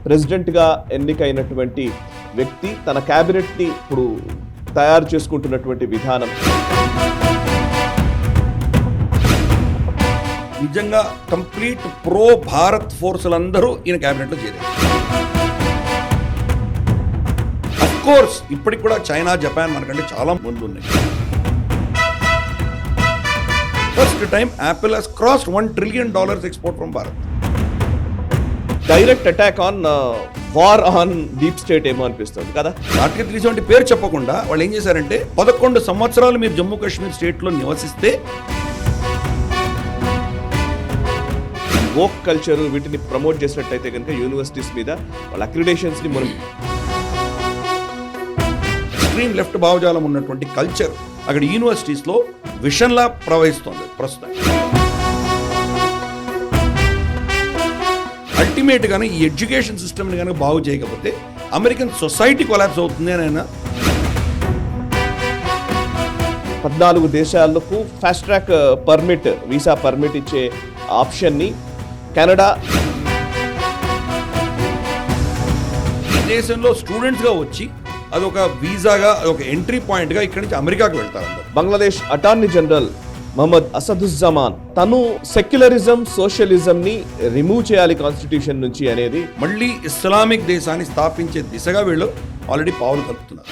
ప్రెసిడెంట్గా ఎన్నికైనటువంటి వ్యక్తి తన క్యాబినెట్ని ఇప్పుడు తయారు చేసుకుంటున్నటువంటి విధానం నిజంగా కంప్లీట్ ప్రో భారత్ ఫోర్సులందరూ ఈయన క్యాబినెట్లో చేరారు. అఫ్ కోర్స్ ఇప్పటికి కూడా చైనా, జపాన్ మనకంటే చాలా ముందు ఉన్నాయి. First time Apple has crossed $1 trillion export from Bharat. Direct attack on war on deep state ఏమో అనిపిస్తుంది కదా. ఆర్టికల్ 370 పేరు చెప్పకుండా వాళ్ళు ఏం చేశారంటే 11 సంవత్సరాలు మీరు జమ్మూ కాశ్మీర్ స్టేట్లో నివసిస్తే వోక్ కల్చర్ వీటిని ప్రమోట్ చేసినట్టయితే కనుక యూనివర్సిటీస్ మీద వాళ్ళ అక్రిడేషన్స్ని మనం ఎక్స్ట్రీమ్ లెఫ్ట్ భావజాలం ఉన్నటువంటి కల్చర్ అక్కడ యూనివర్సిటీస్లో విషన్లా ప్రవహిస్తుంది ప్రస్తుతం. అల్టిమేట్గానే ఈ ఎడ్యుకేషన్ సిస్టమ్ని కనుక బాగు చేయకపోతే అమెరికన్ సొసైటీ కొలాప్స్ అవుతుంది అని ఆయన 14 దేశాలకు fast track permit, visa permit ఇచ్చే ఆప్షన్ని కెనడా ఈ దేశంలో స్టూడెంట్స్గా వచ్చి అదొక వీసాగా ఒక ఎంట్రీ పాయింట్గా ఇక్కడి నుంచి అమెరికాకు వెళ్తారు. బంగ్లాదేశ్ అటార్నీ జనరల్ మహమ్మద్ అసదుజ్జమాన్ తను సెక్యులరిజం, సోషలిజంని రిమూవ్ చేయాలి కాన్స్టిట్యూషన్ నుంచి అనేది మళ్ళీ ఇస్లామిక్ దేశాన్ని స్థాపించే దిశగా వీళ్ళు ఆల్రెడీ పావులు కలుపుతున్నారు.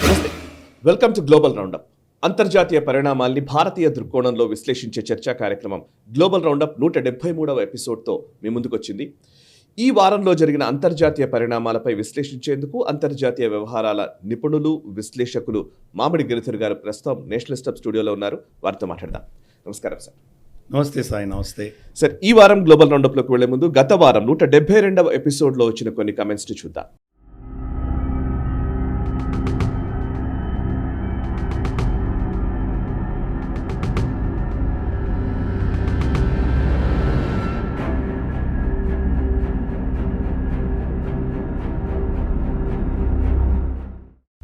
Welcome to global roundup. అంతర్జాతీయ పరిణామాల్ని భారతీయ దృక్కోణంలో విశ్లేషించే చర్చా కార్యక్రమం గ్లోబల్ రౌండప్ 173వ ఎపిసోడ్తో మీ ముందుకొచ్చింది. ఈ వారంలో జరిగిన అంతర్జాతీయ పరిణామాలపై విశ్లేషించేందుకు అంతర్జాతీయ వ్యవహారాల నిపుణులు, విశ్లేషకులు మామిడి గిరిధర్ గారు ప్రస్తుతం నేషనల్ స్టబ్ స్టూడియోలో ఉన్నారు. వారితో మాట్లాడదాం. నమస్కారం సార్. నమస్తే సాయి. నమస్తే సార్. ఈ వారం గ్లోబల్ రౌండప్లోకి వెళ్లే ముందు గత వారం 172వ ఎపిసోడ్లో వచ్చిన కొన్ని కమెంట్స్ని చూద్దాం.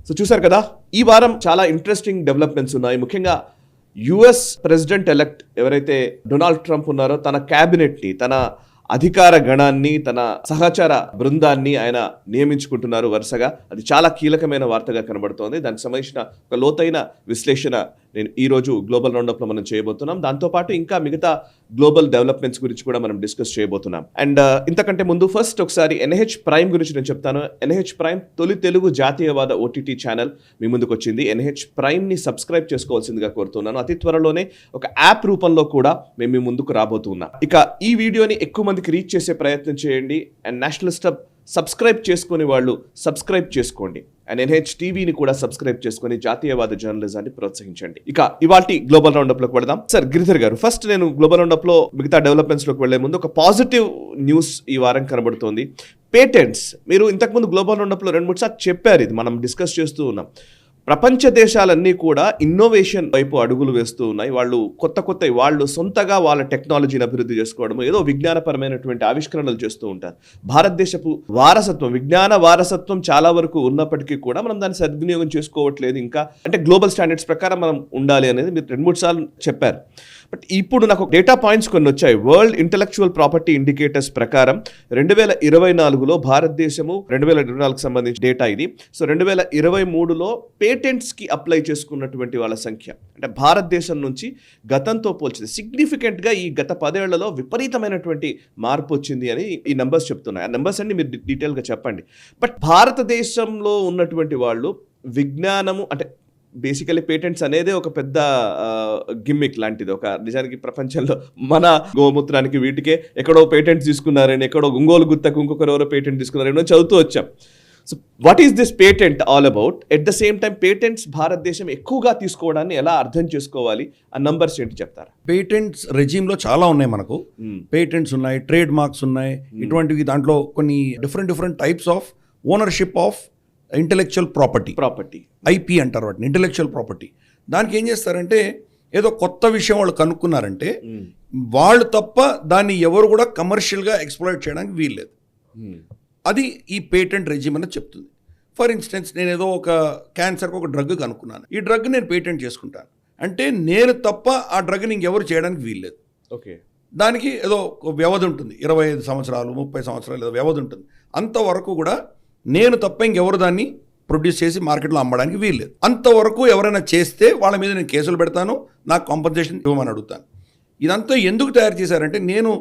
సో చూసారు కదా, ఈ వారం చాలా ఇంట్రెస్టింగ్ డెవలప్మెంట్స్ ఉన్నాయి. ముఖ్యంగా యుఎస్ ప్రెసిడెంట్ ఎలెక్ట్ ఎవరైతే డొనాల్డ్ ట్రంప్ ఉన్నారో తన క్యాబినెట్ని, తన అధికార గణాన్ని, తన సహచర బృందాన్ని ఆయన నియమించుకుంటున్నారు వరుసగా. అది చాలా కీలకమైన వార్తగా కనబడుతోంది. దానికి సంబంధించిన ఒక లోతైన విశ్లేషణ నేను ఈరోజు గ్లోబల్ రౌండప్లో మనం చేయబోతున్నాం. దాంతోపాటు ఇంకా మిగతా గ్లోబల్ డెవలప్మెంట్స్ గురించి కూడా మనం డిస్కస్ చేయబోతున్నాం. అండ్ ఇంతకంటే ముందు ఫస్ట్ ఒకసారి NH ప్రైమ్ గురించి నేను చెప్తాను. NH ప్రైమ్ తొలి తెలుగు జాతీయవాద OTT ఛానల్ మీ ముందుకు వచ్చింది. NH ప్రైమ్ని సబ్స్క్రైబ్ చేసుకోవాల్సిందిగా కోరుతున్నాను. అతి త్వరలోనే ఒక యాప్ రూపంలో కూడా మేము మీ ముందుకు రాబోతున్నాం. ఇక ఈ వీడియోని ఎక్కువ మందికి రీచ్ చేసే ప్రయత్నం చేయండి. అండ్ నేషనల్ స్టబ్ సబ్స్క్రైబ్ చేసుకునే వాళ్ళు సబ్స్క్రైబ్ చేసుకోండి. అండ్ NH టీవీని కూడా సబ్స్క్రైబ్ చేసుకుని జాతీయవాద జర్నలిజాన్ని ప్రోత్సహించండి. ఇక ఇవాల్టి గ్లోబల్ రౌండప్లోకి వెళదాం. సార్ గిరిధర్ గారు, ఫస్ట్ నేను గ్లోబల్ రౌండప్లో మిగతా డెవలప్మెంట్స్లోకి వెళ్లే ముందు ఒక పాజిటివ్ న్యూస్ ఈ వారం కనబడుతోంది. పేటెంట్స్ మీరు ఇంతకుముందు గ్లోబల్ రౌండప్లో 2-3 సార్లు చెప్పారు. ఇది మనం డిస్కస్ చేస్తూ ఉన్నాం. ప్రపంచ దేశాలన్నీ కూడా ఇన్నోవేషన్ వైపు అడుగులు వేస్తూ ఉన్నాయి. వాళ్ళు సొంతగా వాళ్ళ టెక్నాలజీని అభివృద్ధి చేసుకోవడం, ఏదో విజ్ఞానపరమైనటువంటి ఆవిష్కరణలు చేస్తూ ఉంటారు. భారతదేశపు వారసత్వం, విజ్ఞాన వారసత్వం చాలా వరకు ఉన్నప్పటికీ కూడా మనం దాన్ని సద్వినియోగం చేసుకోవట్లేదు. ఇంకా అంటే గ్లోబల్ స్టాండర్డ్స్ ప్రకారం మనం ఉండాలి అనేది మీరు 2-3 సార్లు చెప్పారు. బట్ ఇప్పుడు నాకు డేటా పాయింట్స్ కొన్ని వచ్చాయి. వరల్డ్ ఇంటలెక్చువల్ ప్రాపర్టీ ఇండికేటర్స్ ప్రకారం 2024లో భారతదేశము 2024కి సంబంధించిన డేటా ఇది. సో 2023లో పేటెంట్స్కి అప్లై చేసుకున్నటువంటి వాళ్ళ సంఖ్య, అంటే భారతదేశం నుంచి గతంతో పోల్చితే సిగ్నిఫికెంట్గా ఈ గత 10 ఏళ్లలో విపరీతమైనటువంటి మార్పు వచ్చింది అని ఈ నెంబర్స్ చెప్తున్నాయి. ఆ నెంబర్స్ అన్ని మీరు డీటెయిల్గా చెప్పండి. బట్ భారతదేశంలో ఉన్నటువంటి వాళ్ళు విజ్ఞానము అంటే బేసికలీ పేటెంట్స్ అనేదే ఒక పెద్ద గిమ్మిక్ లాంటిది. ఒక నిజానికి ప్రపంచంలో మన గోమూత్రానికి వీటికే ఎక్కడో పేటెంట్స్ తీసుకున్నారని, ఎక్కడో ఒంగోలు గుత్తకు ఇంకొకరెవరో పేటెంట్ తీసుకున్నారని చదువుతూ వచ్చాం. So what is this patent all about? At the same time patents భారతదేశం ఎక్కువగా తీసుకోవడాన్ని ఎలా అర్థం చేసుకోవాలి? ఆ నంబర్స్ ఏంటి చెప్తారా? పేటెంట్స్ రెజీమ్లో చాలా ఉన్నాయి. మనకు పేటెంట్స్ ఉన్నాయి, ట్రేడ్ మార్క్స్ ఉన్నాయి. ఇటువంటివి దాంట్లో కొన్ని different types of ownership of intellectual property IP అంటారు వాటిని, ఇంటెలెక్చువల్ ప్రాపర్టీ. దానికి ఏం చేస్తారంటే ఏదో కొత్త విషయం వాళ్ళు కనుక్కున్నారంటే వాళ్ళు తప్ప దాన్ని ఎవరు కూడా కమర్షియల్గా ఎక్స్ప్లాయిట్ చేయడానికి వీల్లేదు. అది ఈ పేటెంట్ రెజిమ్ అని చెప్తుంది. ఫర్ ఇన్స్టెన్స్, నేను ఏదో ఒక క్యాన్సర్కి ఒక డ్రగ్ కనుక్కున్నాను, ఈ డ్రగ్ నేను పేటెంట్ చేసుకుంటాను అంటే నేను తప్ప ఆ డ్రగ్ని ఇంకెవరు చేయడానికి వీల్లేదు. ఓకే. దానికి ఏదో ఒక వ్యవధి ఉంటుంది, 25 సంవత్సరాలు 30 సంవత్సరాలు ఏదో వ్యవధి ఉంటుంది. అంతవరకు కూడా నేను తప్ప ఇంకెవరు దాన్ని ప్రొడ్యూస్ చేసి మార్కెట్లో అమ్మడానికి వీల్లేదు. అంతవరకు ఎవరైనా చేస్తే వాళ్ళ మీద నేను కేసులు పెడతాను, నాకు కాంపన్సేషన్ ఇవ్వమని అడుగుతాను. ఇదంతా ఎందుకు తయారు చేశారంటే నేను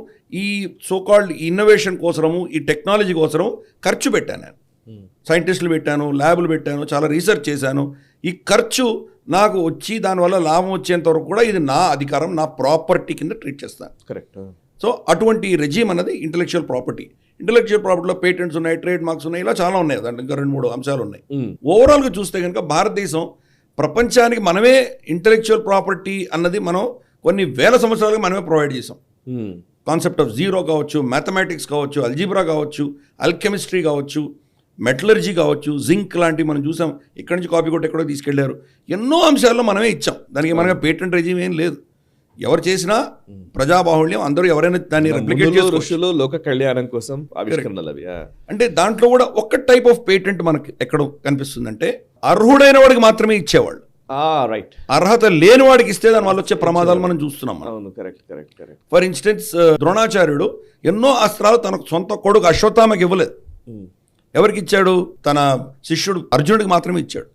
ఈ సోకాల్డ్ ఇన్నోవేషన్ కోసము, ఈ టెక్నాలజీ కోసము ఖర్చు పెట్టాను. నేను సైంటిస్టులు పెట్టాను, ల్యాబులు పెట్టాను, చాలా రీసెర్చ్ చేశాను. ఈ ఖర్చు నాకు వచ్చి దానివల్ల లాభం వచ్చేంత వరకు కూడా ఇది నా అధికారం, నా ప్రాపర్టీ కింద ట్రీట్ చేస్తాను. కరెక్ట్. సో అటువంటి రెజీమ్ అన్నది ఇంటలెక్చువల్ ప్రాపర్టీ. ఇంటలెక్చువల్ ప్రాపర్టీలో పేటెంట్స్ ఉన్నాయి, ట్రేడ్ మార్క్స్ ఉన్నాయి, ఇలా చాలా ఉన్నాయి. దాంట్లో ఇంకా 2-3 అంశాలు ఉన్నాయి. ఓవరాల్గా చూస్తే కనుక భారతదేశం ప్రపంచానికి మనమే ఇంటలెక్చువల్ ప్రాపర్టీ అన్నది మనం కొన్ని వేల సంవత్సరాలుగా మనమే ప్రొవైడ్ చేసాం. కాన్సెప్ట్ ఆఫ్ జీరో కావచ్చు, మ్యాథమెటిక్స్ కావచ్చు, అల్జీబ్రా కావచ్చు, అల్కెమిస్ట్రీ కావచ్చు, మెటలర్జీ కావచ్చు, జింక్ లాంటివి మనం చూసాం. ఇక్కడి నుంచి కాపీ కొట్టి ఎక్కడో తీసుకెళ్లారు. ఎన్నో అంశాల్లో మనమే ఇచ్చాం. దానికి మనకి పేటెంట్ రెజీమ్ ఏం లేదు. ఎవరు చేసినా ప్రజాబాహుళ్యం, అందరూ ఎవరైనా దాన్ని రెప్లికేట్ చేసుకోవచ్చు. లోక కళ్యాణం కోసం ఆవిష్కరణలు అవి. అంటే దాంట్లో కూడా ఒక టైప్ ఆఫ్ పేటెంట్ మనకి ఎక్కడ కనిపిస్తుందంటే అర్హుడైన వాడికి మాత్రమే ఇచ్చేవాళ్ళు. రైట్. అర్హత లేని వాడికి ఇస్తే దాని వల్ల వచ్చే ప్రమాదాలు మనం చూస్తున్నాం. కరెక్ట్. ఫర్ ఇన్స్టెన్స్ ద్రోణాచార్యుడు ఎన్నో అస్త్రాలు తన సొంత కొడుకు అశ్వత్థామకి ఇవ్వలేదు. ఎవరికి ఇచ్చాడు? తన శిష్యుడు అర్జునుడికి మాత్రమే ఇచ్చాడు.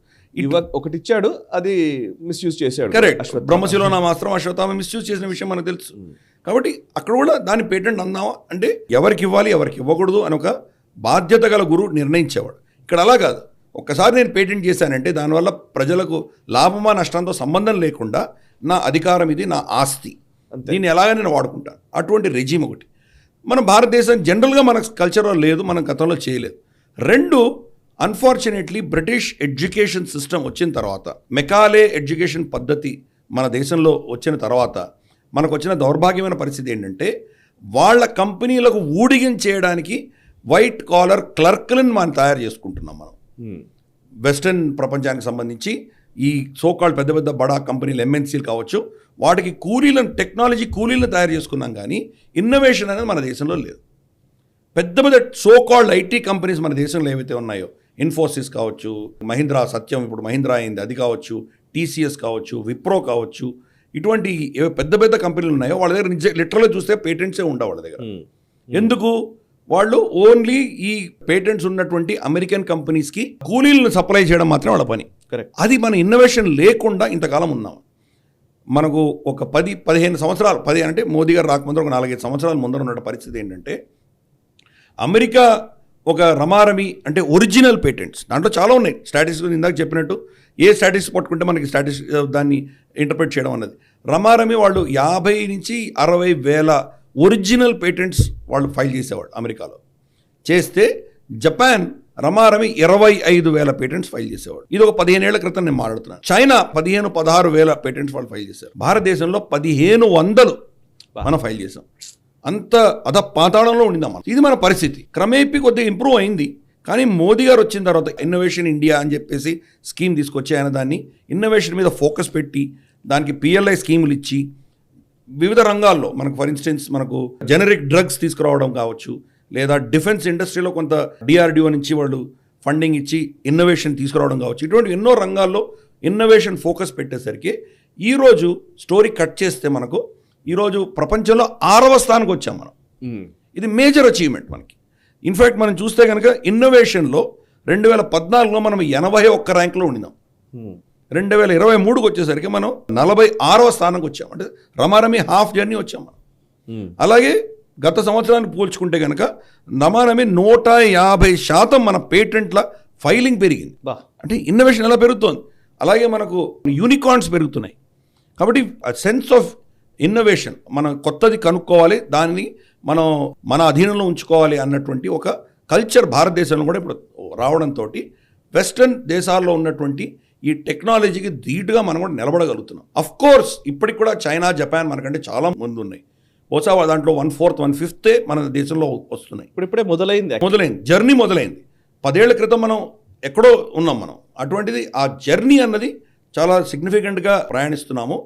ఒకటి ఇచ్చాడు, అది మిస్యూజ్ చేశాడు. కరెక్ట్. బ్రహ్మశిలోనామాస్త్రం అశ్వత్థామ మిస్యూజ్ చేసిన విషయం మనకు తెలుసు. కాబట్టి అక్కడ కూడా దాని పేటెంట్ అందామా అంటే ఎవరికి ఇవ్వాలి, ఎవరికి ఇవ్వకూడదు అని ఒక బాధ్యత గల గురువు నిర్ణయించేవాడు. ఇక్కడ అలా కాదు. ఒక్కసారి నేను పేటెంట్ చేశానంటే దానివల్ల ప్రజలకు లాభమా నష్టంతో సంబంధం లేకుండా నా అధికారం ఇది, నా ఆస్తి, దీన్ని ఎలాగ నేను వాడుకుంటాను. అటువంటి రెజీమ్ ఒకటి మన భారతదేశం జనరల్గా మన కల్చర్లో లేదు, మనం గతంలో చేయలేదు. 2, అన్ఫార్చునేట్లీ బ్రిటిష్ ఎడ్యుకేషన్ సిస్టమ్ వచ్చిన తర్వాత, మెకాలే ఎడ్యుకేషన్ పద్ధతి మన దేశంలో వచ్చిన తర్వాత మనకు వచ్చిన దౌర్భాగ్యమైన పరిస్థితి ఏంటంటే వాళ్ళ కంపెనీలకు ఊడిగం చేయడానికి వైట్ కాలర్ క్లర్క్లను మనం తయారు చేసుకుంటున్నాం. మనం వెస్టర్న్ ప్రపంచానికి సంబంధించి ఈ సోకాల్డ్ పెద్ద పెద్ద బడా కంపెనీలు, ఎంఎన్సీలు కావచ్చు, వాటికి కూలీలను, టెక్నాలజీ కూలీలను తయారు చేసుకున్నాం. కానీ ఇన్నోవేషన్ అనేది మన దేశంలో లేదు. పెద్ద పెద్ద సోకాల్డ్ ఐటీ కంపెనీస్ మన దేశంలో ఏవైతే ఉన్నాయో, ఇన్ఫోసిస్ కావచ్చు, మహీంద్రా, సత్యం ఇప్పుడు మహీంద్రా అయింది, అది కావచ్చు, టీసీఎస్ కావచ్చు, విప్రో కావచ్చు, ఇటువంటి పెద్ద పెద్ద కంపెనీలు ఉన్నాయో వాళ్ళ దగ్గర లిటరల్గా చూస్తే పేటెంట్సే ఉండవు వాళ్ళ దగ్గర. ఎందుకు? వాళ్ళు ఓన్లీ ఈ పేటెంట్స్ ఉన్నటువంటి అమెరికన్ కంపెనీస్కి కూలీలను సప్లై చేయడం మాత్రం వాళ్ళ పని. కరెక్ట్. అది మన ఇన్నోవేషన్ లేకుండా ఇంతకాలం ఉన్నాం. మనకు ఒక 10-15 సంవత్సరాలు, 10 అంటే మోదీ గారు రాకముందు ఒక 4-5 సంవత్సరాల ముందర ఉన్న పరిస్థితి ఏంటంటే అమెరికా ఒక రమారమి అంటే ఒరిజినల్ పేటెంట్స్ దాంట్లో చాలా ఉన్నాయి. స్టాటిస్టిక్స్ ఇందాక చెప్పినట్టు ఏ స్టాటిస్టిక్స్ పట్టుకుంటే మనకి స్టాటిస్టిక్స్ దాన్ని ఇంటర్ప్రిట్ చేయడం అన్నది. రమారమి వాళ్ళు 50 నుంచి 60 వేల ఒరిజినల్ పేటెంట్స్ వాళ్ళు ఫైల్ చేసేవాళ్ళు అమెరికాలో. చేస్తే జపాన్ రమారమి 25 వేల పేటెంట్స్ ఫైల్ చేసేవాడు. ఇది ఒక 15 ఏళ్ల క్రితం నేను మాట్లాడుతున్నాను. చైనా 15-16 వేల పేటెంట్స్ వాళ్ళు ఫైల్ చేశారు. భారతదేశంలో 1500 మనం ఫైల్ చేసాం. అంత పాతాళంలో ఉండిందమ్మా. ఇది మన పరిస్థితి. క్రమేపీ కొద్దిగా ఇంప్రూవ్ అయింది. కానీ మోదీ గారు వచ్చిన తర్వాత ఇన్నోవేషన్ ఇండియా అని చెప్పేసి స్కీమ్ తీసుకొచ్చి ఆయన దాన్ని ఇన్నోవేషన్ మీద ఫోకస్ పెట్టి దానికి పిఎల్ఐ స్కీములు ఇచ్చి వివిధ రంగాల్లో మనకు ఫర్ ఇన్స్టెన్స్ మనకు జెనరిక్ డ్రగ్స్ తీసుకురావడం కావచ్చు, లేదా డిఫెన్స్ ఇండస్ట్రీలో కొంత డిఆర్డిఓ నుంచి వాళ్ళు ఫండింగ్ ఇచ్చి ఇన్నోవేషన్ తీసుకురావడం కావచ్చు, ఇటువంటి ఎన్నో రంగాల్లో ఇన్నోవేషన్ ఫోకస్ పెట్టేసరికి ఈరోజు స్టోరీ కట్ చేస్తే మనకు ఈరోజు ప్రపంచంలో 6వ స్థానానికి వచ్చాం మనం. ఇది మేజర్ అచీవ్మెంట్ మనకి. ఇన్ఫ్యాక్ట్ మనం చూస్తే కనుక ఇన్నోవేషన్లో 2014లో మనం 81 ర్యాంక్లో ఉండినాం. 2023కి వచ్చేసరికి మనం 46వ స్థానానికి వచ్చాం. అంటే రమారమి హాఫ్ జర్నీ వచ్చాం మనం. అలాగే గత సంవత్సరాన్ని పోల్చుకుంటే కనుక రమారమి 150% మన పేటెంట్ల ఫైలింగ్ పెరిగింది. అంటే ఇన్నోవేషన్ ఎలా పెరుగుతోంది. అలాగే మనకు యూనికార్న్స్ పెరుగుతున్నాయి. కాబట్టి సెన్స్ ఆఫ్ ఇన్నోవేషన్, మనం కొత్తది కనుక్కోవాలి, దాన్ని మనం మన అధీనంలో ఉంచుకోవాలి అన్నటువంటి ఒక కల్చర్ భారతదేశంలో కూడా ఇప్పుడు రావడంతో వెస్ట్రన్ దేశాల్లో ఉన్నటువంటి ఈ టెక్నాలజీకి ధీటుగా మనం కూడా నిలబడగలుగుతున్నాం. అఫ్ కోర్స్ ఇప్పటికి కూడా చైనా, జపాన్ మనకంటే చాలా ముందు ఉన్నాయి. బహుశా దాంట్లో 1/4, 1/5 మన దేశంలో వస్తున్నాయి. ఇప్పుడే మొదలైంది జర్నీ మొదలైంది. 10 ఏళ్ల క్రితం మనం ఎక్కడో ఉన్నాం మనం. అటువంటిది ఆ జర్నీ అన్నది చాలా సిగ్నిఫికెంట్గా ప్రయాణిస్తున్నాము.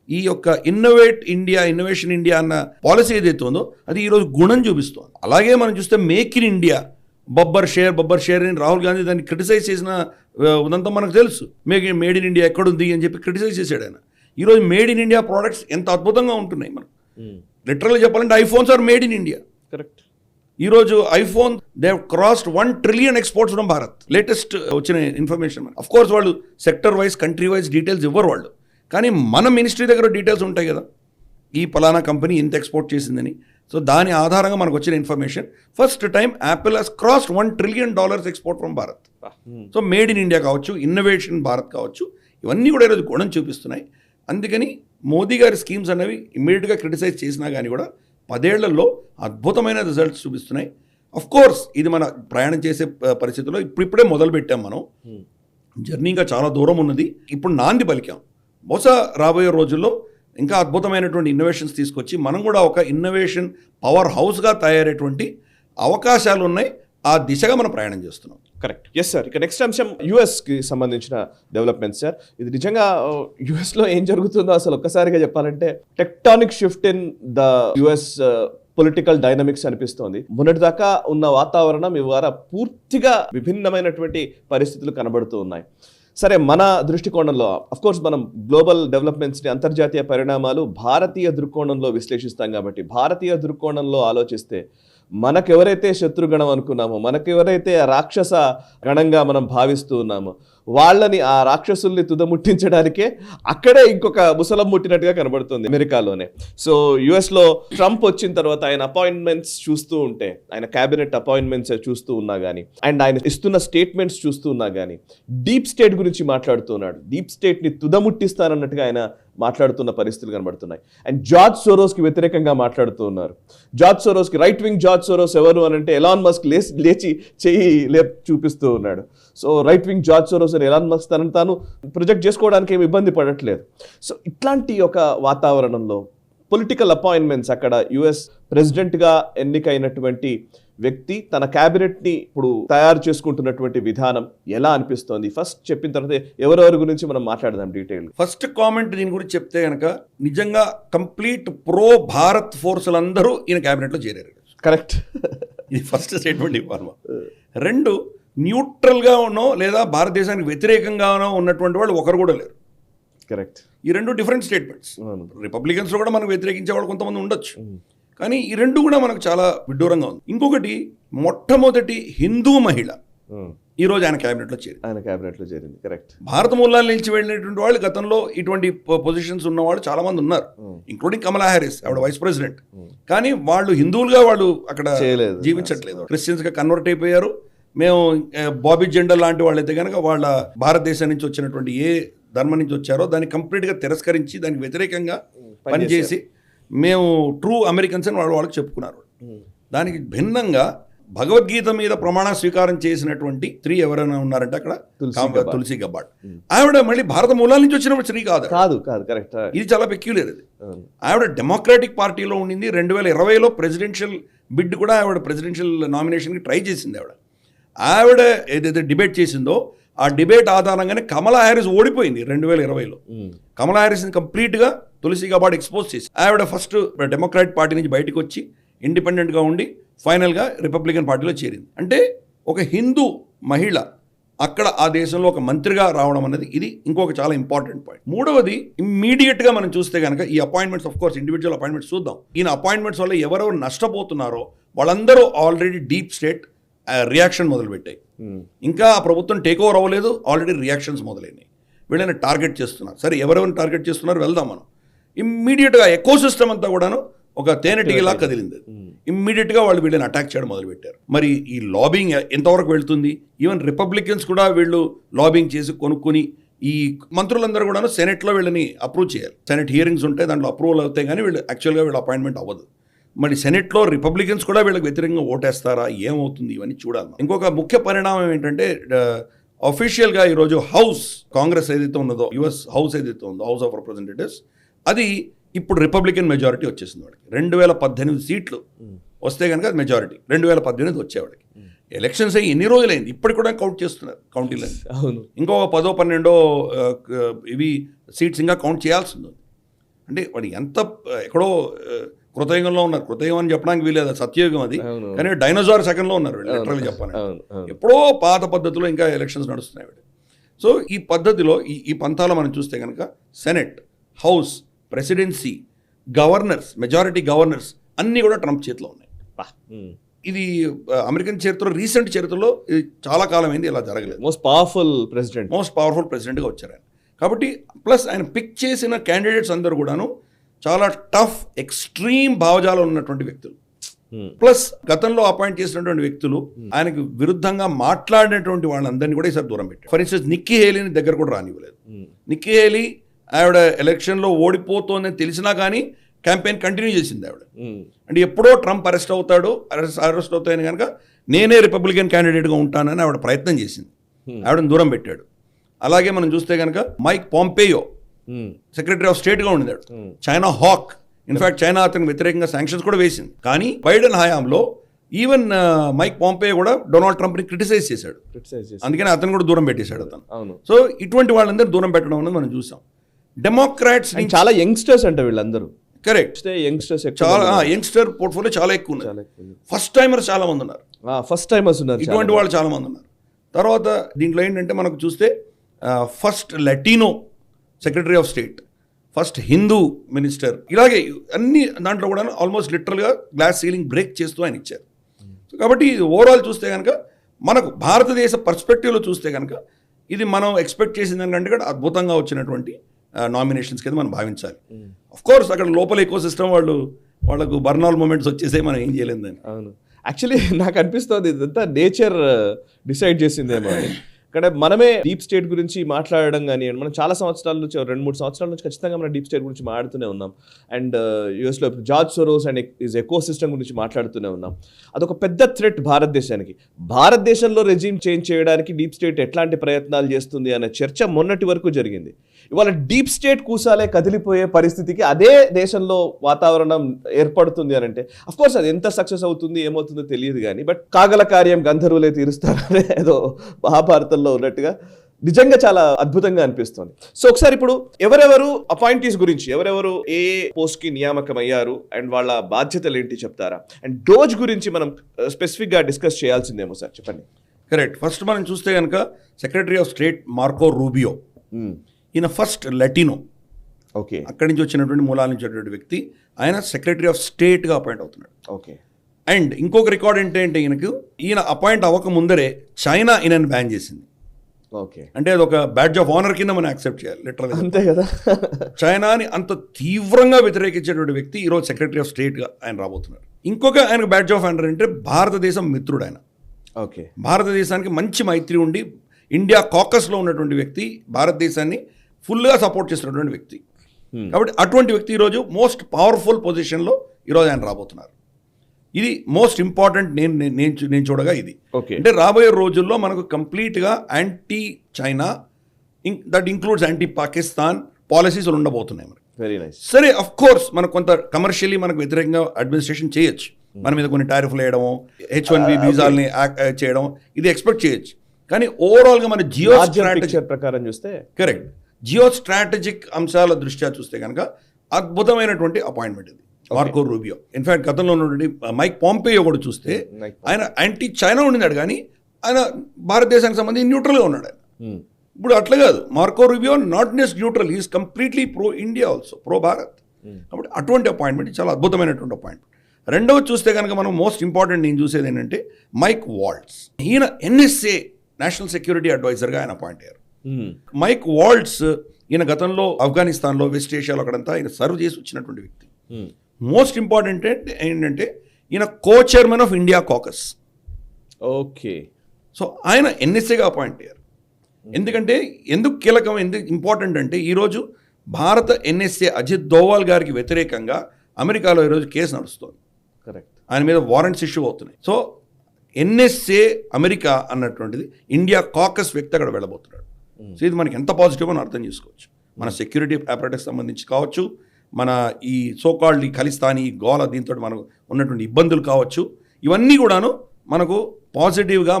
ఈ యొక్క ఇన్నోవేషన్ ఇండియా అన్న పాలసీ ఏదైతే ఉందో అది ఈరోజు గుణం చూపిస్తుంది. అలాగే మనం చూస్తే make in India, Babbar share అని రాహుల్ గాంధీ దాన్ని క్రిటిసైజ్ చేసిన ఉదంతా మనకు తెలుసు. మేడ్ ఇన్ ఇండియా ఎక్కడుంది అని చెప్పి క్రిటిసైజ్ చేశాడు ఆయన. ఈరోజు మేడ్ ఇన్ ఇండియా ప్రోడక్ట్స్ ఎంత అద్భుతంగా ఉంటున్నాయి మనకు. లిటరల్గా చెప్పాలంటే iPhones are made in India. Correct. ఈరోజు iPhone they crossed 1 trillion exports from Bharat. Latest వచ్చిన ఇన్ఫర్మేషన్. అఫ్ కోర్స్ వాళ్ళు sector wise country wise details ఇవ్వరు వాళ్ళు, కానీ మన మినిస్ట్రీ దగ్గర డీటెయిల్స్ ఉంటాయి కదా, ఈ పలానా కంపెనీ ఇంత ఎక్స్పోర్ట్ చేసిందని. సో దాని ఆధారంగా మనకు వచ్చిన information first time Apple has crossed $1 trillion export from Bharat. So made in India కావచ్చు, ఇన్నోవేషన్ భారత్ కావచ్చు, ఇవన్నీ కూడా ఈరోజు గుణం చూపిస్తున్నాయి. అందుకని మోదీ గారి స్కీమ్స్ అనేవి ఇమ్మీడియట్గా క్రిటిసైజ్ చేసినా కానీ కూడా 10 ఏళ్లలో అద్భుతమైన రిజల్ట్స్ చూపిస్తున్నాయి. అఫ్ కోర్స్ ఇది మన ప్రయాణం చేసే పరిస్థితుల్లో ఇప్పుడిప్పుడే మొదలు పెట్టాం మనం. జర్నీ ఇంకా చాలా దూరం ఉన్నది. ఇప్పుడు నాంది పలికాం. బహుశా రాబోయే రోజుల్లో ఇంకా అద్భుతమైనటువంటి ఇన్నోవేషన్స్ తీసుకొచ్చి మనం కూడా ఒక ఇన్నోవేషన్ పవర్ హౌస్గా తయారయ్యేటువంటి అవకాశాలు ఉన్నాయి. ఆ దిశగా మనం ప్రయాణం చేస్తున్నాం. కరెక్ట్. Yes sir. ఇక నెక్స్ట్ అంశం యుఎస్కి సంబంధించిన డెవలప్మెంట్స్ సార్. ఇది నిజంగా యుఎస్లో ఏం జరుగుతుందో అసలు ఒక్కసారిగా చెప్పాలంటే tectonic shift in the US political dynamics అనిపిస్తోంది. మొన్నటిదాకా ఉన్న వాతావరణం ఇవాళ పూర్తిగా విభిన్నమైనటువంటి పరిస్థితులు కనబడుతూ ఉన్నాయి. సరే, మన దృష్టికోణంలో అఫ్కోర్స్ మనం గ్లోబల్ డెవలప్మెంట్స్ని, అంతర్జాతీయ పరిణామాలు భారతీయ దృక్కోణంలో విశ్లేషిస్తాం కాబట్టి భారతీయ దృక్కోణంలో ఆలోచిస్తే మనకెవరైతే శత్రుగణం అనుకున్నామో, మనకెవరైతే రాక్షస గణంగా మనం భావిస్తూ ఉన్నామో వాళ్ళని, ఆ రాక్షసుల్ని తుదముట్టించడానికే అక్కడే ఇంకొక ముసలం ముట్టినట్టుగా కనబడుతుంది అమెరికాలోనే. సో యుఎస్లో ట్రంప్ వచ్చిన తర్వాత ఆయన అపాయింట్మెంట్స్ చూస్తూ ఉంటే, ఆయన క్యాబినెట్ అపాయింట్మెంట్స్ చూస్తూ ఉన్నా కానీ, అండ్ ఆయన ఇస్తున్న స్టేట్మెంట్స్ చూస్తూ ఉన్నా కానీ డీప్ స్టేట్ గురించి మాట్లాడుతున్నాడు. డీప్ స్టేట్ని తుదముట్టిస్తానన్నట్టుగా ఆయన మాట్లాడుతున్న పరిస్థితులు కనబడుతున్నాయి. అండ్ జార్జ్ సోరోస్కి వ్యతిరేకంగా మాట్లాడుతూ ఉన్నారు. జార్జ్ సోరోస్కి, రైట్ వింగ్ జార్జ్ సోరోస్ ఎవరు అని అంటే ఎలాన్ మస్క్ లేచి చెయ్యి చూపిస్తూ ఉన్నాడు. So right wing George Soros అని ఎలాన్ మస్క్ తనను తాను ప్రొజెక్ట్ చేసుకోవడానికి ఏమి ఇబ్బంది పడట్లేదు. సో ఇట్లాంటి ఒక వాతావరణంలో పొలిటికల్ అపాయింట్మెంట్స్, అక్కడ యుఎస్ ప్రెసిడెంట్గా ఎన్నికైనటువంటి వ్యక్తి తన క్యాబినెట్ని ఇప్పుడు తయారు చేసుకుంటున్నటువంటి విధానం ఎలా అనిపిస్తోంది? ఫస్ట్ చెప్పిన తర్వాత ఎవరెవరి గురించి మనం మాట్లాడదాం డీటెయిల్. ఫస్ట్ కామెంట్ దీని గురించి చెప్తే కనుక నిజంగా కంప్లీట్ ప్రో భారత్ ఫోర్సులందరూ ఈయన క్యాబినెట్లో చేరారు. కరెక్ట్. ఇది ఫస్ట్ స్టేట్మెంట్ ఇవ్వాలి. 2, న్యూట్రల్గా ఉన్నో లేదా భారతదేశానికి వ్యతిరేకంగానో ఉన్నటువంటి వాళ్ళు ఒకరు కూడా లేరు. కరెక్ట్. ఈ 2 డిఫరెంట్ స్టేట్మెంట్స్. రిపబ్లికన్స్లో కూడా మనకు వ్యతిరేకించే వాళ్ళు కొంతమంది ఉండొచ్చు, కానీ ఈ 2 కూడా మనకు చాలా విడ్డూరంగా ఉంది. ఇంకొకటి, మొట్టమొదటి హిందూ మహిళ ఈరోజు ఆయన క్యాబినెట్లో చేరింది. కరెక్ట్. భారత మూలాలు నిలిచి వెళ్ళినటువంటి వాళ్ళు గతంలో ఇటువంటి పొజిషన్స్ ఉన్నవాళ్ళు చాలా మంది ఉన్నారు, ఇంక్లూడింగ్ కమలా హ్యారిస్, ఆవిడ వైస్ ప్రెసిడెంట్. కానీ వాళ్ళు హిందువులుగా వాళ్ళు అక్కడ జీవించట్లేదు, క్రిస్టియన్స్గా కన్వర్ట్ అయిపోయారు. మేము బాబీ జెండర్ లాంటి వాళ్ళైతే కనుక వాళ్ళ భారతదేశం నుంచి వచ్చినటువంటి ఏ ధర్మం నుంచి వచ్చారో దాన్ని కంప్లీట్గా తిరస్కరించి దానికి వ్యతిరేకంగా పనిచేసి మేము ట్రూ అమెరికన్స్ అని వాళ్ళకి చెప్పుకున్నారు. దానికి భిన్నంగా భగవద్గీత మీద ప్రమాణ స్వీకారం చేసినటువంటి స్త్రీ ఎవరైనా ఉన్నారంటే అక్కడ తులసి గబార్డ్. ఆవిడ మళ్ళీ భారత మూలాల నుంచి వచ్చిన స్త్రీ కాదు. కరెక్ట్. ఇది చాలా పెక్యులర్. ఇది ఆవిడ డెమోక్రాటిక్ పార్టీలో ఉండింది. 2020లో ప్రెసిడెన్షియల్ బిడ్ కూడా ఆవిడ ప్రెసిడెన్షియల్ నామినేషన్కి ట్రై చేసింది. ఆవిడ ఏదైతే డిబేట్ చేసిందో ఆ డిబేట్ ఆధారంగానే కమలా హ్యారిస్ ఓడిపోయింది 2020లో. కమలా హ్యారిస్ని కంప్లీట్గా తులసి గబార్డ్ ఎక్స్పోజ్ చేసి ఆవిడ ఫస్ట్ డెమోక్రాటిక్ పార్టీ నుంచి బయటకు వచ్చి ఇండిపెండెంట్గా ఉండి ఫైనల్గా రిపబ్లికన్ పార్టీలో చేరింది. అంటే ఒక హిందూ మహిళ అక్కడ ఆ దేశంలో ఒక మంత్రిగా రావడం అనేది ఇది ఇంకొక చాలా ఇంపార్టెంట్ పాయింట్. మూడవది, ఇమ్మీడియట్గా మనం చూస్తే కనుక ఈ appointments, of course individual appointments చూద్దాం. ఈయన అపాయింట్మెంట్స్ వల్ల ఎవరెవరు నష్టపోతున్నారో వాళ్ళందరూ ఆల్రెడీ డీప్ స్టేట్ రియాక్షన్ మొదలుపెట్టాయి. ఇంకా ఆ ప్రభుత్వం టేక్ ఓవర్ అవ్వలేదు, ఆల్రెడీ రియాక్షన్స్ మొదలైనాయి. వీళ్ళని టార్గెట్ చేస్తున్నారు. సరే, ఎవరెవరిని టార్గెట్ చేస్తున్నారు వెళ్దాం మనం. ఇమ్మీడియట్గా ఎకో సిస్టమ్ అంతా కూడాను ఒక తేనెటీగలా కదిలింది. ఇమ్మీడియట్గా వాళ్ళు వీళ్ళని అటాక్ చేయడం మొదలుపెట్టారు. మరి ఈ లాబింగ్ ఎంతవరకు వెళ్తుంది? ఈవెన్ రిపబ్లికన్స్ కూడా వీళ్ళు లాబింగ్ చేసి కొనుక్కొని ఈ మంత్రులందరూ కూడా సెనెట్లో వీళ్ళని అప్రూవ్ చేయాలి. సెనెట్ హియరింగ్స్ ఉంటాయి, దాంట్లో అప్రూవల్ అవుతాయి, కానీ వీళ్ళు యాక్చువల్గా వీళ్ళ అపాయింట్మెంట్ అవ్వదు. మరి సెనెట్లో రిపబ్లికన్స్ కూడా వీళ్ళకి వ్యతిరేకంగా ఓటేస్తారా, ఏమవుతుంది, ఇవన్నీ చూడాలి. ఇంకొక ముఖ్య పరిణామం ఏంటంటే అఫీషియల్గా ఈరోజు హౌస్, కాంగ్రెస్ ఏదైతే ఉన్నదో, యుఎస్ హౌస్ ఏదైతే ఉందో, హౌస్ ఆఫ్ రిప్రజెంటేటివ్స్, అది ఇప్పుడు రిపబ్లికన్ మెజారిటీ వచ్చేసింది వాడికి. 2018 సీట్లు వస్తే కనుక అది మెజారిటీ. 2018 వచ్చేవాడికి. ఎలక్షన్స్ అయ్యి ఎన్ని రోజులైంది, ఇప్పటికి కూడా కౌంట్ చేస్తున్నారు కౌంటీలని. ఇంకో 10-12 ఇవి సీట్స్ ఇంకా కౌంట్ చేయాల్సి ఉంది. అంటే వాడు ఎంత ఎక్కడో కృతయుగంలో ఉన్నారు. కృతయుగం అని చెప్పడానికి వీలేదు, సత్యయుగం అది. కానీ డైనోసార్ సెకండ్లో ఉన్నారు వీళ్ళు, లిటరల్గా చెప్పాలంటే. ఎప్పుడో పాత పద్ధతిలో ఇంకా ఎలక్షన్స్ నడుస్తున్నాయి వీళ్ళు. సో ఈ పద్ధతిలో ఈ పంతాలో మనం చూస్తే కనుక senate, house, presidency, governors, majority governors అన్నీ కూడా ట్రంప్ చేతిలో ఉన్నాయి. ఇది అమెరికన్ చరిత్రలో, రీసెంట్ చరిత్రలో ఇది చాలా కాలం అయింది ఇలా జరగలేదు. మోస్ట్ పవర్ఫుల్ ప్రెసిడెంట్గా వచ్చారు ఆయన. కాబట్టి ప్లస్ ఆయన పిక్ చేసిన క్యాండిడేట్స్ అందరూ కూడాను చాలా టఫ్, ఎక్స్ట్రీమ్ భావజాలం ఉన్నటువంటి వ్యక్తులు. ప్లస్ గతంలో అపాయింట్ చేసినటువంటి వ్యక్తులు ఆయనకు విరుద్ధంగా మాట్లాడినటువంటి వాళ్ళందరినీ కూడా ఈసారి దూరం పెట్టారు. ఫర్ ఇన్స్టెన్స్ నిక్కీ హేలీని దగ్గర కూడా రానివ్వలేదు. నిక్కీ హేలీ ఆవిడ ఎలక్షన్లో ఓడిపోతోందని తెలిసినా కానీ క్యాంపెయిన్ కంటిన్యూ చేసింది ఆవిడ. అంటే ఎప్పుడో ట్రంప్ అరెస్ట్ అవుతాయని కనుక నేనే రిపబ్లికన్ క్యాండిడేట్గా ఉంటానని ఆవిడ ప్రయత్నం చేసింది. ఆవిడని దూరం పెట్టాడు. అలాగే మనం చూస్తే కనుక మైక్ పాంపేయో సెక్రటరీ ఆఫ్ స్టేట్గా ఉండేవాడు. చైనా హాక్, ఇన్ఫాక్ట్ చైనా అతనికి వ్యతిరేకంగా శాంక్షన్స్ కూడా వేసింది. కానీ బైడెన్ హయాంలో ఈవెన్ మైక్ పాంపేయో కూడా డొనాల్డ్ ట్రంప్ని క్రిటిసైజ్ చేశాడు. అందుకని అతను కూడా దూరం పెట్టేశాడు అతను. సో ఇటువంటి వాళ్ళందరూ దూరం పెట్టడం అనేది మనం చూసాం. డెమోక్రాట్స్ చాలా యంగ్స్టర్స్ అంటే వీళ్ళందరూ. కరెక్ట్, యంగ్స్టర్స్ చాలా యంగ్స్టర్ పోర్ట్ఫోలియో చాలా ఎక్కువ ఉంది. ఫస్ట్ టైమర్స్ చాలా మంది ఉన్నారు. ఇటువంటి వాళ్ళు చాలా మంది ఉన్నారు. తర్వాత దీంట్లో ఏంటంటే మనకు చూస్తే first Latino secretary of state, first Hindu minister, ఇలాగే అన్ని దాంట్లో కూడా ఆల్మోస్ట్ లిటరల్గా గ్లాస్ సీలింగ్ బ్రేక్ చేస్తూ ఆయన ఇచ్చారు. కాబట్టి ఓవరాల్ చూస్తే కనుక మనకు భారతదేశ పర్స్పెక్టివ్లో చూస్తే కనుక ఇది మనం ఎక్స్పెక్ట్ చేసిన దానికంటే కూడా అద్భుతంగా వచ్చినటువంటి నామినేషన్స్ కింద మనం భావించాలి. ఆఫ్ కోర్స్ అక్కడ లోపల ఎకో సిస్టమ్ వాళ్ళకు బర్నాల్ మూమెంట్స్ వచ్చేసే మనం ఏం చేయలేదు దాన్ని. అవును, యాక్చువల్లీ నాకు అనిపిస్తుంది ఇదంతా నేచర్ డిసైడ్ చేసిందేమో. ఇక్కడ మనమే డీప్ స్టేట్ గురించి మాట్లాడడం కానీ, మనం చాలా సంవత్సరాల నుంచి 2-3 సంవత్సరాల నుంచి ఖచ్చితంగా మనం డీప్ స్టేట్ గురించి మాట్లాడుతూనే ఉన్నాం. అండ్ యూఎస్లో George Soros and is eco system గురించి మాట్లాడుతూనే ఉన్నాం. అదొక పెద్ద థ్రెట్ భారతదేశానికి. భారతదేశంలో రెజీమ్ చేంజ్ చేయడానికి డీప్ స్టేట్ ఎట్లాంటి ప్రయత్నాలు చేస్తుంది అనే చర్చ మొన్నటి వరకు జరిగింది. ఇవాళ డీప్ స్టేట్ కూసాలే కదిలిపోయే పరిస్థితికి అదే దేశంలో వాతావరణం ఏర్పడుతుంది అని అంటే, అఫ్కోర్స్ అది ఎంత సక్సెస్ అవుతుంది ఏమవుతుందో తెలియదు కానీ, బట్ కాగల కార్యం గంధర్వులే తీరుస్తారనే ఏదో మహాభారతంలో ఉన్నట్టుగా నిజంగా చాలా అద్భుతంగా అనిపిస్తుంది. సో ఒకసారి ఇప్పుడు ఎవరెవరు అపాయింటీస్ గురించి, ఎవరెవరు ఏ పోస్ట్ కి నియామకం అయ్యారు అండ్ వాళ్ళ బాధ్యతలు ఏంటి చెప్తారా? అండ్ డోజ్ గురించి మనం స్పెసిఫిక్ గా డిస్కస్ చేయాల్సిందేమో సార్, చెప్పండి. కరెక్ట్. ఫస్ట్ మనం చూస్తే కనుక secretary of state Marco Rubio, ఈయన ఫస్ట్ లెటినో, ఓకే, అక్కడి నుంచి వచ్చినటువంటి మూలాల నుంచి వచ్చినటువంటి వ్యక్తి. ఆయన సెక్రటరీ ఆఫ్ స్టేట్గా అపాయింట్ అవుతున్నాడు. ఓకే. అండ్ ఇంకొక రికార్డ్ ఏంటంటే ఈయన అపాయింట్ అవ్వక ముందరే చైనా ఈయనని బ్యాన్ చేసింది. ఓకే, అంటే అది ఒక బ్యాడ్జ్ ఆఫ్ ఆనర్ కింద మనం యాక్సెప్ట్ చేయాలి లిటరల్గా. అంతే కదా. చైనాని అంత తీవ్రంగా వ్యతిరేకించేటువంటి వ్యక్తి ఈరోజు సెక్రటరీ ఆఫ్ స్టేట్గా ఆయన రాబోతున్నారు. ఇంకొక ఆయనకు బ్యాడ్జ్ ఆఫ్ ఆనర్ అంటే భారతదేశం మిత్రుడు ఆయన. ఓకే, భారతదేశానికి మంచి మైత్రి ఉండి ఇండియా కాకస్లో ఉన్నటువంటి వ్యక్తి, భారతదేశాన్ని ఫుల్గా సపోర్ట్ చేసినటువంటి వ్యక్తి. కాబట్టి అటువంటి వ్యక్తి ఈరోజు మోస్ట్ పవర్ఫుల్ పొజిషన్లో ఈరోజు ఆయన రాబోతున్నారు. ఇది మోస్ట్ ఇంపార్టెంట్ నేను చూడగా ఇది. అంటే రాబోయే రోజుల్లో మనకు కంప్లీట్గా anti China, that includes anti Pakistan policies ఉండబోతున్నాయి మనకి. Very nice. సరే, అఫ్ కోర్స్ మనకు కొంత కమర్షియల్లీ మనకు వ్యతిరేకంగా అడ్మినిస్ట్రేషన్ చేయొచ్చు, మన మీద కొన్ని టారిఫ్లు వేయడము, H1B వీసాలని చేయడం, ఇది ఎక్స్పెక్ట్ చేయొచ్చు. కానీ ఓవరాల్గా మన జియో స్ట్రాటజీ ప్రకారం చూస్తే, కరెక్ట్, జియో స్ట్రాటజిక్ అంశాల దృష్ట్యా చూస్తే కనుక అద్భుతమైనటువంటి అపాయింట్మెంట్ ఇది మార్కో రూబియో. ఇన్ఫాక్ట్ గతంలో ఉన్నటువంటి మైక్ పాంపేయో కూడా చూస్తే ఆయన యాంటీ చైనా ఉండినాడు, కానీ ఆయన భారతదేశానికి సంబంధించి న్యూట్రల్గా ఉన్నాడు ఆయన. ఇప్పుడు అట్లా కాదు, Marco Rubio not just neutral, is completely pro India also, pro Bharat. కాబట్టి అటువంటి అపాయింట్మెంట్ చాలా అద్భుతమైనటువంటి అపాయింట్మెంట్. రెండవది చూస్తే కనుక మనం మోస్ట్ ఇంపార్టెంట్ నేను చూసేది ఏంటంటే మైక్ వాల్ట్స్. ఈయన NSA నేషనల్ సెక్యూరిటీ అడ్వైజర్గా ఆయన అపాయింట్ అయ్యారు. మైక్ వాల్ట్స్ ఈయన గతంలో ఆఫ్ఘనిస్తాన్లో, వెస్ట్ ఏషియాలో అక్కడంతా ఆయన సర్వ్ చేసి వచ్చినటువంటి వ్యక్తి. మోస్ట్ ఇంపార్టెంట్ ఏంటంటే ఈయన co-chairman of India caucus. Okay. So ఆయన NSAగా అపాయింట్ అయ్యారు. ఎందుకంటే ఎందుకు కీలకం, ఎందుకు ఇంపార్టెంట్ అంటే ఈరోజు భారత NSA అజిత్ దోవాల్ గారికి వ్యతిరేకంగా అమెరికాలో ఈరోజు కేసు నడుస్తుంది. కరెక్ట్. ఆయన మీద వారెంట్స్ ఇష్యూ అవుతున్నాయి. సో NSA అమెరికా అన్నటువంటిది ఇండియా కాకస్ వ్యక్తి అక్కడ వెళ్ళబోతున్నాడు. సో ఇది మనకి ఎంత పాజిటివ్ అని అర్థం చేసుకోవచ్చు. మన సెక్యూరిటీ అపారటస్ సంబంధించి కావచ్చు, మన ఈ సోకాల్డ్ ఈ ఖలిస్తానీ గోల దీంతో మనకు ఉన్నటువంటి ఇబ్బందులు కావచ్చు, ఇవన్నీ కూడాను మనకు పాజిటివ్గా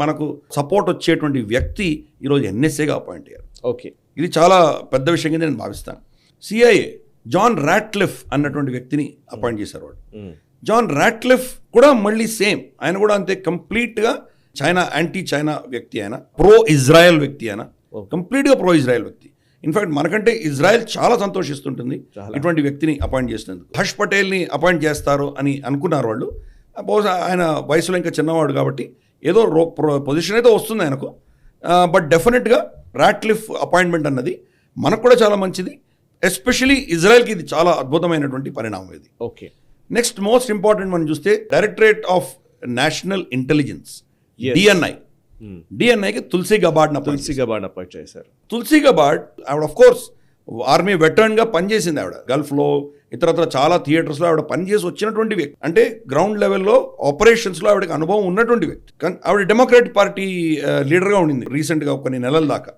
మనకు సపోర్ట్ వచ్చేటువంటి వ్యక్తి ఈరోజు NSAగా అపాయింట్ అయ్యారు. ఓకే, ఇది చాలా పెద్ద విషయం కింద నేను భావిస్తాను. CIA జాన్ రాట్లిఫ్ అన్నటువంటి వ్యక్తిని అపాయింట్ చేశారు వాడు. జాన్ రాట్లిఫ్ కూడా మళ్ళీ సేమ్, ఆయన కూడా అంతే కంప్లీట్గా చైనా యాంటీ చైనా వ్యక్తి, ఆయన ప్రో ఇజ్రాయెల్ వ్యక్తి, ఆయన కంప్లీట్గా ప్రో ఇజ్రాయెల్ వ్యక్తి. ఇన్ఫాక్ట్ మనకంటే ఇజ్రాయెల్ చాలా సంతోషిస్తుంటుంది ఇటువంటి వ్యక్తిని అపాయింట్ చేసినందుకు. హర్ష్ పటేల్ని అపాయింట్ చేస్తారు అని అనుకున్నారు వాళ్ళు. బహుశా ఆయన వయసులో ఇంకా చిన్నవాడు కాబట్టి ఏదో పొజిషన్ అయితే వస్తుంది ఆయనకు. బట్ డెఫినెట్గా రాట్లిఫ్ అపాయింట్మెంట్ అన్నది మనకు కూడా చాలా మంచిది. ఎస్పెషలీ ఇజ్రాయెల్కి ఇది చాలా అద్భుతమైనటువంటి పరిణామం ఇది. ఓకే, నెక్స్ట్ మోస్ట్ ఇంపార్టెంట్ మనం చూస్తే డైరెక్టరేట్ ఆఫ్ నేషనల్ ఇంటెలిజెన్స్ డిఎన్ఐకి తులసి గబార్డ్ అపాయింట్ చేశారు. తులసి గబార్డ్ ఆవిడ ఆఫ్ కోర్స్ ఆర్మీ వెటరన్గా పనిచేసింది. ఆవిడ గల్ఫ్లో ఇతరత్ర చాలా థియేటర్స్లో ఆవిడ పనిచేసి వచ్చినటువంటి వ్యక్తి. అంటే గ్రౌండ్ లెవెల్లో ఆపరేషన్స్లో ఆవిడకి అనుభవం ఉన్నటువంటి వ్యక్తి. కానీ ఆవిడ డెమోక్రాటిక్ పార్టీ లీడర్గా ఉండింది రీసెంట్గా కొన్ని నెలల దాకా.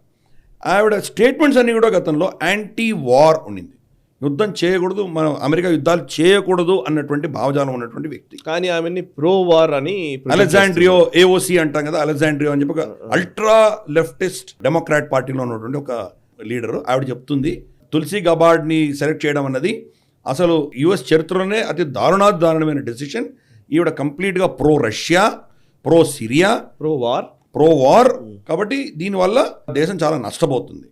ఆవిడ స్టేట్మెంట్స్ అన్ని కూడా గతంలో యాంటీ వార్ ఉండింది. యుద్ధం చేయకూడదు, మనం అమెరికా యుద్ధాలు చేయకూడదు అన్నటువంటి భావజాలం ఉన్నటువంటి వ్యక్తి. కానీ ఆమెని ప్రో వార్ అని అలెగ్జాండ్రియో ఏఓసి అంటాం కదా, అలెగ్జాండ్రియో అని చెప్పి ఒక అల్ట్రా లెఫ్టిస్ట్ డెమోక్రాట్ పార్టీలో ఉన్నటువంటి ఒక లీడరు. ఆవిడ చెప్తుంది తులసి గబార్డ్ని సెలెక్ట్ చేయడం అన్నది అసలు యుఎస్ చరిత్రలోనే అతి దారుణాదారుణమైన డెసిషన్. ఈవిడ కంప్లీట్గా pro Russia, pro Syria, pro war కాబట్టి దీనివల్ల దేశం చాలా నష్టపోతుంది.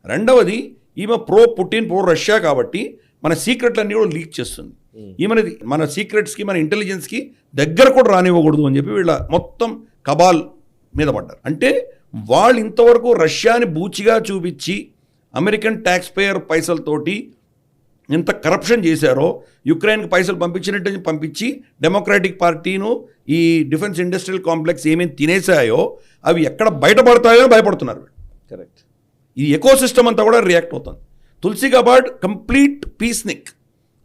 రెండవది ఈమె ప్రో పుటిన్, ప్రో రష్యా కాబట్టి మన సీక్రెట్లన్నీ కూడా లీక్ చేస్తుంది. ఈమెనది మన సీక్రెట్స్కి, మన ఇంటెలిజెన్స్కి దగ్గర కూడా రానివ్వకూడదు అని చెప్పి వీళ్ళ మొత్తం కబాల్ మీద పడ్డారు. అంటే వాళ్ళు ఇంతవరకు రష్యాని బూచిగా చూపించి అమెరికన్ ట్యాక్స్ పేయర్ పైసలతోటి ఎంత కరప్షన్ చేశారో, యుక్రెయిన్కి పైసలు పంపించినట్టు పంపించి డెమోక్రాటిక్ పార్టీను ఈ డిఫెన్స్ ఇండస్ట్రియల్ కాంప్లెక్స్ ఏమేమి తినేసాయో అవి ఎక్కడ బయటపడతాయో భయపడుతున్నారు. కరెక్ట్. ఈ ఎకో సిస్టమ్ అంతా కూడా రియాక్ట్ అవుతుంది. Tulsi Gabbard complete peacenik.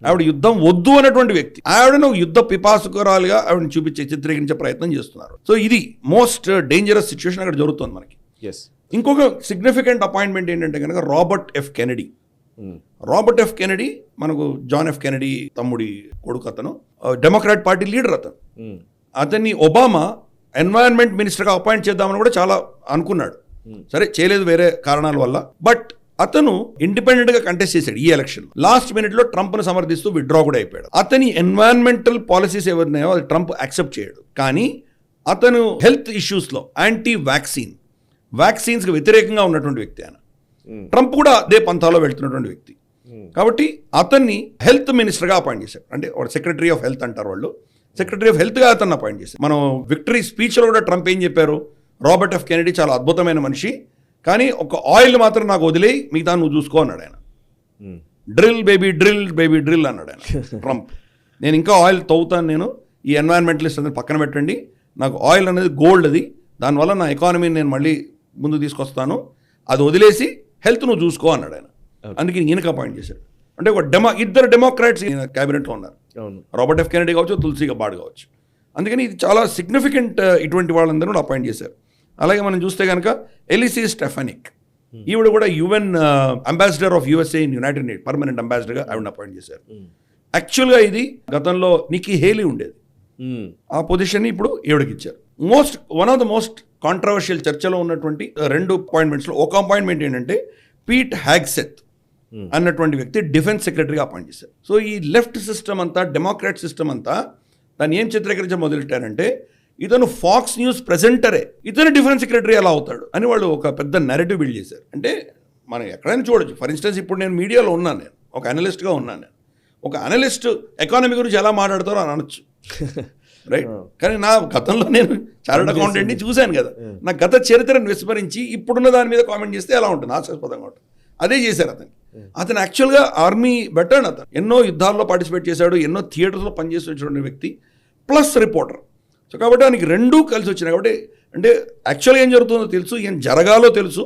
ఆవిడ యుద్ధం వద్దు అన్నటువంటి వ్యక్తి. ఆవిడను యుద్ధ పిపాసుకురాలుగా ఆవిడని చిత్రీకరించే ప్రయత్నం చేస్తున్నారు. సో ఇది మోస్ట్ డేంజరస్ సిచ్యువేషన్ అక్కడ జరుగుతుంది మనకి. ఇంకొక సిగ్నిఫికెంట్ అపాయింట్మెంట్ ఏంటంటే కనుక Robert F Kennedy. Robert F Kennedy మనకు జాన్ ఎఫ్ కెనడీ తమ్ముడి కొడుకు. అతను డెమోక్రాట్ పార్టీ లీడర్. అతన్ని ఒబామా ఎన్వైరన్మెంట్ మినిస్టర్గా అపాయింట్ చేద్దామని కూడా చాలా అనుకున్నాడు. సరే చేయలేదు వేరే కారణాల వల్ల. బట్ అతను ఇండిపెండెంట్గా కంటెస్ట్ చేశాడు ఈ ఎలక్షన్. లాస్ట్ మినిట్లో ట్రంప్ను సమర్థిస్తూ విత్డ్రా కూడా అయిపోయాడు. అతని ఎన్వైరన్మెంటల్ పాలసీస్ ఎవరినాయో అది ట్రంప్ యాక్సెప్ట్ చేయడు. కానీ అతను హెల్త్ ఇష్యూస్లో యాంటీ వ్యాక్సిన్స్కి వ్యతిరేకంగా ఉన్నటువంటి వ్యక్తి ఆయన. ట్రంప్ కూడా అదే పంథాలో వెళ్తున్నటువంటి వ్యక్తి. కాబట్టి అతన్ని హెల్త్ మినిస్టర్గా అపాయింట్ చేశారు. అంటే సెక్రటరీ ఆఫ్ హెల్త్ అంటారు వాళ్ళు. సెక్రటరీ ఆఫ్ హెల్త్గా అతన్ని అపాయింట్ చేశారు. మనం విక్టరీ స్పీచ్లో కూడా ట్రంప్ ఏం చెప్పారు, రాబర్ట్ ఎఫ్ కెనడీ చాలా అద్భుతమైన మనిషి, కానీ ఒక ఆయిల్ మాత్రం నాకు వదిలేయి, మిగతా నువ్వు చూసుకో అన్నాడు ఆయన. డ్రిల్ బేబీ అన్నాడు ఆయన ట్రంప్. నేను ఇంకా ఆయిల్ తవ్వుతాను, నేను ఈ ఎన్వైరన్మెంటలిస్ట్ అనేది పక్కన పెట్టండి, నాకు ఆయిల్ అనేది గోల్డ్, అది దానివల్ల నా ఎకానమీని నేను మళ్ళీ ముందుకు తీసుకొస్తాను, అది వదిలేసి హెల్త్ నువ్వు చూసుకో అన్నాడు ఆయన. అందుకే ఈయనకి అపాయింట్ చేశాడు. అంటే ఒక ఇద్దరు డెమోక్రాట్స్ ఈయన క్యాబినెట్లో ఉన్నారు, రాబర్ట్ ఎఫ్ కెనడీ కావచ్చు, తులసి గబార్డ్ కావచ్చు. అందుకని ఇది చాలా సిగ్నిఫికెంట్. ఇటువంటి వాళ్ళందరూ కూడా అపాయింట్ చేశారు. అలాగే మనం చూస్తే కనుక ఎలిసీ స్టెఫానిక్, ఈవిడ కూడా UN ambassador of USA in united nation permanent అంబాసిడర్గా ఆవిడ అపాయింట్ చేశారు. యాక్చువల్గా ఇది గతంలో నిక్కీ హేలీ ఉండేది, ఆ పొజిషన్ ఇప్పుడు ఈవిడకి ఇచ్చారు. One of the most controversial చర్చలో ఉన్నటువంటి రెండు అపాయింట్మెంట్స్లో ఒక అపాయింట్మెంట్ ఏంటంటే పీట్ హ్యాగ్సెత్ అన్నటువంటి వ్యక్తి డిఫెన్స్ సెక్రటరీగా అపాయింట్ చేశారు. సో ఈ లెఫ్ట్ సిస్టమ్ అంతా, డెమోక్రాట్ సిస్టమ్ అంతా దాన్ని ఏం చిత్రీకరించ మొదలెట్టారంటే ఇతను ఫాక్స్ న్యూస్ ప్రెజెంటరే, ఇతను డిఫెన్స్ సెక్రటరీ ఎలా అవుతాడు అని వాళ్ళు ఒక పెద్ద నెరేటివ్ బిల్డ్ చేశారు. అంటే మనం ఎక్కడైనా చూడొచ్చు. ఫర్ ఇన్స్టెన్స్ ఇప్పుడు నేను మీడియాలో ఉన్నాను, నేను ఒక అనలిస్ట్గా ఉన్నాను. నేను ఒక అనలిస్ట్ ఎకానమీ గురించి ఎలా మాట్లాడతారో అని అనొచ్చు, రైట్? కానీ నా గతంలో నేను చార్టర్డ్ అకౌంటెంట్ని చూశాను కదా, నా గత చరిత్రను విస్మరించి ఇప్పుడున్న దాని మీద కామెంట్ చేస్తే ఎలా ఉంటుంది, ఆశాస్పదంగా ఉంటుంది. అదే చేశారు అతను యాక్చువల్గా ఆర్మీ వెటరన్. అతను ఎన్నో యుద్ధాల్లో పార్టిసిపేట్ చేశాడు, ఎన్నో థియేటర్స్లో పనిచేసి వచ్చిన వ్యక్తి, ప్లస్ రిపోర్టర్. సో కాబట్టి ఆయనకి రెండూ కలిసి వచ్చినాయి. కాబట్టి అంటే యాక్చువల్గా ఏం జరుగుతుందో తెలుసు, ఏం జరగాలో తెలుసు,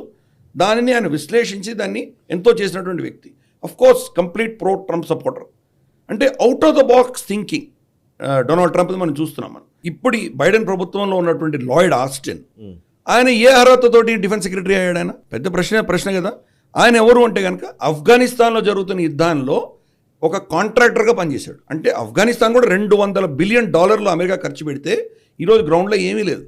దానిని ఆయన విశ్లేషించి దాన్ని ఎంతో చేసినటువంటి వ్యక్తి. Of course complete pro Trump supporter. అంటే out of the box thinking Donald Trump మనం చూస్తున్నాం. మనం ఇప్పుడు బైడెన్ ప్రభుత్వంలో ఉన్నటువంటి లాయిడ్ ఆస్టిన్, ఆయన ఏ అర్హతతోటి డిఫెన్స్ సెక్రటరీ అయ్యాడు? ఆయన పెద్ద ప్రశ్న కదా. ఆయన ఎవరు అంటే కనుక ఆఫ్ఘనిస్తాన్లో జరుగుతున్న యుద్ధాల్లో ఒక కాంట్రాక్టర్గా పనిచేశాడు. అంటే ఆఫ్ఘనిస్తాన్ కూడా $200 బిలియన్ అమెరికా ఖర్చు పెడితే ఈరోజు గ్రౌండ్లో ఏమీ లేదు.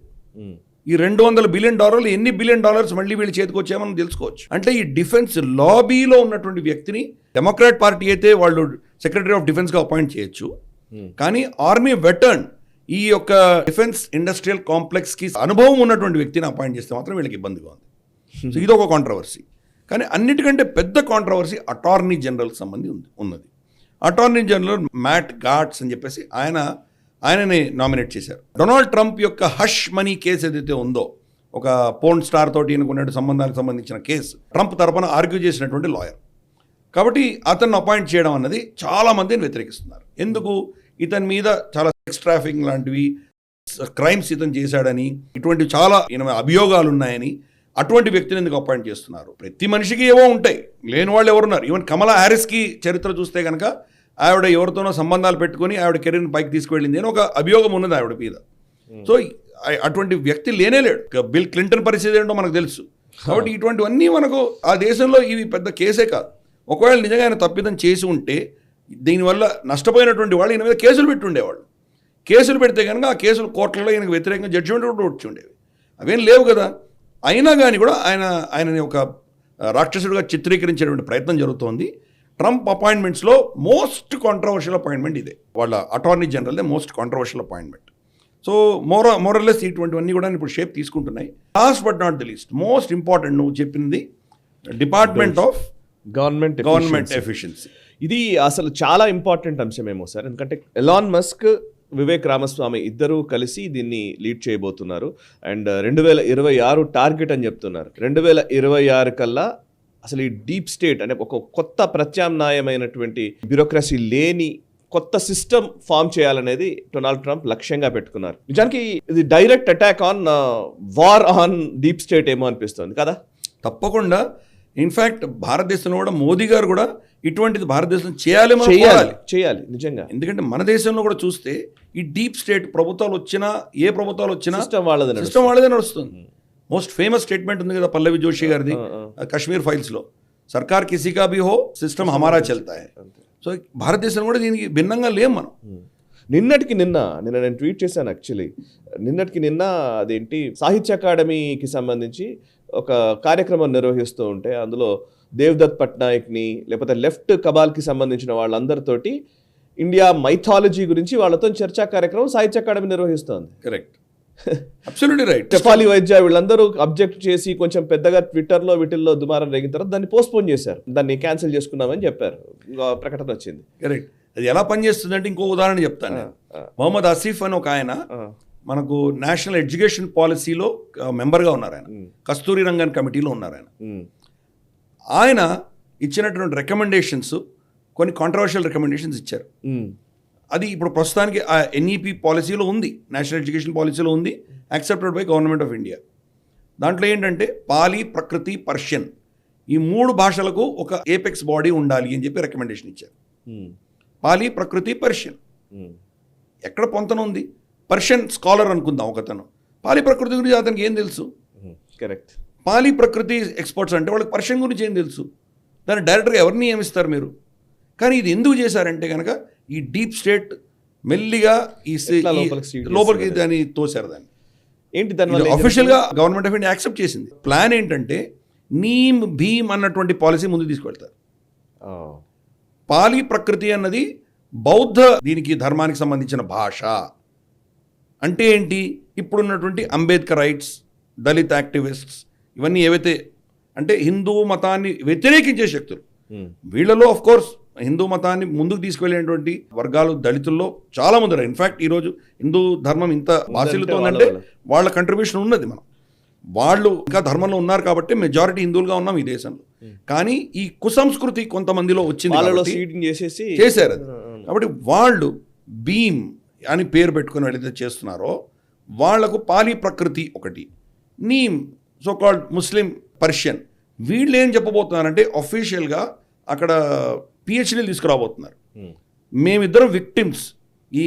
ఈ $200 బిలియన్ ఎన్ని బిలియన్ డాలర్స్ మళ్ళీ వీళ్ళు చేతికి వచ్చామని తెలుసుకోవచ్చు. అంటే ఈ డిఫెన్స్ లాబీలో ఉన్నటువంటి వ్యక్తిని డెమోక్రాట్ పార్టీ అయితే వాళ్ళు సెక్రటరీ ఆఫ్ డిఫెన్స్గా అపాయింట్ చేయొచ్చు, కానీ ఆర్మీ వెటర్న్ ఈ యొక్క డిఫెన్స్ ఇండస్ట్రియల్ కాంప్లెక్స్కి అనుభవం ఉన్నటువంటి వ్యక్తిని అపాయింట్ చేస్తే మాత్రం వీళ్ళకి ఇబ్బందిగా ఉంది. సో ఇది ఒక కాంట్రవర్సీ. కానీ అన్నిటికంటే పెద్ద కాంట్రవర్సీ అటార్నీ జనరల్ సంబంధి ఉన్నది. అటార్నీ జనరల్ మ్యాట్ గాట్స్ అని చెప్పేసి ఆయనని నామినేట్ చేశారు. డొనాల్డ్ ట్రంప్ యొక్క హష్ మనీ కేసు ఏదైతే ఉందో, ఒక పోర్న్ స్టార్ తోటి ఈయనకున్న సంబంధాలకు సంబంధించిన కేసు, ట్రంప్ తరపున ఆర్గ్యూ చేసినటువంటి లాయర్. కాబట్టి అతన్ని అపాయింట్ చేయడం అన్నది చాలా మందిని వ్యతిరేకిస్తున్నారు. ఎందుకు? ఇతని మీద చాలా సెక్స్ ట్రాఫికింగ్ లాంటివి క్రైమ్స్ ఇతను చేశాడని, ఇటువంటి చాలా అభియోగాలు ఉన్నాయని అటువంటి వ్యక్తిని ఎందుకు అపాయింట్ చేస్తున్నారు? ప్రతి మనిషికి ఏవో ఉంటాయి, లేని వాళ్ళు ఎవరున్నారు? ఈవెన్ కమలా హ్యారిస్కి చరిత్ర చూస్తే కనుక ఆవిడ ఎవరితోనో సంబంధాలు పెట్టుకొని ఆవిడ కెరీర్ని పైకి తీసుకువెళ్ళింది అని ఒక అభియోగం ఉన్నది ఆవిడ మీద. సో అటువంటి వ్యక్తి లేడు. బిల్ క్లింటన్ పరిస్థితి ఏంటో మనకు తెలుసు. కాబట్టి ఇటువంటివన్నీ మనకు ఆ దేశంలో ఇవి పెద్ద కేసే కాదు. ఒకవేళ నిజంగా ఆయన తప్పిదం చేసి ఉంటే దీనివల్ల నష్టపోయినటువంటి వాళ్ళు ఈయన మీద కేసులు పెట్టి ఉండేవాళ్ళు. కేసులు పెడితే కనుక ఆ కేసులు కోర్టులలో ఈయనకు వ్యతిరేకంగా జడ్జిమెంట్ కూడా వచ్చి ఉండేవి. అవేం లేవు కదా. అయినా కానీ కూడా ఆయనని ఒక రాక్షసుడిగా చిత్రీకరించేటువంటి ప్రయత్నం జరుగుతోంది. ట్రంప్ అపాయింట్మెంట్స్లో మోస్ట్ కాంట్రవర్షియల్ అపాయింట్మెంట్ ఇదే. వాళ్ళ అటార్నీ జనరల్దే మోస్ట్ కాంట్రవర్షియల్ అపాయింట్మెంట్. సో మోరల్లెస్ ఇటువంటివన్నీ కూడా ఇప్పుడు షేప్ తీసుకుంటున్నాయి. Last but not the least, most important నువ్వు చెప్పింది డిపార్ట్మెంట్ ఆఫ్ గవర్నమెంట్ ఎఫిషియన్సీ. ఇది అసలు చాలా ఇంపార్టెంట్ అంశమేమో సార్. ఎందుకంటే ఎలాన్ మస్క్, వివేక్ రామస్వామి ఇద్దరూ కలిసి దీన్ని లీడ్ చేయబోతున్నారు. అండ్ 2026 టార్గెట్ అని చెప్తున్నారు. 2026 కల్లా అసలు ఈ డీప్ స్టేట్ అంటే ఒక కొత్త ప్రత్యామ్నాయమైనటువంటి బ్యూరోక్రసీ లేని కొత్త సిస్టమ్ ఫామ్ చేయాలనేది డొనాల్డ్ ట్రంప్ లక్ష్యంగా పెట్టుకున్నారు. నిజానికి ఇది direct attack on war on deep state ఏమో అనిపిస్తుంది కదా. తప్పకుండా. ఇన్ఫ్యాక్ట్ భారతదేశంలో కూడా మోదీ గారు కూడా ఇటువంటిది భారతదేశం చేయాలి నిజంగా. ఎందుకంటే మన దేశంలో కూడా చూస్తే ఈ డీప్ స్టేట్ ప్రభుత్వాలు వచ్చినా సిస్టమ్ వాళ్ళదే నడుస్తుంది. మోస్ట్ ఫేమస్ స్టేట్మెంట్ ఉంది కదా పల్లవి జోషి గారిది కశ్మీర్ ఫైల్స్లో, సర్కార్ కిసీకా భీ హో సిస్టమ్ హమారా చల్తా హై. సో భారతదేశం కూడా దీనికి భిన్నంగా లేం మనం. నిన్న నేను ట్వీట్ చేశాను యాక్చువల్లీ. నిన్న అదేంటి సాహిత్య అకాడమీకి సంబంధించి ఒక కార్యక్రమం నిర్వహిస్తూ ఉంటే అందులో దేవ్దత్ పట్నాయక్ని లేకపోతే లెఫ్ట్ కబాల్కి సంబంధించిన వాళ్ళందరితోటి ఇండియా మైథాలజీ గురించి వాళ్ళతో చర్చా కార్యక్రమం సాహిత్య అకాడమీ నిర్వహిస్తోంది. Correct, absolutely right. టెఫాలి వైద్య వీళ్ళందరూ అబ్జెక్ట్ చేసి కొంచెం పెద్దగా ట్విట్టర్లో వీటిల్లో దుమారం రేగిన తర్వాత దాన్ని పోస్ట్పోన్ చేశారు, దాన్ని క్యాన్సిల్ చేసుకున్నామని చెప్పారు. ప్రకటన వచ్చింది. కరెక్ట్. అది ఎలా పనిచేస్తుంది అంటే ఇంకో ఉదాహరణ చెప్తాను. మొహమ్మద్ ఆసిఫ్ అని ఒక ఆయన మనకు నేషనల్ ఎడ్యుకేషన్ పాలసీలో మెంబర్గా ఉన్నారు. ఆయన కస్తూరి రంగన్ కమిటీలో ఉన్నారు. ఆయన ఇచ్చినటువంటి రికమెండేషన్స్ కొన్ని కాంట్రవర్షియల్ రికమెండేషన్స్ ఇచ్చారు. అది ఇప్పుడు ప్రస్తుతానికి ఆ ఎన్ఈపి పాలసీలో ఉంది, నేషనల్ ఎడ్యుకేషన్ పాలసీలో ఉంది, accepted by government of India. దాంట్లో ఏంటంటే పాలీ, ప్రకృతి, పర్షియన్ ఈ 3 భాషలకు ఒక ఏపెక్స్ బాడీ ఉండాలి అని చెప్పి రికమెండేషన్ ఇచ్చారు. పాలీ, ప్రకృతి, పర్షియన్. ఎక్కడ పొంతన ఉంది? పర్షియన్ స్కాలర్ అనుకుందాం ఒకతను, పాలీ ప్రకృతి గురించి అతనికి ఏం తెలుసు? కరెక్ట్. పాలీ ప్రకృతి ఎక్స్పర్ట్స్ అంటే వాళ్ళకి పర్షియన్ గురించి ఏం తెలుసు? దాన్ని డైరెక్టర్గా ఎవరిని నియమిస్తారు మీరు? కానీ ఇది ఎందుకు చేశారంటే కనుక ఈ డీప్ స్టేట్ మెల్లిగా ఈ లోపలికి దాన్ని తోశారు. దాన్ని ఏంటి దాని అఫీషియల్గా గవర్నమెంట్ ఆఫ్ ఇండియా యాక్సెప్ట్ చేసింది. ప్లాన్ ఏంటంటే నీమ్ భీమ్ అన్నటువంటి పాలసీ ముందు తీసుకెళ్తారు. పాలీ ప్రకృతి అన్నది బౌద్ధ దీనికి ధర్మానికి సంబంధించిన భాష. అంటే ఏంటి? ఇప్పుడున్నటువంటి అంబేద్కర్ రైట్స్, దళిత్ యాక్టివిస్ట్స్ ఇవన్నీ ఏవైతే అంటే హిందూ మతాన్ని వ్యతిరేకించే శక్తులు, వీళ్ళలో ఆఫ్ కోర్స్ హిందూ మతాన్ని ముందుకు తీసుకువెళ్ళేటువంటి వర్గాలు దళితుల్లో చాలా మంది ఉన్నారు. ఇన్ఫ్యాక్ట్ ఈరోజు హిందూ ధర్మం ఇంత వాసిల్లుతోందంటే వాళ్ళ కంట్రిబ్యూషన్ ఉన్నది. వాళ్ళు ఇంకా ధర్మంలో ఉన్నారు కాబట్టి మెజారిటీ హిందువులుగా ఉన్నాం ఈ దేశంలో. కానీ ఈ కుసంస్కృతి కొంతమందిలో వచ్చింది, చేశారు అది. కాబట్టి వాళ్ళు భీమ్ అని పేరు పెట్టుకుని వెళ్ళితే చేస్తున్నారో వాళ్లకు పాలీ ప్రకృతి ఒకటి, నీమ్ సో కాల్డ్ ముస్లిం పర్షియన్, వీళ్ళు ఏం చెప్పబోతున్నారంటే అఫీషియల్గా అక్కడ పిహెచ్డీలు తీసుకురాబోతున్నారు. మేమిద్దరం విక్టిమ్స్ ఈ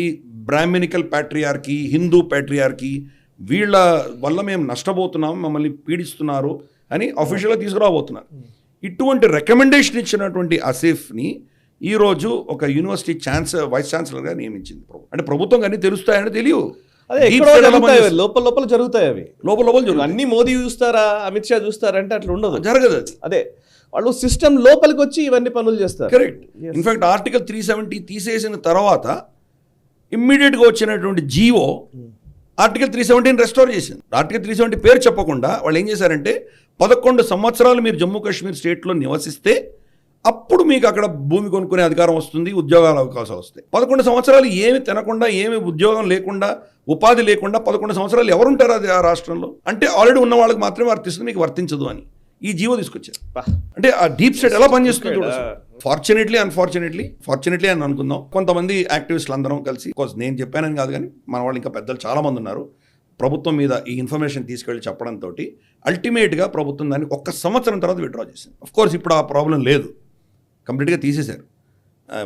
బ్రాహ్మణికల్ ప్యాట్రియార్కీ, హిందూ ప్యాట్రియార్కీ, వీళ్ళ వల్ల మేము నష్టపోతున్నాం, మమ్మల్ని పీడిస్తున్నారు అని అఫీషియల్గా తీసుకురాబోతున్నారు. ఇటువంటి రికమెండేషన్ ఇచ్చినటువంటి ఆసిఫ్ని ఈరోజు ఒక యూనివర్సిటీ వైస్ ఛాన్సలర్గా నియమించింది. అంటే ప్రభుత్వం అన్నీ తెలుస్తాయని తెలియదు, లోపల జరుగుతాయి అవి, లోపల అన్ని మోదీ చూస్తారా, అమిత్ షా చూస్తారంటే అట్లా ఉండదు, జరగదు. అది అదే వాళ్ళు సిస్టమ్ లోపలికి వచ్చి ఇవన్నీ పనులు చేస్తారు. కరెక్ట్. ఇన్ఫాక్ట్ ఆర్టికల్ 370 తీసేసిన తర్వాత ఇమ్మీడియట్గా వచ్చినటువంటి జీవో ఆర్టికల్ 370 రెస్టోర్ చేసింది. ఆర్టికల్ 370 పేరు చెప్పకుండా వాళ్ళు ఏం చేశారంటే 11 సంవత్సరాలు మీరు జమ్మూ కాశ్మీర్ స్టేట్లో నివసిస్తే అప్పుడు మీకు అక్కడ భూమి కొనుక్కునే అధికారం వస్తుంది, ఉద్యోగాల అవకాశాలు వస్తాయి. 11 సంవత్సరాలు ఏమి తినకుండా, ఏమి ఉద్యోగం లేకుండా, ఉపాధి లేకుండా 11 సంవత్సరాలు ఎవరుంటారు అది ఆ రాష్ట్రంలో? అంటే ఆల్రెడీ ఉన్న వాళ్ళకి మాత్రమే వర్తిస్తుంది, మీకు వర్తించదు అని ఈ జీవో తీసుకొచ్చారు. అంటే ఆ డీప్ స్టేట్ ఎలా పనిచేస్తుంది చూడ. ఫార్చునేట్లీ అని అనుకుందాం, కొంతమంది యాక్టివిస్టులు అందరం కలిసి, నేను చెప్పానని కాదు కానీ మన వాళ్ళు ఇంకా పెద్దలు చాలామంది ఉన్నారు, ప్రభుత్వం మీద ఈ ఇన్ఫర్మేషన్ తీసుకెళ్ళి చెప్పడంతో అల్టిమేట్గా ప్రభుత్వం దాన్ని 1 సంవత్సరం తర్వాత విత్డ్రా చేసింది. అఫ్కోర్స్ ఇప్పుడు ఆ ప్రాబ్లం లేదు, కంప్లీట్గా తీసేశారు.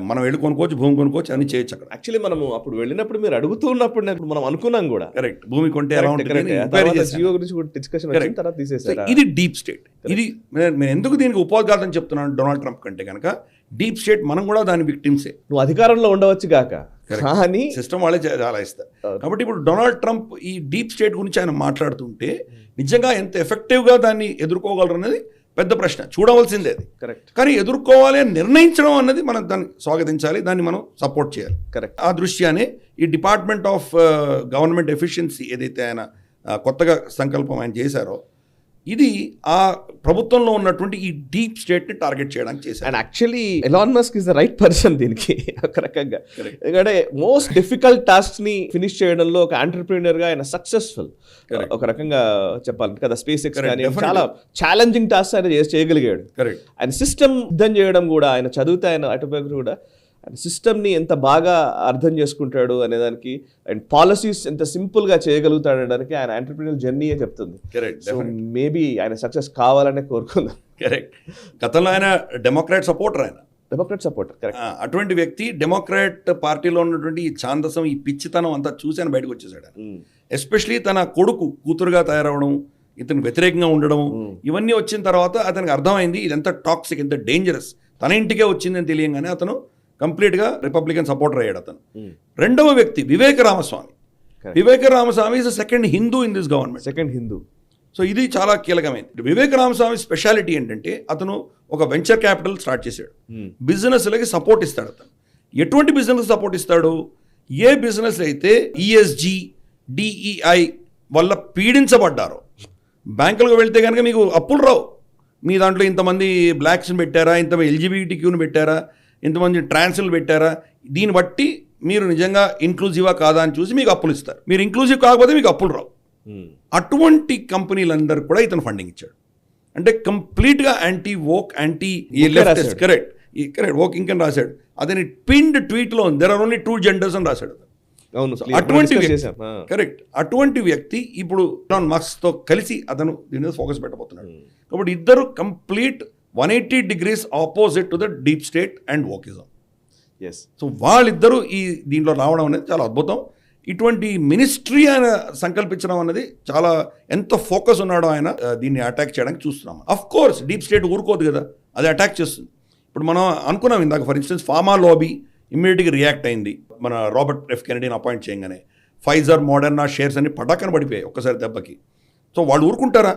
మనం వెళ్ళి కొనుక్కోవచ్చు, భూమి కొనుక్కోవచ్చు, అన్ని చేయొచ్చు అక్కడ. యాక్చువల్లీ మనం అప్పుడు వెళ్ళినప్పుడు మీరు అడుగుతూ ఉన్నప్పుడు మనం అనుకున్నాం కూడా, కరెక్ట్, భూమి కొంటే ఎలా ఉంటుంది జియో గురించి కూడా డిస్కషన్ వచ్చిన తర్వాత తీసేశారు. ఇది డీప్ స్టేట్. ఇది నేను ఎందుకు దీనికి ఉపోద్ఘాతం చెప్తున్నాను డొనాల్డ్ ట్రంప్ కంటే కనుక, డీప్ స్టేట్ మనం కూడా దాని విక్టిమ్సే. నువ్వు అధికారంలో ఉండవచ్చు కాక కానీ సిస్టమ్ వాళ్ళే చాలా ఇస్తారు. కాబట్టి ఇప్పుడు డొనాల్డ్ ట్రంప్ ఈ డీప్ స్టేట్ గురించి ఆయన మాట్లాడుతుంటే నిజంగా ఎంత ఎఫెక్టివ్గా దాన్ని ఎదుర్కోగలరు అనేది పెద్ద ప్రశ్న, చూడవలసిందే అది. కరెక్ట్. కానీ ఎదుర్కోవాలి అని నిర్ణయించడం అన్నది మనం దాన్ని స్వాగతించాలి, దాన్ని మనం సపోర్ట్ చేయాలి. కరెక్ట్. ఆ దృష్ట్యానే ఈ డిపార్ట్మెంట్ ఆఫ్ గవర్నమెంట్ ఎఫిషియన్సీ ఏదైతే ఆయన కొత్తగా సంకల్పం ఆయన చేశారో, ఇది ఆ ప్రభుత్వంలో ఉన్నటువంటి ఈ డీప్ స్టేట్ ని టార్గెట్ చేయడానికి చేశారు. And actually Elon Musk is the right person దీనికి ఒక రకంగా. ఎందుకంటే మోస్ట్ డిఫికల్ట్ టాస్క్ ని ఫినిష్ చేయడంలో ఒక ఎంటర్‌ప్రెన్యూర్ గా ఆయన సక్సెస్ఫుల్ ఒక రకంగా చెప్పాలి కదా. స్పేస్ ఎక్స్ కానీ చాలా ఛాలెంజింగ్ టాస్క్ ఆయన చేయగలిగాడు. ఆయన సిస్టమ్ సిద్ధం చేయడం కూడా, ఆయన చదివితే ఆయన అటుపైపు కూడా ఆయన సిస్టమ్ని ఎంత బాగా అర్థం చేసుకుంటాడు అనేదానికి, అండ్ పాలసీస్ ఎంత సింపుల్గా చేయగలుగుతాడు అనడానికి ఆయన ఎంటర్‌ప్రెన్యూర్ జర్నీయే చెప్తుంది. సో మేబీ ఆయన సక్సెస్ కావాలనే కోరుకుందాం. కరెక్ట్. గతంలో ఆయన డెమోక్రాట్ సపోర్టర్, కరెక్ట్. అటువంటి వ్యక్తి డెమోక్రాట్ పార్టీలో ఉన్నటువంటి ఈ ఛాందసం, ఈ పిచ్చితనం అంతా చూసి ఆయన బయటకు వచ్చేసాడు. ఎస్పెషలీ తన కూతురుగా తయారవడం, ఇతను వ్యతిరేకంగా ఉండడం, ఇవన్నీ వచ్చిన తర్వాత అతనికి అర్థమైంది ఇది ఎంత టాక్సిక్, ఎంత డేంజరస్. తన ఇంటికే వచ్చిందని తెలియగానే అతను కంప్లీట్గా రిపబ్లికన్ సపోర్టర్ అయ్యాడు అతను. రెండవ వ్యక్తి Vivek Ramaswamy is second Hindu in this government. So ఇది చాలా కీలకమైనది. వివేక రామస్వామి స్పెషాలిటీ ఏంటంటే అతను ఒక వెంచర్ క్యాపిటల్ స్టార్ట్ చేశాడు. బిజినెస్లకి సపోర్ట్ ఇస్తాడు అతను. ఎటువంటి బిజినెస్ సపోర్ట్ ఇస్తాడు? ఏ బిజినెస్ అయితే ESG, DEI వల్ల పీడించబడ్డారో, బ్యాంకులకు వెళ్తే కనుక మీకు అప్పులు రావు. మీ దాంట్లో ఇంతమంది బ్లాక్స్ని పెట్టారా, ఇంతమంది LGBTQని పెట్టారా, ఇంతమంది ట్రాన్స్లు పెట్టారా, దీన్ని బట్టి మీరు నిజంగా ఇంక్లూజివా కాదా అని చూసి మీకు అప్పులు ఇస్తారు. మీరు ఇంక్లూజివ్ కాకపోతే మీకు అప్పులు రావు. అటువంటి కంపెనీలందరూ కూడా ఇతను ఫండింగ్ ఇచ్చాడు. అంటే కంప్లీట్గా anti woke, anti left. Correct woke ఇంకని రాశాడు. అతని పిన్డ్ ట్వీట్లో దెర్ ఆర్ ఓన్లీ 2 genders అని రాశాడు. అటువంటి వ్యక్తి ఇప్పుడు ఎలాన్ మస్క్తో కలిసి అతను దీని మీద ఫోకస్ పెట్టబోతున్నాడు. కాబట్టి ఇద్దరు complete 180 degrees opposite to the deep state and wokism. So వాళ్ళిద్దరూ ఈ దీంట్లో రావడం అనేది చాలా అద్భుతం. ఇటువంటి మినిస్ట్రీ ఆయన సంకల్పించడం అన్నది చాలా ఎంత ఫోకస్ ఉన్నాడో ఆయన దీన్ని అటాక్ చేయడానికి చూస్తున్నాం. అఫ్ కోర్స్ డీప్ స్టేట్ ఊరుకోదు కదా, అది అటాక్ చేస్తుంది. ఇప్పుడు మనం అనుకున్నాం ఇందాక, ఫర్ ఇన్స్టెన్స్ ఫార్మా లాబీ ఇమ్మీడియట్గా రియాక్ట్ అయింది మన రాబర్ట్ F. కెనడీని అపాయింట్ చేయగానే. ఫైజర్, మోడర్నా షేర్స్ అన్ని పటాకన పడిపోయాయి ఒక్కసారి దెబ్బకి. సో వాళ్ళు ఊరుకుంటారా?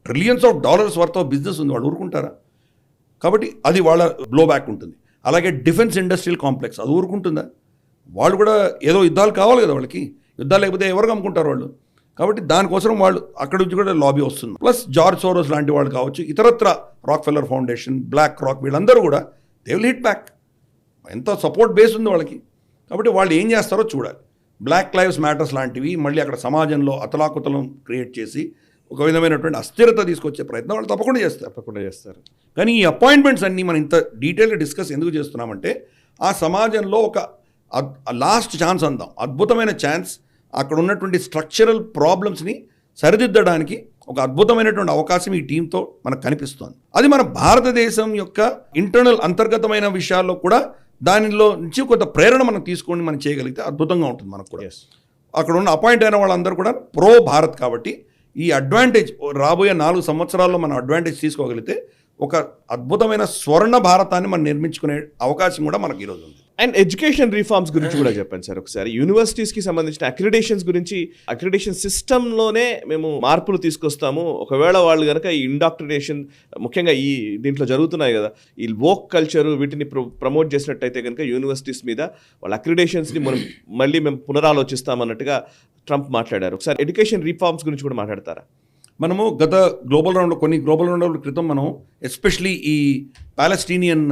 Trillions of dollars worth of business ఉంది, వాళ్ళు ఊరుకుంటారా? కాబట్టి అది వాళ్ళ బ్లో బ్యాక్ ఉంటుంది. అలాగే డిఫెన్స్ ఇండస్ట్రియల్ కాంప్లెక్స్ అది ఊరుకుంటుందా? వాళ్ళు కూడా ఏదో యుద్ధాలు కావాలి కదా వాళ్ళకి. యుద్ధాలు లేకపోతే ఎవరు అమ్ముకుంటారు వాళ్ళు? కాబట్టి దానికోసం వాళ్ళు అక్కడ నుంచి కూడా లాబీ వస్తుంది. ప్లస్ జార్జ్ సోరోస్ లాంటి వాళ్ళు కావచ్చు, ఇతరత్ర రాక్ ఫెల్లర్ ఫౌండేషన్, బ్లాక్ రాక్, వీళ్ళందరూ కూడా దే విల్ హిట్ బ్యాక్. ఎంత సపోర్ట్ బేస్ ఉంది వాళ్ళకి. కాబట్టి వాళ్ళు ఏం చేస్తారో చూడాలి. బ్లాక్ లైవ్స్ మ్యాటర్స్ లాంటివి మళ్ళీ అక్కడ సమాజంలో అతలాకుతలం క్రియేట్ చేసి ఒక విధమైనటువంటి అస్థిరత తీసుకొచ్చే ప్రయత్నం వాళ్ళు తప్పకుండా చేస్తారు. కానీ ఈ అపాయింట్మెంట్స్ అన్నీ మనం ఇంత డీటెయిల్గా డిస్కస్ ఎందుకు చేస్తున్నామంటే, ఆ సమాజంలో ఒక లాస్ట్ ఛాన్స్ అందాం, అద్భుతమైన ఛాన్స్, అక్కడ ఉన్నటువంటి స్ట్రక్చరల్ ప్రాబ్లమ్స్ని సరిదిద్దడానికి ఒక అద్భుతమైనటువంటి అవకాశం ఈ టీంతో మనకు కనిపిస్తోంది. అది మన భారతదేశం యొక్క ఇంటర్నల్ అంతర్గతమైన విషయాల్లో కూడా దానిలో నుంచి కొంత ప్రేరణ మనం తీసుకొని మనం చేయగలిగితే అద్భుతంగా ఉంటుంది మనకు కూడా. అక్కడ ఉన్న అపాయింట్ అయిన వాళ్ళందరూ కూడా ప్రో భారత్. కాబట్టి ఈ అడ్వాంటేజ్ రాబోయే 4 సంవత్సరాల్లో మనం అడ్వాంటేజ్ తీసుకోగలిగితే ఒక అద్భుతమైన స్వర్ణ భారతాన్ని మనం నిర్మించుకునే అవకాశం కూడా మనకు ఈరోజు ఉంది. అండ్ ఎడ్యుకేషన్ రిఫార్మ్స్ గురించి కూడా చెప్పండి సార్ ఒకసారి. యూనివర్సిటీస్ కి సంబంధించిన అక్రిడేషన్స్ గురించి, అక్రిడేషన్ సిస్టమ్ లోనే మేము మార్పులు తీసుకొస్తాము, ఒకవేళ వాళ్ళు కనుక ఈ ఇండాక్ట్రినేషన్ ముఖ్యంగా ఈ దీంట్లో జరుగుతున్నాయి కదా, ఈ వోక్ కల్చర్ వీటిని ప్రమోట్ చేసినట్టయితే కనుక యూనివర్సిటీస్ మీద వాళ్ళ అక్రిడేషన్స్ ని మనం మళ్ళీ మేము పునరాలోచిస్తామన్నట్టుగా ట్రంప్ మాట్లాడారు. ఒకసారి ఎడ్యుకేషన్ రిఫార్మ్స్ గురించి కూడా మాట్లాడతారా? మనము కొన్ని గ్లోబల్ రౌండ్ క్రితం మనం ఎస్పెషలీ ఈ పాలస్టీనియన్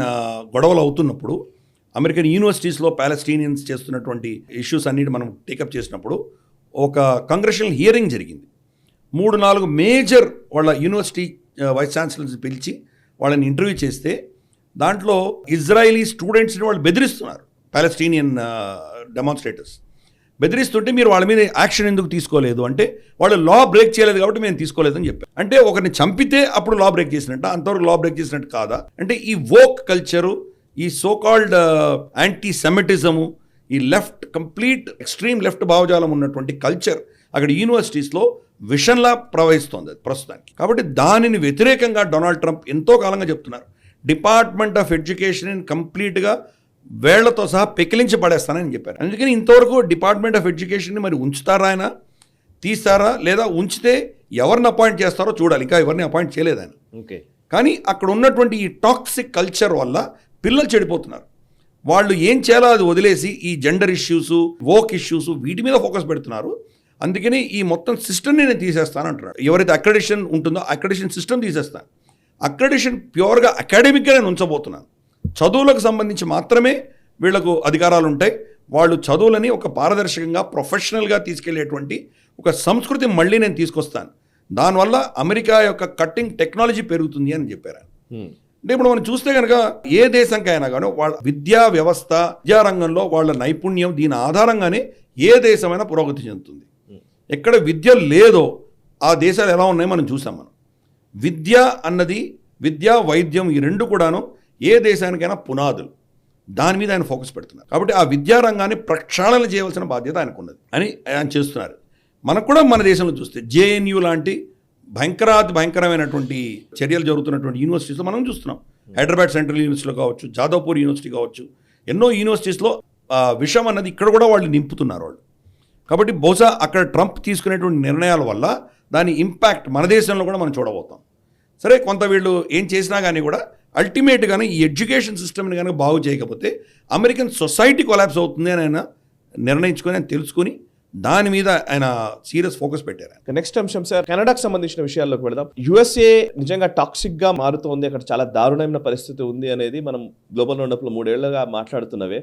గొడవలు అవుతున్నప్పుడు అమెరికన్ యూనివర్సిటీస్లో పాలస్టీనియన్స్ చేస్తున్నటువంటి ఇష్యూస్ అన్నిటి మనం టేకప్ చేసినప్పుడు ఒక కంగ్రెషనల్ హియరింగ్ జరిగింది. 3-4 మేజర్ వాళ్ళ యూనివర్సిటీ వైస్ ఛాన్సలర్స్ పిలిచి వాళ్ళని ఇంటర్వ్యూ చేస్తే దాంట్లో ఇజ్రాయిలీ స్టూడెంట్స్ని వాళ్ళు బెదిరిస్తున్నారు. పాలస్టీనియన్ డెమాన్స్ట్రేటర్స్ బెదిరిస్తుంటే మీరు వాళ్ళ మీద యాక్షన్ ఎందుకు తీసుకోలేదు అంటే, వాళ్ళు లా బ్రేక్ చేయలేదు కాబట్టి మేము తీసుకోలేదని చెప్పారు. అంటే ఒకరిని చంపితే అప్పుడు లా బ్రేక్ చేసినట్ట, అంతవరకు లా బ్రేక్ చేసినట్టు కాదా? అంటే ఈ వోక్ కల్చరు, ఈ సోకాల్డ్ యాంటీ సెమిటిజము, ఈ లెఫ్ట్ కంప్లీట్ ఎక్స్ట్రీమ్ లెఫ్ట్ భావజాలం ఉన్నటువంటి కల్చర్ అక్కడ యూనివర్సిటీస్లో విషన్లా ప్రవహిస్తోంది ప్రస్తుతానికి. కాబట్టి దానిని వ్యతిరేకంగా డొనాల్డ్ ట్రంప్ ఎంతో కాలంగా చెప్తున్నారు, డిపార్ట్మెంట్ ఆఫ్ ఎడ్యుకేషన్ కంప్లీట్గా వేళ్లతో సహా పెకిలించి పడేస్తానని చెప్పారు. అందుకని ఇంతవరకు డిపార్ట్మెంట్ ఆఫ్ ఎడ్యుకేషన్ని మరి ఉంచుతారా, ఆయన తీస్తారా, లేదా ఉంచితే ఎవరిని అపాయింట్ చేస్తారో చూడాలి. ఇంకా ఎవరిని అపాయింట్ చేయలేదు ఆయన. ఓకే. కానీ అక్కడ ఉన్నటువంటి ఈ టాక్సిక్ కల్చర్ వల్ల పిల్లలు చెడిపోతున్నారు. వాళ్ళు ఏం చేయాలో అది వదిలేసి ఈ జెండర్ ఇష్యూస్, వోక్ ఇష్యూస్ వీటి మీద ఫోకస్ పెడుతున్నారు. అందుకని ఈ మొత్తం సిస్టమ్ని నేను తీసేస్తాను అంటున్నాడు. ఎవరైతే అక్రెడిషన్ ఉంటుందో అక్రెడిషన్ సిస్టమ్ తీసేస్తాను, అక్రెడిషన్ ప్యూర్గా అకాడమిక్గా నేను ఉంచబోతున్నాను. చదువులకు సంబంధించి మాత్రమే వీళ్లకు అధికారాలు ఉంటాయి. వాళ్ళు చదువులని ఒక పారదర్శకంగా ప్రొఫెషనల్గా తీసుకెళ్లేటువంటి ఒక సంస్కృతి మళ్ళీ నేను తీసుకొస్తాను. దానివల్ల అమెరికా యొక్క కట్టింగ్ టెక్నాలజీ పెరుగుతుంది అని చెప్పారు. అంటే ఇప్పుడు మనం చూస్తే కనుక ఏ దేశంకైనా కానీ వాళ్ళ విద్యా వ్యవస్థ, విద్యారంగంలో వాళ్ళ నైపుణ్యం, దీని ఆధారంగానే ఏ దేశమైనా పురోగతి చెందుతుంది. ఎక్కడ విద్య లేదో ఆ దేశాలు ఎలా ఉన్నాయో మనం చూసాం. మనం విద్య అన్నది, విద్య వైద్యం ఈ రెండు కూడాను ఏ దేశానికైనా పునాదులు. దాని మీద ఆయన ఫోకస్ పెడుతున్నారు. కాబట్టి ఆ విద్యారంగాన్ని ప్రక్షాళన చేయవలసిన బాధ్యత ఆయనకున్నది అని ఆయన చేస్తున్నారు. మనకు కూడా మన దేశంలో చూస్తే జేఎన్యూ లాంటి భయంకరమైనటువంటి చర్యలు జరుగుతున్నటువంటి యూనివర్సిటీస్లో మనం చూస్తున్నాం. హైదరాబాద్ సెంట్రల్ యూనివర్సిటీలో కావచ్చు, జాదవ్పూర్ యూనివర్సిటీ కావచ్చు, ఎన్నో యూనివర్సిటీస్లో విషం అన్నది ఇక్కడ కూడా వాళ్ళు నింపుతున్నారు వాళ్ళు. కాబట్టి బహుశా అక్కడ ట్రంప్ తీసుకునేటువంటి నిర్ణయాల వల్ల దాని ఇంపాక్ట్ మన దేశంలో కూడా మనం చూడబోతాం. సరే, కొంత వీళ్ళు ఏం చేసినా కానీ కూడా అల్టిమేట్గానే ఈ ఎడ్యుకేషన్ సిస్టమ్ని కనుక బాగు చేయకపోతే అమెరికన్ సొసైటీ కొలాప్స్ అవుతుంది అని ఆయన నిర్ణయించుకొని, ఆయన తెలుసుకుని దాని మీద ఆయన సీరియస్ ఫోకస్ పెట్టారు. నెక్స్ట్ అంశం సార్, కెనడాకు సంబంధించిన విషయాల్లోకి వెళదాం. యుఎస్ఏ నిజంగా టాక్సిక్ గా మారుతోంది, అక్కడ చాలా దారుణమైన పరిస్థితి ఉంది అనేది మనం గ్లోబల్ రౌండప్లో 3 ఏళ్లుగా మాట్లాడుతున్నవే.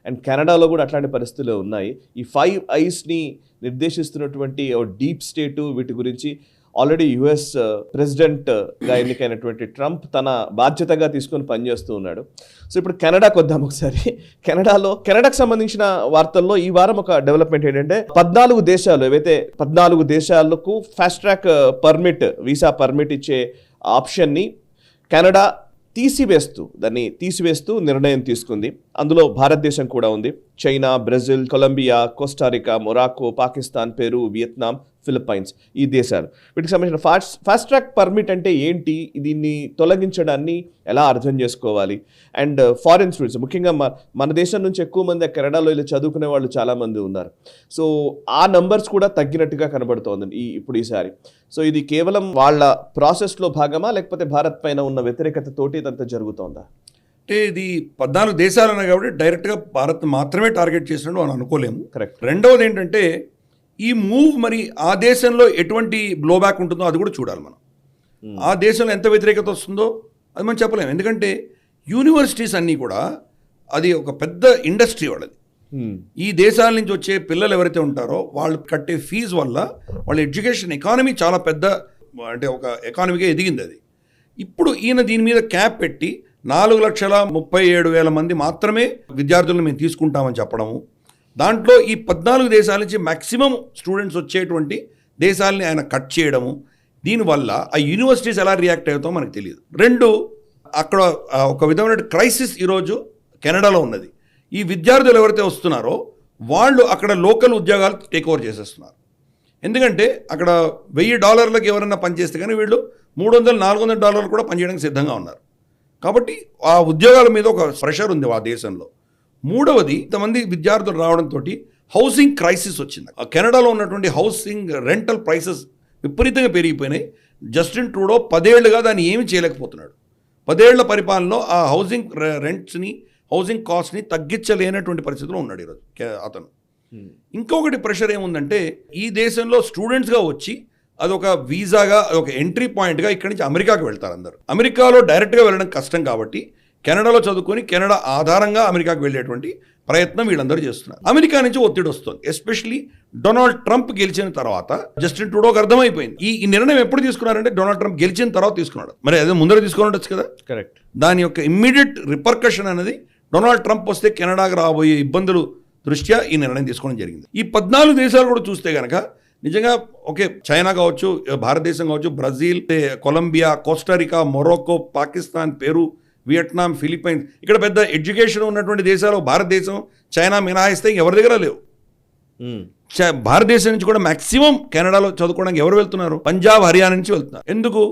అండ్ కెనడాలో కూడా అట్లాంటి పరిస్థితులు ఉన్నాయి. ఈ 5 ఐస్ని నిర్దేశిస్తున్నటువంటి డీప్ స్టేటు, వీటి గురించి ఆల్రెడీ యుఎస్ ప్రెసిడెంట్గా ఎన్నికైనటువంటి ట్రంప్ తన బాధ్యతగా తీసుకొని పనిచేస్తూ ఉన్నాడు. సో ఇప్పుడు కెనడాకు వద్దాం ఒకసారి. కెనడాకు సంబంధించిన వార్తల్లో ఈ వారం ఒక డెవలప్మెంట్ ఏంటంటే 14 దేశాలు, ఏవైతే 14 దేశాలకు fast track permit, visa permit ఇచ్చే ఆప్షన్ని కెనడా తీసివేస్తూ నిర్ణయం తీసుకుంది. అందులో భారతదేశం కూడా ఉంది. China, Brazil, Colombia, Costa Rica, Morocco, Pakistan, Peru, Vietnam, Philippines, ఈ దేశాలు. వీటికి సంబంధించిన ఫాస్ట్ ట్రాక్ పర్మిట్ అంటే ఏంటి, దీన్ని తొలగించడాన్ని ఎలా అర్థం చేసుకోవాలి, అండ్ ఫారిన్ స్టూడెంట్స్, ముఖ్యంగా మన దేశం నుంచి ఎక్కువ మంది కెనడాలో ఇలా చదువుకునే వాళ్ళు చాలామంది ఉన్నారు. సో ఆ నంబర్స్ కూడా తగ్గినట్టుగా కనబడుతోంది ఇప్పుడు ఈసారి. సో ఇది కేవలం వాళ్ళ ప్రాసెస్లో భాగమా, లేకపోతే భారత్ పైన ఉన్న వ్యతిరేకతతోటి ఇదంతా జరుగుతోందా? అంటే ఇది 14 దేశాలు ఉన్నాయి కాబట్టి డైరెక్ట్గా భారత్ మాత్రమే టార్గెట్ చేసినట్టు మనం అనుకోలేము. కరెక్ట్. రెండవది ఏంటంటే ఈ మూవ్ మరి ఆ దేశంలో ఎటువంటి బ్లోబ్యాక్ ఉంటుందో అది కూడా చూడాలి మనం. ఆ దేశంలో ఎంత వ్యతిరేకత వస్తుందో అది మనం చెప్పలేము. ఎందుకంటే యూనివర్సిటీస్ అన్నీ కూడా అది ఒక పెద్ద ఇండస్ట్రీ వాళ్ళది. ఈ దేశాల నుంచి వచ్చే పిల్లలు ఎవరైతే ఉంటారో వాళ్ళు కట్టే ఫీజు వల్ల వాళ్ళ ఎడ్యుకేషన్ ఎకానమీ చాలా పెద్ద, అంటే ఒక ఎకానమీగా ఎదిగింది అది. ఇప్పుడు ఈయన దీని మీద క్యాప్ పెట్టి 4,37,000 మంది మాత్రమే విద్యార్థులను మేము తీసుకుంటామని చెప్పడము, దాంట్లో ఈ 14 దేశాల నుంచి మ్యాక్సిమం స్టూడెంట్స్ వచ్చేటువంటి దేశాలని ఆయన కట్ చేయడము, దీనివల్ల ఆ యూనివర్సిటీస్ ఎలా రియాక్ట్ అవుతామో మనకు తెలియదు. 2, అక్కడ ఒక విధమైన క్రైసిస్ ఈరోజు కెనడాలో ఉన్నది. ఈ విద్యార్థులు ఎవరైతే వస్తున్నారో వాళ్ళు అక్కడ లోకల్ ఉద్యోగాలు టేక్ ఓవర్ చేసేస్తున్నారు. ఎందుకంటే అక్కడ $1,000 ఎవరైనా పనిచేస్తే కానీ వీళ్ళు $300-400 కూడా పనిచేయడానికి సిద్ధంగా ఉన్నారు. కాబట్టి ఆ ఉద్యోగాల మీద ఒక ప్రెషర్ ఉంది ఆ దేశంలో. మూడవది ఇంతమంది విద్యార్థులు రావడంతో హౌసింగ్ క్రైసిస్ వచ్చింది. కెనడాలో ఉన్నటువంటి హౌసింగ్ రెంటల్ ప్రైసెస్ విపరీతంగా పెరిగిపోయినాయి. జస్టిన్ ట్రూడో 10 ఏళ్లుగా దాన్ని ఏమీ చేయలేకపోతున్నాడు. 10 ఏళ్ల పరిపాలనలో ఆ హౌసింగ్ రెంట్స్ని, హౌసింగ్ కాస్ట్ని తగ్గించలేనటువంటి పరిస్థితిలో ఉన్నాడు ఈరోజు అతను. ఇంకొకటి ప్రెషర్ ఏముందంటే, ఈ దేశంలో స్టూడెంట్స్గా వచ్చి అదొక వీసాగా, ఒక ఎంట్రీ పాయింట్గా ఇక్కడి నుంచి అమెరికాకి వెళ్తారు అందరు. అమెరికాలో డైరెక్ట్గా వెళ్ళడం కష్టం కాబట్టి కెనడాలో చదువుకొని కెనడా ఆధారంగా అమెరికాకు వెళ్ళేటువంటి ప్రయత్నం వీళ్ళందరూ చేస్తున్నారు. అమెరికా నుంచి ఒత్తిడి వస్తుంది. ఎస్పెషల్లీ డొనాల్డ్ ట్రంప్ గెలిచిన తర్వాత జస్టిన్ ట్రూడోకి అర్థమైపోయింది. ఈ నిర్ణయం ఎప్పుడు తీసుకున్నారంటే డొనాల్డ్ ట్రంప్ గెలిచిన తర్వాత తీసుకున్నాడు. మరి అదే ముందర తీసుకుని ఉండొచ్చు కదా. కరెక్ట్. దాని యొక్క ఇమ్మీడియట్ రిపర్కషన్ అనేది డొనాల్డ్ ట్రంప్ వస్తే కెనడాకు రాబోయే ఇబ్బందులు దృష్ట్యా ఈ నిర్ణయం తీసుకోవడం జరిగింది. ఈ 14 దేశాలు కూడా చూస్తే కనుక నిజంగా ఓకే, చైనా కావచ్చు, భారతదేశం కావచ్చు, Brazil, Colombia, Costa Rica, Morocco, Pakistan, Peru, Vietnam, Philippines, ఇక్కడ పెద్ద ఎడ్యుకేషన్ ఉన్నటువంటి దేశాలు భారతదేశం, చైనా మినహాయిస్తే ఎవరి దగ్గర లేవు. భారతదేశం నుంచి కూడా మ్యాక్సిమం కెనడాలో చదువుకోవడానికి ఎవరు వెళ్తున్నారు? పంజాబ్, హర్యానా నుంచి వెళ్తున్నారు. ఎందుకు?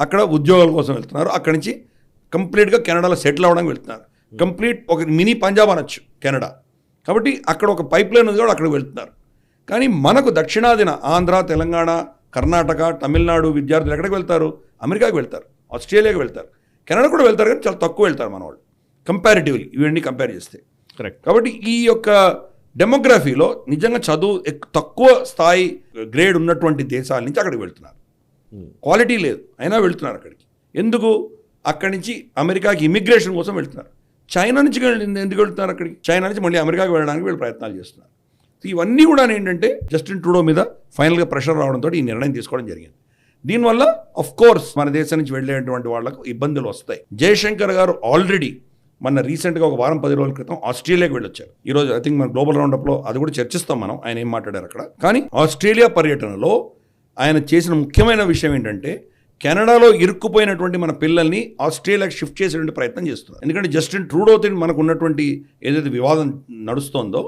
అక్కడ ఉద్యోగాల కోసం వెళ్తున్నారు. అక్కడి నుంచి కంప్లీట్గా కెనడాలో సెటిల్ అవ్వడానికి వెళ్తున్నారు. కంప్లీట్ ఒక మినీ పంజాబ్ అనొచ్చు కెనడా. కాబట్టి అక్కడ ఒక పైప్ లైన్ ఉంది కూడా అక్కడికి వెళ్తున్నారు. కానీ మనకు దక్షిణాదిన ఆంధ్ర, తెలంగాణ, కర్ణాటక, తమిళనాడు విద్యార్థులు ఎక్కడికి వెళ్తారు? అమెరికాకి వెళ్తారు, ఆస్ట్రేలియాకి వెళ్తారు, కెనడా కూడా వెళ్తారు, కానీ చాలా తక్కువ వెళ్తారు మన వాళ్ళు కంపారిటివ్లీ, ఇవన్నీ కంపేర్ చేస్తే. కరెక్ట్. కాబట్టి ఈ యొక్క డెమోగ్రఫీలో నిజంగా చదువు తక్కువ స్థాయి గ్రేడ్ ఉన్నటువంటి దేశాల నుంచి అక్కడికి వెళ్తున్నారు. క్వాలిటీ లేదు అయినా వెళ్తున్నారు అక్కడికి. ఎందుకు? అక్కడి నుంచి అమెరికాకి ఇమిగ్రేషన్ కోసం వెళ్తున్నారు. చైనా నుంచి ఎందుకు వెళ్తున్నారు అక్కడికి? చైనా నుంచి మళ్ళీ అమెరికాకి వెళ్ళడానికి వీళ్ళు ప్రయత్నాలు చేస్తున్నారు. ఇవన్నీ కూడా ఏంటంటే జస్టిన్ ట్రూడో మీద ఫైనల్గా ప్రెషర్ రావడంతో ఈ నిర్ణయం తీసుకోవడం జరిగింది. దీనివల్ల ఆఫ్ కోర్స్ మన దేశం నుంచి వెళ్ళేటువంటి వాళ్ళకు ఇబ్బందులు వస్తాయి. జయశంకర్ గారు ఆల్రెడీ మన రీసెంట్గా ఒక వారం 10 రోజుల క్రితం ఆస్ట్రేలియాకి వెళ్ళొచ్చారు. ఈరోజు ఐ థింక్ మన గ్లోబల్ రౌండప్లో అది కూడా చర్చిస్తాం మనం, ఆయన ఏం మాట్లాడారు అక్కడ. కానీ ఆస్ట్రేలియా పర్యటనలో ఆయన చేసిన ముఖ్యమైన విషయం ఏంటంటే, కెనడాలో ఇరుక్కుపోయినటువంటి మన పిల్లల్ని ఆస్ట్రేలియాకి షిఫ్ట్ చేసేటువంటి ప్రయత్నం చేస్తున్నారు. ఎందుకంటే జస్టిన్ ట్రూడోతో మనకు ఉన్నటువంటి ఏదైతే వివాదం నడుస్తోందో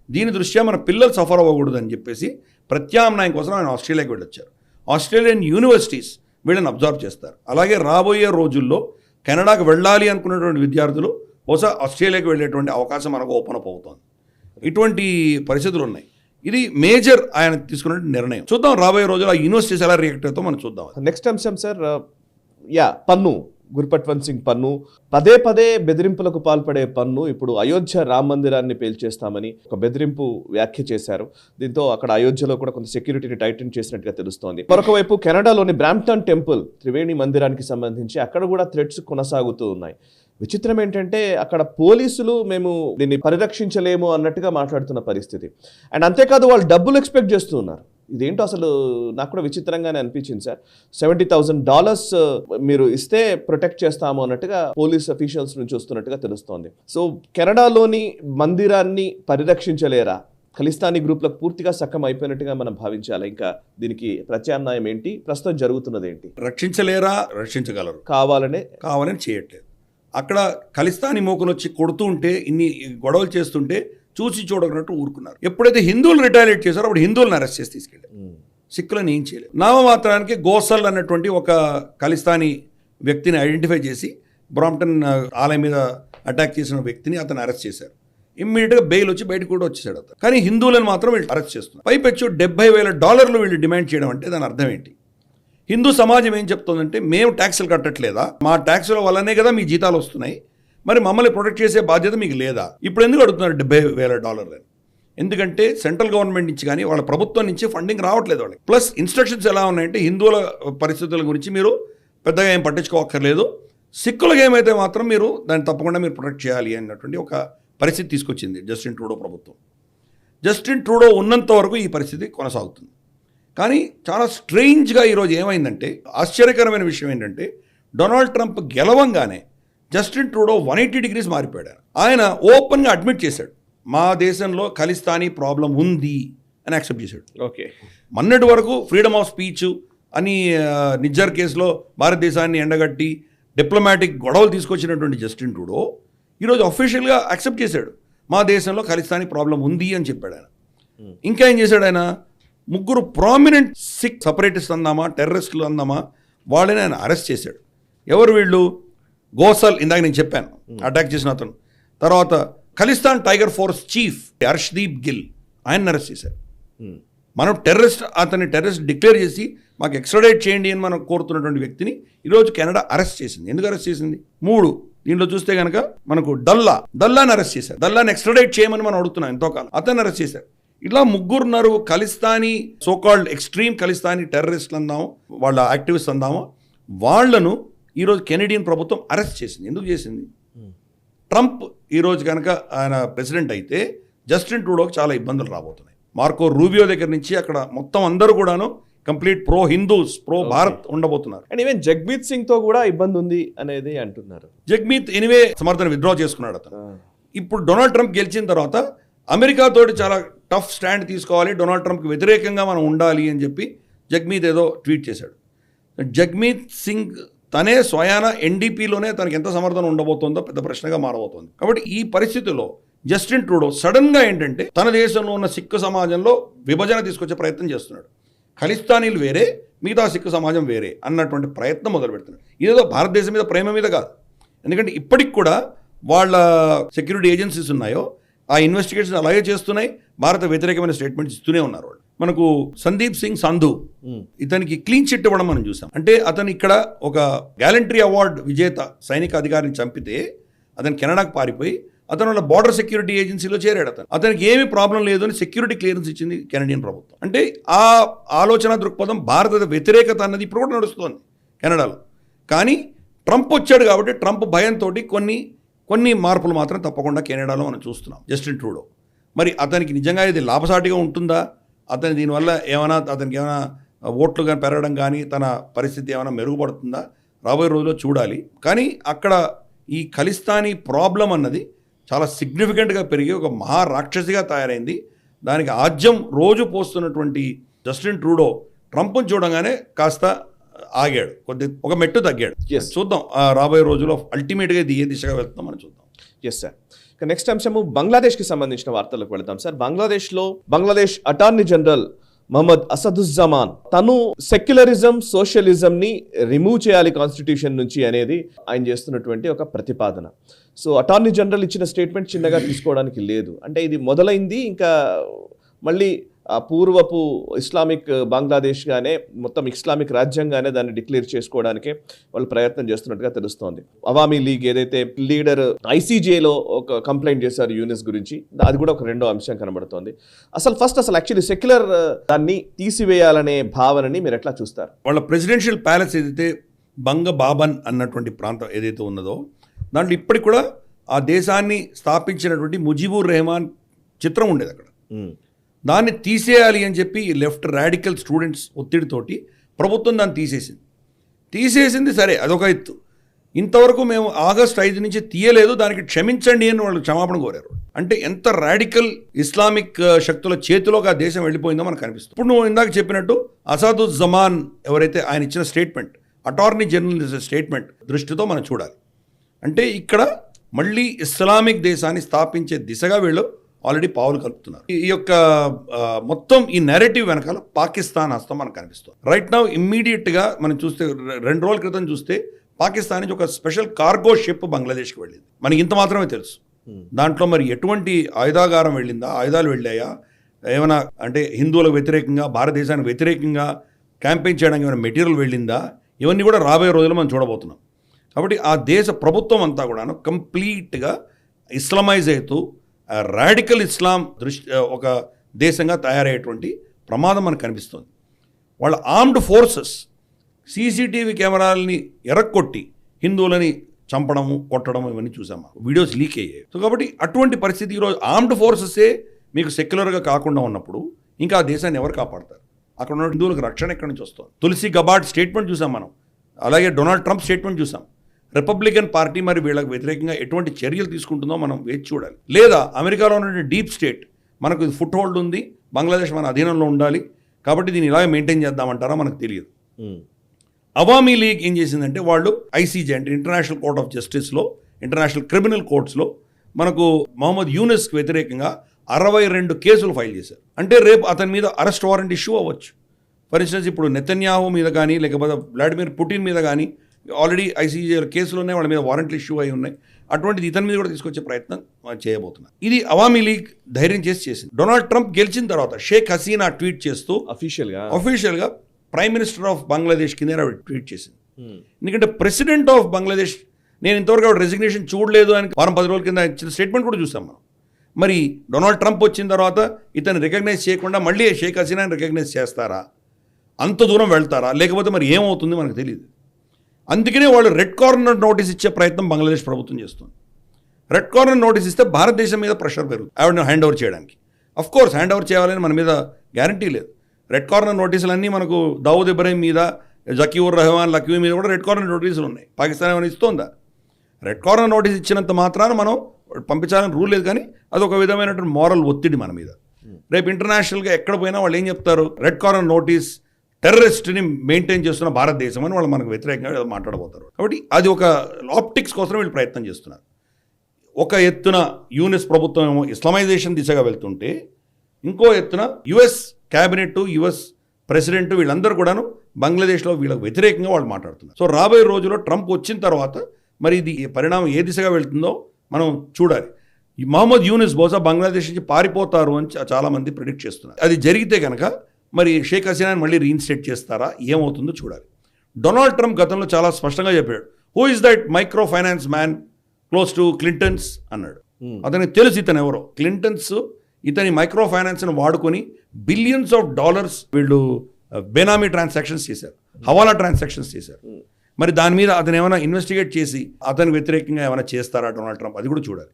దీని దృష్ట్యా మన పిల్లలు సఫర్ అవ్వకూడదు అని చెప్పేసి ప్రత్యామ్నాయం కోసం ఆయన ఆస్ట్రేలియాకి వెళ్ళొచ్చారు. ఆస్ట్రేలియన్ యూనివర్సిటీస్ వీళ్ళని అబ్జర్వ్ చేస్తారు. అలాగే రాబోయే రోజుల్లో కెనడాకు వెళ్ళాలి అనుకున్నటువంటి విద్యార్థులు బహుశా ఆస్ట్రేలియాకి వెళ్ళేటువంటి అవకాశం మనకు ఓపెన్ అప్ అవుతుంది. ఇటువంటి పరిస్థితులు ఉన్నాయి. ఇది మేజర్ ఆయన తీసుకున్న నిర్ణయం. చూద్దాం రాబోయే రోజులు ఆ యూనివర్సిటీస్ ఎలా రియాక్ట్ అవుతాయో మనం చూద్దాం. నెక్స్ట్ అంశం సార్, పన్ను, గుర్పట్వంత్ సింగ్ పన్ను, పదే బెదిరింపులకు పాల్పడే పన్ను ఇప్పుడు అయోధ్య రామ మందిరాన్ని పేల్చేస్తామని ఒక బెదిరింపు వ్యాఖ్య చేశారు. దీంతో అక్కడ అయోధ్యలో కూడా కొంత సెక్యూరిటీని టైటన్ చేసినట్టుగా తెలుస్తోంది. మరొకవైపు కెనడాలోని బ్రాంప్టన్ టెంపుల్ త్రివేణి మందిరానికి సంబంధించి అక్కడ కూడా థ్రెట్స్ కొనసాగుతూ ఉన్నాయి. విచిత్రం ఏంటంటే అక్కడ పోలీసులు మేము దీన్ని పరిరక్షించలేము అన్నట్టుగా మాట్లాడుతున్న పరిస్థితి. అండ్ అంతేకాదు వాళ్ళు డబ్బులు ఎక్స్పెక్ట్ చేస్తూ ఉన్నారు. ఇదేంటో అసలు నాకు కూడా విచిత్రంగానే అనిపించింది సార్. $70,000 మీరు ఇస్తే ప్రొటెక్ట్ చేస్తాము అన్నట్టుగా పోలీస్ అఫీషియల్స్ నుంచి వస్తున్నట్టుగా తెలుస్తోంది. సో కెనడాలోని మందిరాన్ని పరిరక్షించలేరా? ఖలిస్తానీ గ్రూప్లకు పూర్తిగా సక్కం అయిపోయినట్టుగా మనం భావించాలి. ఇంకా దీనికి ప్రత్యామ్నాయం ఏంటి? ప్రస్తుతం జరుగుతున్నది ఏంటి? రక్షించలేరా? రక్షించగలరు. కావాలని చేయట్లేదు. అక్కడ ఖలిస్తానీ మోకలు వచ్చి కొడుతూ ఉంటే, ఇన్ని గొడవలు చేస్తుంటే చూసి చూడకున్నట్టు ఊరుకున్నారు. ఎప్పుడైతే హిందువులు రిటాలియేట్ చేశారో అప్పుడు హిందువులను అరెస్ట్ చేసి తీసుకెళ్ళారు. సిక్కులను ఏం చేయలేదు. నామమాత్రానికి గోసల్ అన్నటువంటి ఒక ఖలిస్తానీ వ్యక్తిని ఐడెంటిఫై చేసి బ్రాంప్టన్ ఆలయం మీద అటాక్ చేసిన వ్యక్తిని అతను అరెస్ట్ చేశారు. ఇమ్మీడియట్గా బెయిల్ వచ్చి బయటకు కూడా వచ్చేసాడు అతను. కానీ హిందువులను మాత్రం వీళ్ళు అరెస్ట్ చేస్తున్నారు. పైపెచ్చు $70,000 వీళ్ళు డిమాండ్ చేయడం అంటే దాని అర్థం ఏంటి? హిందూ సమాజం ఏం చెప్తుందంటే, మేము ట్యాక్సులు కట్టట్లేదా? మా ట్యాక్సుల వల్లనే కదా మీ జీతాలు వస్తున్నాయి, మరి మమ్మల్ని ప్రొటెక్ట్ చేసే బాధ్యత మీకు లేదా? ఇప్పుడు ఎందుకు అడుగుతున్నారు $70,000? ఎందుకంటే సెంట్రల్ గవర్నమెంట్ నుంచి కానీ వాళ్ళ ప్రభుత్వం నుంచి ఫండింగ్ రావట్లేదు వాళ్ళకి. ప్లస్ ఇన్స్ట్రక్షన్స్ ఎలా ఉన్నాయంటే, హిందువుల పరిస్థితుల గురించి మీరు పెద్దగా ఏం పట్టించుకోవక్కర్లేదు, సిక్కులకు ఏమైతే మాత్రం మీరు దాన్ని తప్పకుండా మీరు ప్రొటెక్ట్ చేయాలి అన్నటువంటి ఒక పరిస్థితి తీసుకొచ్చింది జస్టిన్ ట్రూడో ప్రభుత్వం. జస్టిన్ ట్రూడో ఉన్నంత వరకు ఈ పరిస్థితి కొనసాగుతుంది. కానీ చాలా స్ట్రేంజ్గా ఈరోజు ఏమైందంటే, ఆశ్చర్యకరమైన విషయం ఏంటంటే, డొనాల్డ్ ట్రంప్ గెలవంగానే జస్టిన్ ట్రూడో 180 degrees మారిపోయాడు. ఆయన ఓపెన్గా అడ్మిట్ చేశాడు, మా దేశంలో ఖలిస్తానీ ప్రాబ్లం ఉంది అని యాక్సెప్ట్ చేశాడు. ఓకే. మొన్నటి వరకు ఫ్రీడమ్ ఆఫ్ స్పీచ్ అని నిజ్జర్ కేసులో భారతదేశాన్ని ఎండగట్టి డిప్లొమాటిక్ గొడవలు తీసుకొచ్చినటువంటి జస్టిన్ ట్రూడో ఈరోజు అఫీషియల్గా యాక్సెప్ట్ చేశాడు, మా దేశంలో ఖలిస్తానీ ప్రాబ్లం ఉంది అని చెప్పాడు ఆయన. ఇంకా ఏం చేశాడు ఆయన? 3 ప్రామినెంట్ సిక్ సపరేటిస్ట్ అందామా, టెర్రరిస్టులు అందామా, వాళ్ళని ఆయన అరెస్ట్ చేశాడు. ఎవరు వీళ్ళు? గోసల్, ఇందాక నేను చెప్పాను అటాక్ చేసిన అతను. తర్వాత Khalistan tiger force chief Harshdeep Gill ఆయన అరెస్ట్ చేశారు. మనం అతన్ని టెర్రరిస్ట్ డిక్లేర్ చేసి మాకు ఎక్స్ట్రాడేట్ చేయండి అని మనం కోరుతున్నటువంటి వ్యక్తిని ఈరోజు కెనడా అరెస్ట్ చేసింది. ఎందుకు అరెస్ట్ చేసింది? 3 దీంట్లో చూస్తే కనుక మనకు దల్లాని అరెస్ట్ చేశారు. దల్లాని ఎక్స్ట్రాడేట్ చేయమని మనం అడుగుతున్నాం ఎంతో కాలం. అతన్ని అరెస్ట్ చేశారు. ఇలా 3 ఖలిస్తానీ సోకాల్డ్ ఎక్స్ట్రీమ్ ఖలిస్తానీ టెర్రరిస్టులు అందాము, వాళ్ళ యాక్టివిస్ట్ అందాము, వాళ్లను ఈరోజు కెనడియన్ ప్రభుత్వం అరెస్ట్ చేసింది. ఎందుకు చేసింది? ట్రంప్ ఈరోజు కనుక ఆయన ప్రెసిడెంట్ అయితే జస్టిన్ ట్రూడోకి చాలా ఇబ్బందులు రాబోతున్నాయి. మార్కో రూబియో దగ్గర నుంచి అక్కడ మొత్తం అందరూ కూడాను complete pro Hindus, pro Bharat ఉండబోతున్నారు. అండ్ ఈవెన్ జగ్మీత్ సింగ్ తో కూడా ఇబ్బంది ఉంది అనేది అంటున్నారు. జగ్మీత్ ఎనివే సమర్థన విత్డ్రా చేసుకున్నాడు అతను. ఇప్పుడు డొనాల్డ్ ట్రంప్ గెలిచిన తర్వాత అమెరికా తోటి చాలా టఫ్ స్టాండ్ తీసుకోవాలి, డొనాల్డ్ ట్రంప్కి వ్యతిరేకంగా మనం ఉండాలి అని చెప్పి జగ్మీత్ ఏదో ట్వీట్ చేశాడు. జగ్మీత్ సింగ్ తనే స్వయాన ఎన్డీపీలోనే తనకి ఎంత సమర్థన ఉండబోతుందో పెద్ద ప్రశ్నగా మారబోతోంది. కాబట్టి ఈ పరిస్థితుల్లో జస్టిన్ ట్రూడో సడన్గా ఏంటంటే తన దేశంలో ఉన్న సిక్కు సమాజంలో విభజన తీసుకొచ్చే ప్రయత్నం చేస్తున్నాడు. ఖలిస్తానీలు వేరే, మిగతా సిక్కు సమాజం వేరే అన్నటువంటి ప్రయత్నం మొదలు పెడుతున్నాడు. ఇదేదో భారతదేశం మీద ప్రేమ మీద కాదు. ఎందుకంటే ఇప్పటికి కూడా వాళ్ళ సెక్యూరిటీ ఏజెన్సీస్ ఉన్నాయో ఆ ఇన్వెస్టిగేషన్ అలాగే చేస్తున్నాయి, భారత వ్యతిరేకమైన స్టేట్మెంట్స్ ఇస్తూనే ఉన్నారు వాళ్ళు. మనకు సందీప్ సింగ్ సంధు ఇతనికి క్లీన్ చిట్ ఇవ్వడం మనం చూసాం. అంటే అతను ఇక్కడ ఒక గ్యాలంటరీ అవార్డు విజేత సైనిక అధికారిని చంపితే అతను కెనడాకు పారిపోయి అతను వాళ్ళ బార్డర్ సెక్యూరిటీ ఏజెన్సీలో చేరాడు. అతనికి ఏమీ ప్రాబ్లం లేదు అని సెక్యూరిటీ క్లియరెన్స్ ఇచ్చింది కెనడియన్ ప్రభుత్వం. అంటే ఆ ఆలోచన దృక్పథం భారత వ్యతిరేకత అన్నది ఇప్పుడు కూడా నడుస్తుంది కెనడాలో. కానీ ట్రంప్ వచ్చాడు కాబట్టి ట్రంప్ భయంతో కొన్ని మార్పులు మాత్రం తప్పకుండా కెనడాలో మనం చూస్తున్నాం. జస్టిన్ ట్రూడో మరి అతనికి నిజంగా ఇది లాభసాటిగా ఉంటుందా? అతని దీనివల్ల అతనికి ఏమైనా ఓట్లు కానీ పెరగడం కానీ తన పరిస్థితి ఏమైనా మెరుగుపడుతుందా? రాబోయే రోజుల్లో చూడాలి. కానీ అక్కడ ఈ ఖలిస్తానీ ప్రాబ్లం అన్నది చాలా సిగ్నిఫికెంట్గా పెరిగి ఒక మహారాక్షసిగా తయారైంది. దానికి ఆజ్యం రోజు పోస్తున్నటువంటి జస్టిన్ ట్రూడో ట్రంప్ను చూడగానే కాస్త ఆగాడు, ఒక మెట్టు తగ్గాడు. చూద్దాం రాబోయే రోజుల్లో అల్టిమేట్గా ఇది ఏ దిశగా వెళ్తుందో మనం చూద్దాం. Yes sir. నెక్స్ట్ అంశము బంగ్లాదేశ్కి సంబంధించిన వార్తలకు వెళదాం sir. Bangladesh attorney general Mohammad Asaduzzaman తను సెక్యులరిజం, సోషలిజం ని రిమూవ్ చేయాలి కాన్స్టిట్యూషన్ నుంచి అనేది ఆయన చేస్తున్నటువంటి ఒక ప్రతిపాదన. సో అటార్నీ జనరల్ ఇచ్చిన స్టేట్మెంట్ చిన్నగా తీసుకోవడానికి లేదు. అంటే ఇది మొదలైంది, ఇంకా మళ్ళీ పూర్వపు ఇస్లామిక్ బంగ్లాదేశ్గానే మొత్తం ఇస్లామిక్ రాజ్యంగానే దాన్ని డిక్లేర్ చేసుకోవడానికే వాళ్ళు ప్రయత్నం చేస్తున్నట్టుగా తెలుస్తోంది. అవామీ లీగ్ ఏదైతే లీడర్ ఐసీజేలో ఒక కంప్లైంట్ చేశారు యూనిస్ గురించి, అది కూడా ఒక రెండో అంశం కనబడుతోంది. అసలు యాక్చువల్లీ సెక్యులర్ దాన్ని తీసివేయాలనే భావనని మీరు ఎట్లా చూస్తారు? వాళ్ళ ప్రెసిడెన్షియల్ ప్యాలెస్ ఏదైతే బంగబాబన్ అన్నటువంటి ప్రాంతం ఏదైతే ఉన్నదో దాంట్లో ఇప్పటికి కూడా ఆ దేశాన్ని స్థాపించినటువంటి ముజీబుర్ రెహమాన్ చిత్రం ఉండేది అక్కడ. దాన్ని తీసేయాలి అని చెప్పి లెఫ్ట్ రాడికల్ స్టూడెంట్స్ ఒత్తిడితోటి ప్రభుత్వం దాన్ని తీసేసింది. సరే, అదొక ఎత్తు. ఇంతవరకు మేము ఆగస్టు 5 నుంచి తీయలేదు, దానికి క్షమించండి అని వాళ్ళు క్షమాపణ కోరారు. అంటే ఎంత రాడికల్ ఇస్లామిక్ శక్తుల చేతిలోకి ఆ దేశం వెళ్ళిపోయిందో మనకు కనిపిస్తుంది. ఇప్పుడు నువ్వు ఇందాక చెప్పినట్టు అసదుజ్జమాన్ ఎవరైతే ఆయన ఇచ్చిన స్టేట్మెంట్, అటార్నీ జనరల్ స్టేట్మెంట్ దృష్టితో మనం చూడాలి. అంటే ఇక్కడ మళ్ళీ ఇస్లామిక్ దేశాన్ని స్థాపించే దిశగా వీళ్ళు ఆల్రెడీ పావులు కలుపుతున్నారు. ఈ యొక్క మొత్తం ఈ నెరేటివ్ వెనకాల పాకిస్తాన్ హస్తం మనకు కనిపిస్తుంది. రైట్ నౌ ఇమ్మీడియట్గా మనం చూస్తే 2 రోజుల క్రితం చూస్తే పాకిస్తాన్ నుంచి ఒక స్పెషల్ కార్గో షిప్ బంగ్లాదేశ్కి వెళ్ళింది. మనకి ఇంత మాత్రమే తెలుసు. దాంట్లో మరి ఎటువంటి ఆయుధాగారం వెళ్ళిందా, ఆయుధాలు వెళ్ళాయా, ఏమైనా అంటే హిందువులకు వ్యతిరేకంగా, భారతదేశానికి వ్యతిరేకంగా క్యాంపెయిన్ చేయడానికి ఏమైనా మెటీరియల్ వెళ్ళిందా, ఇవన్నీ కూడా రాబోయే రోజుల్లో మనం చూడబోతున్నాం. కాబట్టి ఆ దేశ ప్రభుత్వం అంతా కూడాను కంప్లీట్గా ఇస్లామైజ్ అవుతూ రాడికల్ ఇస్లాం ఒక దేశంగా తయారయ్యేటువంటి ప్రమాదం మనకు కనిపిస్తుంది. వాళ్ళ ఆర్మ్డ్ ఫోర్సెస్ సీసీటీవీ కెమెరాలని ఎరక్కొట్టి హిందువులని చంపడము, కొట్టడము ఇవన్నీ చూసాము, వీడియోస్ లీక్ అయ్యాయి. సో కాబట్టి అటువంటి పరిస్థితి ఈరోజు ఆర్మ్డ్ ఫోర్సెసే మీకు సెక్యులర్గా కాకుండా ఉన్నప్పుడు ఇంకా ఆ దేశాన్ని ఎవరు కాపాడతారు? అక్కడ ఉన్న హిందువులకు రక్షణ ఎక్కడి నుంచి వస్తుంది? తులసి గబార్డ్ స్టేట్మెంట్ చూసాం మనం, అలాగే డొనాల్డ్ ట్రంప్ స్టేట్మెంట్ చూసాం. రిపబ్లికన్ పార్టీ మరి వీళ్ళకి వ్యతిరేకంగా ఎటువంటి చర్యలు తీసుకుంటుందో మనం వేచి చూడాలి. లేదా అమెరికాలో ఉన్న డీప్ స్టేట్ మనకు ఇది ఫుట్ హోల్డ్ ఉంది, బంగ్లాదేశ్ మన అధీనంలో ఉండాలి కాబట్టి దీన్ని ఇలాగే మెయింటైన్ చేద్దామంటారా మనకు తెలియదు. అవామీ లీగ్ ఏం చేసిందంటే వాళ్ళు ఐసీజే అంటే ఇంటర్నేషనల్ కోర్ట్ ఆఫ్ జస్టిస్లో, ఇంటర్నేషనల్ క్రిమినల్ కోర్ట్స్లో మనకు మొహమ్మద్ యూనిస్కి వ్యతిరేకంగా 62 కేసులు ఫైల్ చేశారు. అంటే రేపు అతని మీద అరెస్ట్ వారెంట్ ఇష్యూ అవ్వచ్చు. ఫర్ ఇన్స్టెన్స్ ఇప్పుడు నెతన్యాహు మీద కానీ, లేకపోతే వ్లాడిమిర్ పుటిన్ మీద కానీ ఆల్రెడీ ఐసీజే కేసులు ఉన్నాయి, వాళ్ళ మీద వారెంట్లు ఇష్యూ అయి ఉన్నాయి. అటువంటిది ఇతని మీద కూడా తీసుకొచ్చే ప్రయత్నం చేయబోతున్నారు. ఇది అవామీ లీగ్ ధైర్యం చేసింది. డొనాల్డ్ ట్రంప్ గెలిచిన తర్వాత షేక్ హసీనా ట్వీట్ చేస్తూ అఫీషియల్గా ప్రైమ్ మినిస్టర్ ఆఫ్ బంగ్లాదేశ్ కింద ట్వీట్ చేసింది. ఎందుకంటే ప్రెసిడెంట్ ఆఫ్ బంగ్లాదేశ్ నేను ఇంతవరకు రెసిగ్నేషన్ చూడలేదు అని వారం 10 రోజుల కింద ఇచ్చిన స్టేట్మెంట్ కూడా చూసాం మనం. మరి డొనాల్డ్ ట్రంప్ వచ్చిన తర్వాత ఇతను రికగ్నైజ్ చేయకుండా మళ్ళీ షేక్ హసీనాని రికగ్నైజ్ చేస్తారా, అంత దూరం వెళ్తారా, లేకపోతే మరి ఏమవుతుంది మనకు తెలియదు. అందుకనే వాళ్ళు రెడ్ కార్నర్ నోటీస్ ఇచ్చే ప్రయత్నం బంగ్లాదేశ్ ప్రభుత్వం చేస్తుంది. రెడ్ కార్నర్ నోటీస్ ఇస్తే భారతదేశం మీద ప్రెషర్ పెరుగుతుంది ఆవిడని హ్యాండ్ ఓవర్ చేయడానికి. అఫ్ కోర్స్ హ్యాండ్ ఓవర్ చేయాలని మన మీద గ్యారంటీ లేదు. రెడ్ కార్నర్ నోటీసులన్నీ మనకు దావుద్ ఇబ్రహీం మీద, జకీవుర్ రెహమాన్ లక్వీ మీద కూడా రెడ్ కార్నర్ నోటీసులు ఉన్నాయి. పాకిస్తాన్ ఏమైనా ఇస్తోందా? రెడ్ కార్నర్ నోటీస్ ఇచ్చినంత మాత్రాన మనం పంపించాలని రూల్ లేదు, కానీ అదొక విధమైనటువంటి మోరల్ ఒత్తిడి మన మీద. రేపు ఇంటర్నేషనల్గా ఎక్కడ పోయినా వాళ్ళు ఏం చెప్తారు, రెడ్ కార్నర్ నోటీస్ టెర్రరిస్ట్ని మెయింటైన్ చేస్తున్న భారతదేశం అని వాళ్ళు మనకు వ్యతిరేకంగా మాట్లాడబోతారు. కాబట్టి అది ఒక ఆప్టిక్స్ కోసం వీళ్ళు ప్రయత్నం చేస్తున్నారు. ఒక ఎత్తున యూనిస్ ప్రభుత్వం ఏమో ఇస్లామైజేషన్ దిశగా వెళ్తుంటే, ఇంకో ఎత్తున యుఎస్ క్యాబినెట్, యుఎస్ ప్రెసిడెంట్ వీళ్ళందరూ కూడాను బంగ్లాదేశ్లో వీళ్ళకి వ్యతిరేకంగా వాళ్ళు మాట్లాడుతున్నారు. సో రాబోయే రోజుల్లో ట్రంప్ వచ్చిన తర్వాత మరి ఇది పరిణామం ఏ దిశగా వెళ్తుందో మనం చూడాలి. ఈ మహమ్మద్ యూనిస్ బహుశా బంగ్లాదేశ్ నుంచి పారిపోతారు అని చాలామంది ప్రిడిక్ట్ చేస్తున్నారు. అది జరిగితే కనుక మరి షేక్ హసీనాని మళ్ళీ రీఇన్స్టేట్ చేస్తారా, ఏమవుతుందో చూడాలి. డొనాల్డ్ ట్రంప్ గతంలో చాలా స్పష్టంగా చెప్పాడు, who is that micro finance man close to Clintons అన్నాడు. అతనికి తెలుసు ఇతను ఎవరో. క్లింటన్స్ ఇతని మైక్రో ఫైనాన్స్ని వాడుకొని బిలియన్స్ ఆఫ్ డాలర్స్ వీళ్ళు బెనామీ ట్రాన్సాక్షన్స్ చేశారు, హవాలా ట్రాన్సాక్షన్స్ చేశారు. మరి దాని మీద అతను ఏమైనా ఇన్వెస్టిగేట్ చేసి అతని వ్యతిరేకంగా ఏమైనా చేస్తారా డొనాల్డ్ ట్రంప్, అది కూడా చూడాలి.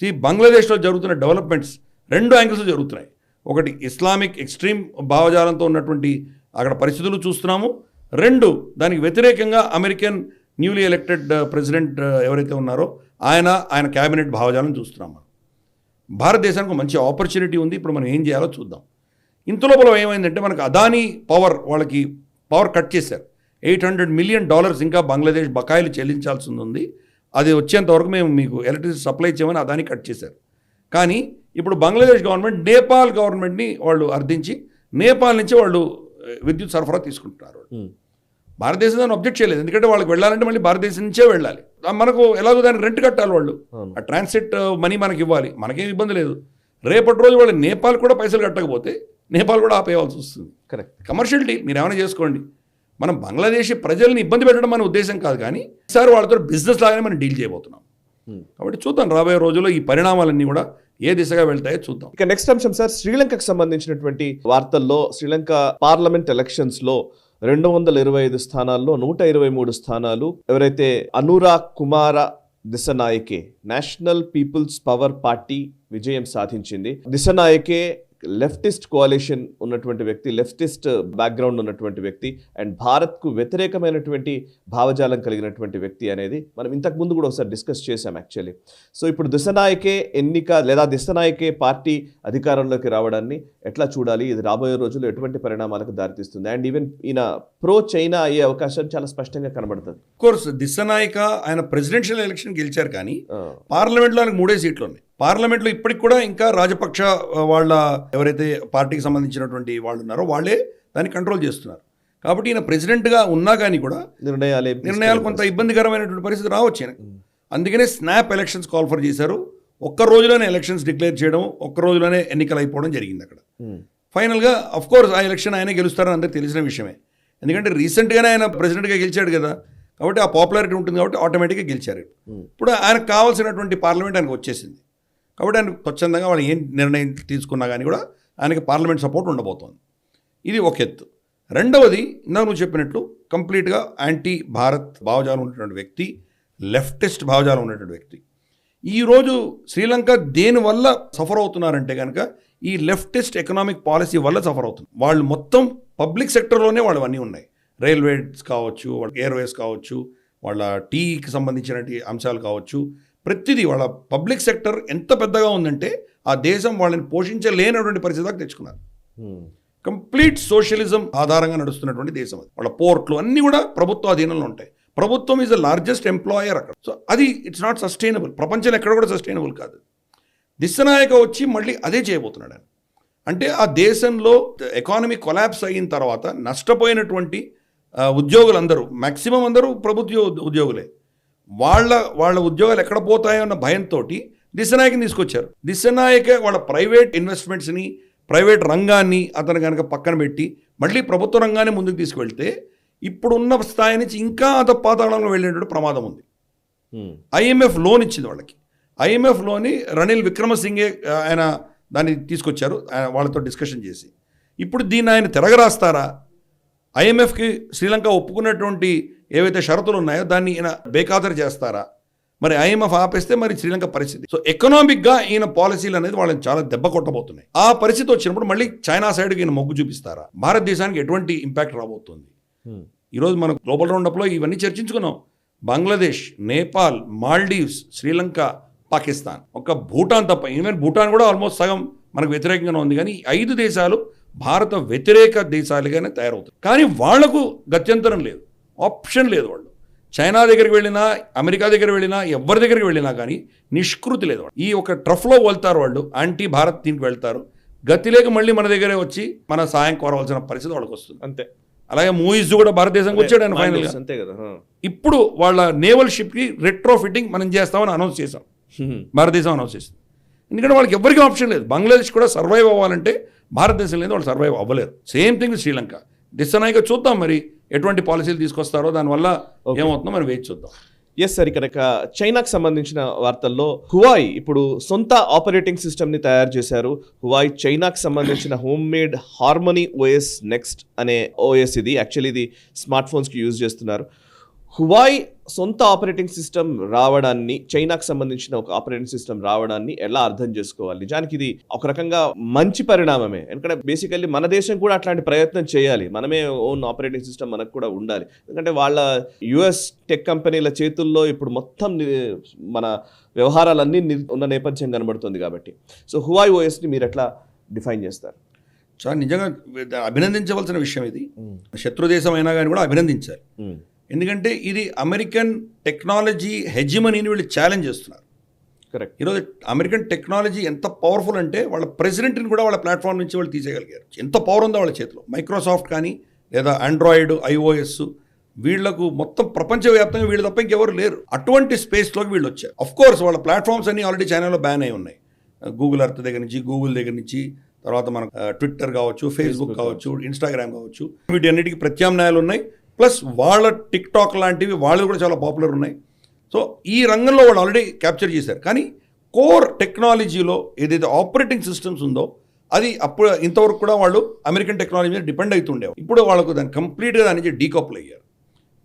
ఈ బంగ్లాదేశ్లో జరుగుతున్న డెవలప్మెంట్స్ 2 యాంగిల్స్ జరుగుతున్నాయి. ఒకటి ఇస్లామిక్ ఎక్స్ట్రీమ్ భావజాలంతో ఉన్నటువంటి అక్కడ పరిస్థితులు చూస్తున్నాము. 2 దానికి వ్యతిరేకంగా అమెరికన్ న్యూలీ ఎలక్టెడ్ ప్రెసిడెంట్ ఎవరైతే ఉన్నారో ఆయన క్యాబినెట్ భావజాలం చూస్తున్నాము. భారతదేశానికి మంచి ఆపర్చునిటీ ఉంది. ఇప్పుడు మనం ఏం చేయాలో చూద్దాం. ఇంతలోపల ఏమైందంటే మనకు అదానీ వాళ్ళకి పవర్ కట్ చేశారు. $800 మిలియన్ ఇంకా బంగ్లాదేశ్ బకాయిలు చెల్లించాల్సి ఉంది. అది వచ్చేంత వరకు మేము మీకు ఎలక్ట్రిసిటీ సప్లై చేయమని అదానీ కట్ చేశారు. కానీ ఇప్పుడు బంగ్లాదేశ్ గవర్నమెంట్ నేపాల్ గవర్నమెంట్ని వాళ్ళు అర్థించి నేపాల్ నుంచి వాళ్ళు విద్యుత్ సరఫరా తీసుకుంటున్నారు. భారతదేశం దాన్ని అబ్జెక్ట్ చేయలేదు, ఎందుకంటే వాళ్ళకి వెళ్ళాలంటే మళ్ళీ భారతదేశం నుంచే వెళ్ళాలి. మనకు ఎలాగో దానికి రెంట్ కట్టాలి, వాళ్ళు ఆ ట్రాన్సిట్ మనీ మనకి ఇవ్వాలి, మనకేం ఇబ్బంది లేదు. రేపటి రోజు వాళ్ళు నేపాల్ కూడా పైసలు కట్టకపోతే నేపాల్ కూడా ఆపేయాల్సి వస్తుంది. కరెక్ట్, కమర్షియల్ డీల్ మీరు ఏమైనా చేసుకోండి. మనం బంగ్లాదేశ్ ప్రజల్ని ఇబ్బంది పెట్టడం మన ఉద్దేశం కాదు, కానీ ఈసారి వాళ్ళతో బిజినెస్ లాగానే మనం డీల్ చేయబోతున్నాం. కాబట్టి చూద్దాం రాబోయే రోజుల్లో ఈ పరిణామాలన్నీ కూడా ఏ దిశగా వెళ్తాయో చూద్దాం. ఇక నెక్స్ట్ అంశం సార్, శ్రీలంకకు సంబంధించినటువంటి వార్తల్లో శ్రీలంక పార్లమెంట్ ఎలక్షన్స్ లో 225 స్థానాల్లో 123 స్థానాలు ఎవరైతే Anura Kumara Dissanayake national people's power party విజయం సాధించింది. దిశనాయకే లెఫ్టిస్ట్ కోalition ఉన్నటువంటి వ్యక్తి, లెఫ్టిస్ట్ బ్యాక్గ్రౌండ్ ఉన్నటువంటి వ్యక్తి అండ్ భారత్కు వ్యతిరేకమైనటువంటి భావజాలం కలిగినటువంటి వ్యక్తి అనేది మనం ఇంతకు ముందు కూడా ఒకసారి డిస్కస్ చేశాం యాక్చువల్లీ. సో ఇప్పుడు దిశనాయకే ఎన్నిక లేదా దిశనాయకే పార్టీ అధికారంలోకి రావడాన్ని ఎట్లా చూడాలి, ఇది రాబోయే రోజుల్లో ఎటువంటి పరిణామాలకు దారితీస్తుంది అండ్ ఈవెన్ ఈయన ప్రో చైనా అయ్యే అవకాశం చాలా స్పష్టంగా కనబడుతుంది. కోర్స్ దిశనాయక ఆయన ప్రెసిడెన్షియల్ ఎలక్షన్ గెలిచారు, కానీ పార్లమెంట్లో ఆయనకు 3 సీట్లు ఉన్నాయి. పార్లమెంట్లో ఇప్పటికి కూడా ఇంకా రాజపక్ష వాళ్ళ ఎవరైతే పార్టీకి సంబంధించినటువంటి వాళ్ళు ఉన్నారో వాళ్ళే దాన్ని కంట్రోల్ చేస్తున్నారు. కాబట్టి ఈయన ప్రెసిడెంట్గా ఉన్నా కానీ కూడా నిర్ణయాలు కొంత ఇబ్బందికరమైనటువంటి పరిస్థితి రావచ్చు. అందుకనే స్నాప్ ఎలక్షన్స్ కాల్ఫర్ చేశారు. ఒక్క రోజులోనే ఎలక్షన్స్ డిక్లేర్ చేయడం, ఒక్క రోజులోనే ఎన్నికలు అయిపోవడం జరిగింది అక్కడ. ఫైనల్గా అఫ్ కోర్స్ ఆ ఎలక్షన్ ఆయనే గెలుస్తారని అందరికీ తెలిసిన విషయమే, ఎందుకంటే రీసెంట్గానే ఆయన ప్రెసిడెంట్గా గెలిచాడు కదా, కాబట్టి ఆ పాపులారిటీ ఉంటుంది కాబట్టి ఆటోమేటిక్గా గెలిచారు. ఇప్పుడు ఆయనకు కావాల్సినటువంటి పార్లమెంట్ ఆయనకు వచ్చేసింది, కాబట్టి ఆయన స్వచ్ఛందంగా వాళ్ళు ఏం నిర్ణయం తీసుకున్నా కానీ కూడా ఆయనకి పార్లమెంట్ సపోర్ట్ ఉండబోతోంది. ఇది ఒక ఎత్తు. రెండవది ఇందాక నువ్వు చెప్పినట్లు కంప్లీట్గా యాంటీ భారత్ భావజాలం ఉన్నటువంటి వ్యక్తి, లెఫ్టిస్ట్ భావజాలం ఉన్నటువంటి వ్యక్తి. ఈరోజు శ్రీలంక దేనివల్ల సఫర్ అవుతున్నారంటే కనుక ఈ లెఫ్టిస్ట్ ఎకనామిక్ పాలసీ వల్ల సఫర్ అవుతుంది. వాళ్ళు మొత్తం పబ్లిక్ సెక్టర్లోనే వాళ్ళు అన్నీ ఉన్నాయి. రైల్వేస్ కావచ్చు, వాళ్ళ ఎయిర్వేస్ కావచ్చు, వాళ్ళ టీకి సంబంధించినటువంటి అంశాలు కావచ్చు, ప్రతిదీ వాళ్ళ పబ్లిక్ సెక్టర్ ఎంత పెద్దగా ఉందంటే ఆ దేశం వాళ్ళని పోషించలేనటువంటి పరిస్థితి దాకా తెచ్చుకున్నారు. కంప్లీట్ సోషలిజం ఆధారంగా నడుస్తున్నటువంటి దేశం అది. వాళ్ళ పోర్ట్లు అన్నీ కూడా ప్రభుత్వ అధీనంలో ఉంటాయి. ప్రభుత్వం ఈజ్ ద లార్జెస్ట్ ఎంప్లాయర్ అక్కడ. సో అది ఇట్స్ నాట్ సస్టైనబుల్, ప్రపంచంలో ఎక్కడ కూడా సస్టైనబుల్ కాదు. దిశనాయక వచ్చి మళ్ళీ అదే చేయబోతున్నాడు ఆయన. అంటే ఆ దేశంలో ఎకానమీ కొలాప్స్ అయిన తర్వాత నష్టపోయినటువంటి ఉద్యోగులందరూ మ్యాక్సిమం అందరూ ప్రభుత్వ ఉద్యోగులే. వాళ్ళ ఉద్యోగాలు ఎక్కడ పోతాయో అన్న భయంతో దిశనాయకని తీసుకొచ్చారు. దిశనాయకే వాళ్ళ ప్రైవేట్ ఇన్వెస్ట్మెంట్స్ని, ప్రైవేట్ రంగాన్ని అతను కనుక పక్కన పెట్టి మళ్ళీ ప్రభుత్వ రంగాన్ని ముందుకు తీసుకువెళ్తే ఇప్పుడున్న స్థాయి నుంచి ఇంకా పాతాళంలో వెళ్ళేటువంటి ప్రమాదం ఉంది. IMF లోన్ ఇచ్చింది వాళ్ళకి. IMF లోని రనిల్ విక్రమసింగే ఆయన దాన్ని తీసుకొచ్చారు వాళ్ళతో డిస్కషన్ చేసి. ఇప్పుడు దీన్ని ఆయన తిరగరాస్తారా? IMFకి శ్రీలంక ఒప్పుకున్నటువంటి ఏవైతే షరతులు ఉన్నాయో దాన్ని ఈయన బేఖాతరు చేస్తారా? మరి IMF ఆపేస్తే మరి శ్రీలంక పరిస్థితి. సో ఎకనామిక్గా ఈయన పాలసీలు అనేది వాళ్ళని చాలా దెబ్బ కొట్టబోతున్నాయి. ఆ పరిస్థితి వచ్చినప్పుడు మళ్ళీ చైనా సైడ్కి ఈయన మొగ్గు చూపిస్తారా? భారతదేశానికి ఎటువంటి ఇంపాక్ట్ రాబోతుంది? ఈరోజు మనం గ్లోబల్ రౌండప్లో ఇవన్నీ చర్చించుకున్నాం. బంగ్లాదేశ్, నేపాల్, మాల్డీవ్స్, శ్రీలంక, పాకిస్తాన్, ఒక భూటాన్ తప్ప. ఈవెన్ భూటాన్ కూడా ఆల్మోస్ట్ సగం మనకు వ్యతిరేకంగానే ఉంది. కానీ 5 దేశాలు భారత వ్యతిరేక దేశాలుగానే తయారవుతాయి. కానీ వాళ్లకు గత్యంతరం లేదు, ఆప్షన్ లేదు. వాళ్ళు చైనా దగ్గరికి వెళ్ళినా, అమెరికా దగ్గర వెళ్ళినా, ఎవరి దగ్గరికి వెళ్ళినా కానీ నిష్కృతి లేదు. ఈ ఒక ట్రఫ్లో వెళ్తారు వాళ్ళు, యాంటీ భారత్ దీనికి వెళ్తారు. గతి లేక మళ్ళీ మన దగ్గరే వచ్చి మన సాయం కోరవలసిన పరిస్థితి వాళ్ళకి వస్తుంది. అంతే. అలాగే మూవీస్ కూడా భారతదేశంకి వచ్చాడు ఆయన ఫైనల్గా. అంతే కదా. ఇప్పుడు వాళ్ళ నేవల్ షిప్కి రెట్రో ఫిట్టింగ్ మనం చేస్తామని అనౌన్స్ చేసాం. భారతదేశం అనౌన్స్ చేసింది. ఎందుకంటే వాళ్ళకి ఎవరికి ఆప్షన్ లేదు. బంగ్లాదేశ్ కూడా సర్వైవ్ అవ్వాలంటే భారతదేశం లేదు, వాళ్ళు సర్వైవ్ అవ్వలేరు. Same thing Sri Lanka. దిశనాయక చూద్దాం మరి ఎటువంటి పాలసీలు తీసుకొస్తారో, దానివల్ల ఏమవుతుందో మనం వేచి చూద్దాం. ఎస్ సార్, ఇక్కడ చైనాకు సంబంధించిన వార్తల్లో హువాయి ఇప్పుడు సొంత ఆపరేటింగ్ సిస్టమ్ని తయారు చేశారు. హువాయి చైనాకు సంబంధించిన home made harmony OS next అనే OS. ఇది యాక్చువల్లీ ఇది స్మార్ట్ ఫోన్స్కి యూజ్ చేస్తున్నారు. హువాయి సొంత ఆపరేటింగ్ సిస్టమ్ రావడాన్ని, చైనాకు సంబంధించిన ఒక ఆపరేటింగ్ సిస్టమ్ రావడాన్ని ఎలా అర్థం చేసుకోవాలి? నిజానికి ఇది ఒక రకంగా మంచి పరిణామమే. ఎందుకంటే బేసికల్లీ మన దేశం కూడా అట్లాంటి ప్రయత్నం చేయాలి. మనమే ఓన్ ఆపరేటింగ్ సిస్టమ్ మనకు కూడా ఉండాలి. ఎందుకంటే వాళ్ళ US టెక్ కంపెనీల చేతుల్లో ఇప్పుడు మొత్తం మన వ్యవహారాలన్నీ ఉన్న నేపథ్యం కనబడుతుంది కాబట్టి. సో హువాయి OSని మీరు ఎట్లా డిఫైన్ చేస్తారు? చాలా నిజంగా అభినందించవలసిన విషయం ఇది. శత్రు దేశం అయినా కానీ కూడా అభినందించాలి. ఎందుకంటే ఇది అమెరికన్ టెక్నాలజీ హెజిమనీని వీళ్ళు ఛాలెంజ్ చేస్తున్నారు. కరెక్ట్. ఈరోజు అమెరికన్ టెక్నాలజీ ఎంత పవర్ఫుల్ అంటే వాళ్ళ ప్రెసిడెంట్ని కూడా వాళ్ళ ప్లాట్ఫామ్ నుంచి వాళ్ళు తీసేయగలిగారు. ఎంత పవర్ ఉందో వాళ్ళ చేతిలో. మైక్రోసాఫ్ట్ కానీ లేదా ఆండ్రాయిడ్, iOS, వీళ్లకు మొత్తం ప్రపంచవ్యాప్తంగా వీళ్ళు తప్ప ఇంకెవరు లేరు. అటువంటి స్పేస్లోకి వీళ్ళు వచ్చారు. అఫ్ కోర్స్ వాళ్ళ ప్లాట్ఫామ్స్ అన్నీ ఆల్రెడీ చైనాలో బ్యాన్ అయి ఉన్నాయి. గూగుల్ ఎర్త్ దగ్గర నుంచి, గూగుల్ దగ్గర నుంచి, తర్వాత మనకు ట్విట్టర్ కావచ్చు, ఫేస్బుక్ కావచ్చు, ఇన్స్టాగ్రామ్ కావచ్చు, వీటన్నిటికీ ప్రత్యామ్నాయాలు ఉన్నాయి. ప్లస్ వాళ్ళ టిక్టాక్ లాంటివి వాళ్ళు కూడా చాలా పాపులర్ ఉన్నాయి. సో ఈ రంగంలో వాళ్ళు ఆల్రెడీ క్యాప్చర్ చేశారు. కానీ కోర్ టెక్నాలజీలో ఏదైతే ఆపరేటింగ్ సిస్టమ్స్ ఉందో అది అప్పుడు ఇంతవరకు కూడా వాళ్ళు అమెరికన్ టెక్నాలజీ మీద డిపెండ్ అవుతుండేవారు. ఇప్పుడు వాళ్ళకు దాన్ని కంప్లీట్గా దాని నుంచి డీకపుల్ అయ్యారు.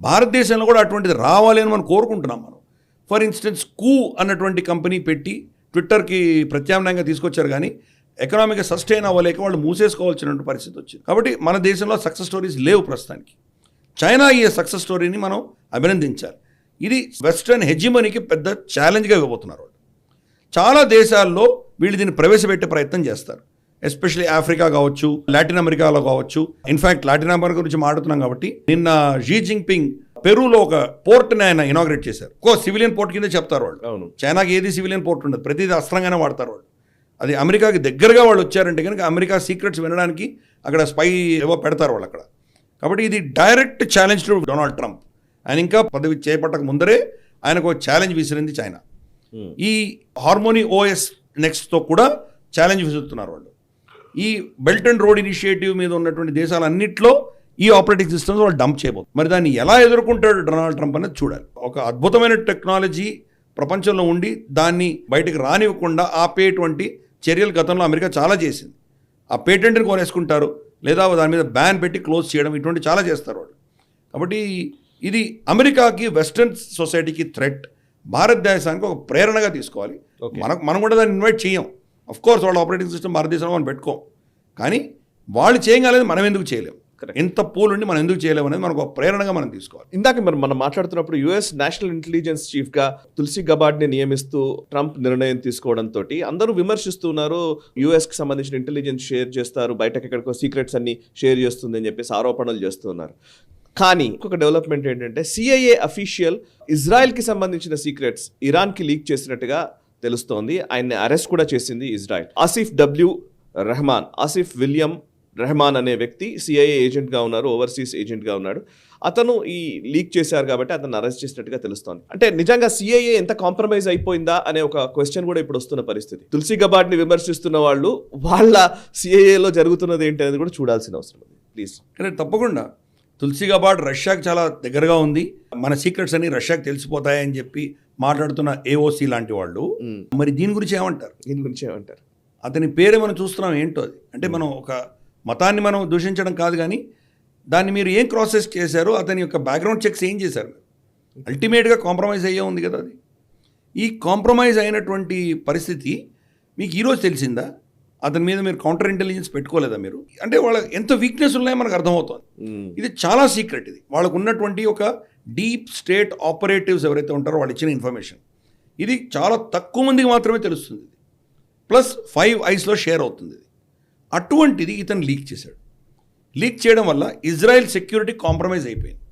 భారతదేశంలో కూడా అటువంటిది రావాలి అని మనం కోరుకుంటున్నాం. మనం ఫర్ ఇన్స్టెన్స్ అన్నటువంటి కంపెనీ పెట్టి ట్విట్టర్కి ప్రత్యామ్నాయంగా తీసుకొచ్చారు. కానీ ఎకనామిక్గా సస్టైన్ అవ్వలేక వాళ్ళు మూసేసుకోవాల్సినటువంటి పరిస్థితి వచ్చింది. కాబట్టి మన దేశంలో సక్సెస్ స్టోరీస్ లేవు ప్రస్తుతానికి. చైనా ఈ సక్సెస్ స్టోరీని మనం అభినందించాలి. ఇది వెస్ట్రన్ హెజిమనీకి పెద్ద ఛాలెంజ్గా ఇవ్వబోతున్నారు. వాళ్ళు చాలా దేశాల్లో వీళ్ళు దీన్ని ప్రవేశపెట్టే ప్రయత్నం చేస్తారు. ఎస్పెషల్లీ ఆఫ్రికా కావచ్చు, లాటిన్ అమెరికాలో కావచ్చు. ఇన్ఫ్యాక్ట్ లాటిన్ అమెరికా గురించి మాట్లాడుతున్నాం కాబట్టి నిన్న షీ జిన్పింగ్ పెరూలో ఒక పోర్ట్ని ఆయన ఇనాగ్రేట్ చేశారు. ఒక సివిలియన్ పోర్ట్ కింద చెప్తారు వాళ్ళు. అవును, చైనాకి ఏది సివిలియన్ పోర్ట్ ఉండదు, ప్రతిదీ అస్త్రంగానే వాడతారు వాళ్ళు. అది అమెరికాకి దగ్గరగా వాళ్ళు వచ్చారంటే కనుక అమెరికా సీక్రెట్స్ వినడానికి అక్కడ స్పై ఏవో పెడతారు వాళ్ళు అక్కడ. కాబట్టి ఇది direct challenge to Donald Trump. ఆయన ఇంకా పదవి చేపట్టక ముందరే ఆయనకు ఛాలెంజ్ విసిరింది చైనా. ఈ హార్మోనీ OS నెక్స్ట్తో కూడా ఛాలెంజ్ విసురుతున్నారు వాళ్ళు. ఈ బెల్ట్ అండ్ రోడ్ ఇనిషియేటివ్ మీద ఉన్నటువంటి దేశాలన్నింటిలో ఈ ఆపరేటింగ్ సిస్టమ్స్ వాళ్ళు డంప్ చేయబోతున్నారు. మరి దాన్ని ఎలా ఎదుర్కొంటాడు డొనాల్డ్ ట్రంప్ అనేది చూడాలి. ఒక అద్భుతమైన టెక్నాలజీ ప్రపంచంలో ఉండి దాన్ని బయటకు రానివ్వకుండా ఆపేటువంటి చర్యలు గతంలో అమెరికా చాలా చేసింది. ఆ పేటెంట్ని కొనేసుకుంటారు, లేదా దాని మీద బ్యాన్ పెట్టి క్లోజ్ చేయడం, ఇటువంటి చాలా చేస్తారు వాళ్ళు. కాబట్టి ఇది అమెరికాకి, వెస్ట్రన్ సొసైటీకి థ్రెట్. భారతదేశానికి ఒక ప్రేరణగా తీసుకోవాలి. మనం కూడా దాన్ని ఇన్వైట్ చేయం. అఫ్ కోర్స్ వాళ్ళ ఆపరేటింగ్ సిస్టమ్ భారతదేశంలో మనం పెట్టుకోం. కానీ వాళ్ళు చేయగలేదు, మనం ఎందుకు చేయలేము? ఎంత పూల్ ఉండి మనం ఎందుకు చేయలేము అనేది మనకు ఒక ప్రేరణగా మనం తీసుకోవాలి. ఇందాక మనం మాట్లాడుతున్నప్పుడు US నేషనల్ ఇంటెలిజెన్స్ చీఫ్గా తులసి గబార్డ్ని నియమిస్తూ ట్రంప్ నిర్ణయం తీసుకోవడంతో అందరూ విమర్శిస్తున్నారు. USకి సంబంధించిన ఇంటెలిజెన్స్ షేర్ చేస్తారు, బయటకు ఎక్కడికో సీక్రెట్స్ అన్ని షేర్ చేస్తుంది అని చెప్పేసి ఆరోపణలు చేస్తున్నారు. కానీ ఇంకొక డెవలప్మెంట్ ఏంటంటే CIA అఫీషియల్ ఇజ్రాయెల్కి సంబంధించిన సీక్రెట్స్ ఇరాన్కి లీక్ చేసినట్టుగా తెలుస్తోంది. ఆయన్ని అరెస్ట్ కూడా చేసింది Israel. Asif W. Rahman, Asif William Rahman అనే వ్యక్తి సిఐఏ ఏజెంట్గా ఉన్నారు, ఓవర్సీస్ ఏజెంట్గా ఉన్నాడు. అతను ఈ లీక్ చేశారు కాబట్టి అతను అరెస్ట్ చేసినట్టుగా తెలుస్తోంది. అంటే నిజంగా సిఐఏ ఎంత కాంప్రమైజ్ అయిపోయిందా అనే ఒక క్వశ్చన్ కూడా ఇప్పుడు వస్తున్న పరిస్థితి. తులసి గబాడ్ని విమర్శిస్తున్న వాళ్ళు వాళ్ళ సిఐఏలో జరుగుతున్నది ఏంటి అనేది కూడా చూడాల్సిన అవసరం ఉంది. ప్లీజ్. కానీ తప్పకుండా తులసి గబాడ్ రష్యాకి చాలా దగ్గరగా ఉంది, మన సీక్రెట్స్ అన్ని రష్యాకి తెలిసిపోతాయని చెప్పి మాట్లాడుతున్న ఏఓసి లాంటి వాళ్ళు మరి దీని గురించి ఏమంటారు? అతని పేరే మనం చూస్తున్నాం ఏంటో అది. అంటే మనం ఒక మతాన్ని మనం దూషించడం కాదు, కానీ దాన్ని మీరు ఏం క్రాసెస్ చేశారు, అతని యొక్క బ్యాక్గ్రౌండ్ చెక్స్ ఏం చేశారు? అల్టిమేట్గా కాంప్రమైజ్ అయ్యే ఉంది కదా అది. ఈ కాంప్రమైజ్ అయినటువంటి పరిస్థితి మీకు ఈరోజు తెలిసిందా? అతని మీద మీరు కౌంటర్ ఇంటెలిజెన్స్ పెట్టుకోలేదా మీరు? అంటే వాళ్ళ ఎంత వీక్నెస్ ఉన్నాయో మనకు అర్థమవుతుంది. ఇది చాలా సీక్రెట్. ఇది వాళ్ళకు ఉన్నటువంటి ఒక డీప్ స్టేట్ ఆపరేటివ్స్ ఎవరైతే ఉంటారో వాళ్ళు ఇచ్చిన ఇన్ఫర్మేషన్ ఇది చాలా తక్కువ మందికి మాత్రమే తెలుస్తుంది. ప్లస్ 5 ఐస్లో షేర్ అవుతుంది. అటువంటిది ఇతను లీక్ చేశాడు. లీక్ చేయడం వల్ల ఇజ్రాయెల్ సెక్యూరిటీ కాంప్రమైజ్ అయిపోయింది.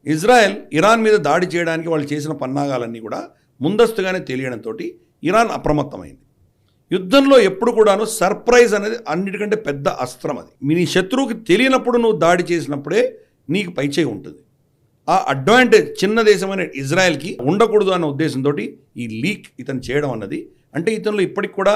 ఇజ్రాయెల్ ఇరాన్ మీద దాడి చేయడానికి వాళ్ళు చేసిన పన్నాగాలన్నీ కూడా ముందస్తుగానే తెలియడంతో ఇరాన్ అప్రమత్తమైంది. యుద్ధంలో ఎప్పుడు కూడాను సర్ప్రైజ్ అనేది అన్నిటికంటే పెద్ద అస్త్రం. అది నీ శత్రువుకి తెలియనప్పుడు నువ్వు దాడి చేసినప్పుడే నీకు పైచేయి ఉంటుంది. ఆ అడ్వాంటేజ్ చిన్న దేశమైన ఇజ్రాయెల్కి ఉండకూడదు అన్న ఉద్దేశంతో ఈ లీక్ ఇతను చేయడం అన్నది, అంటే ఇతనిలో ఇప్పటికి కూడా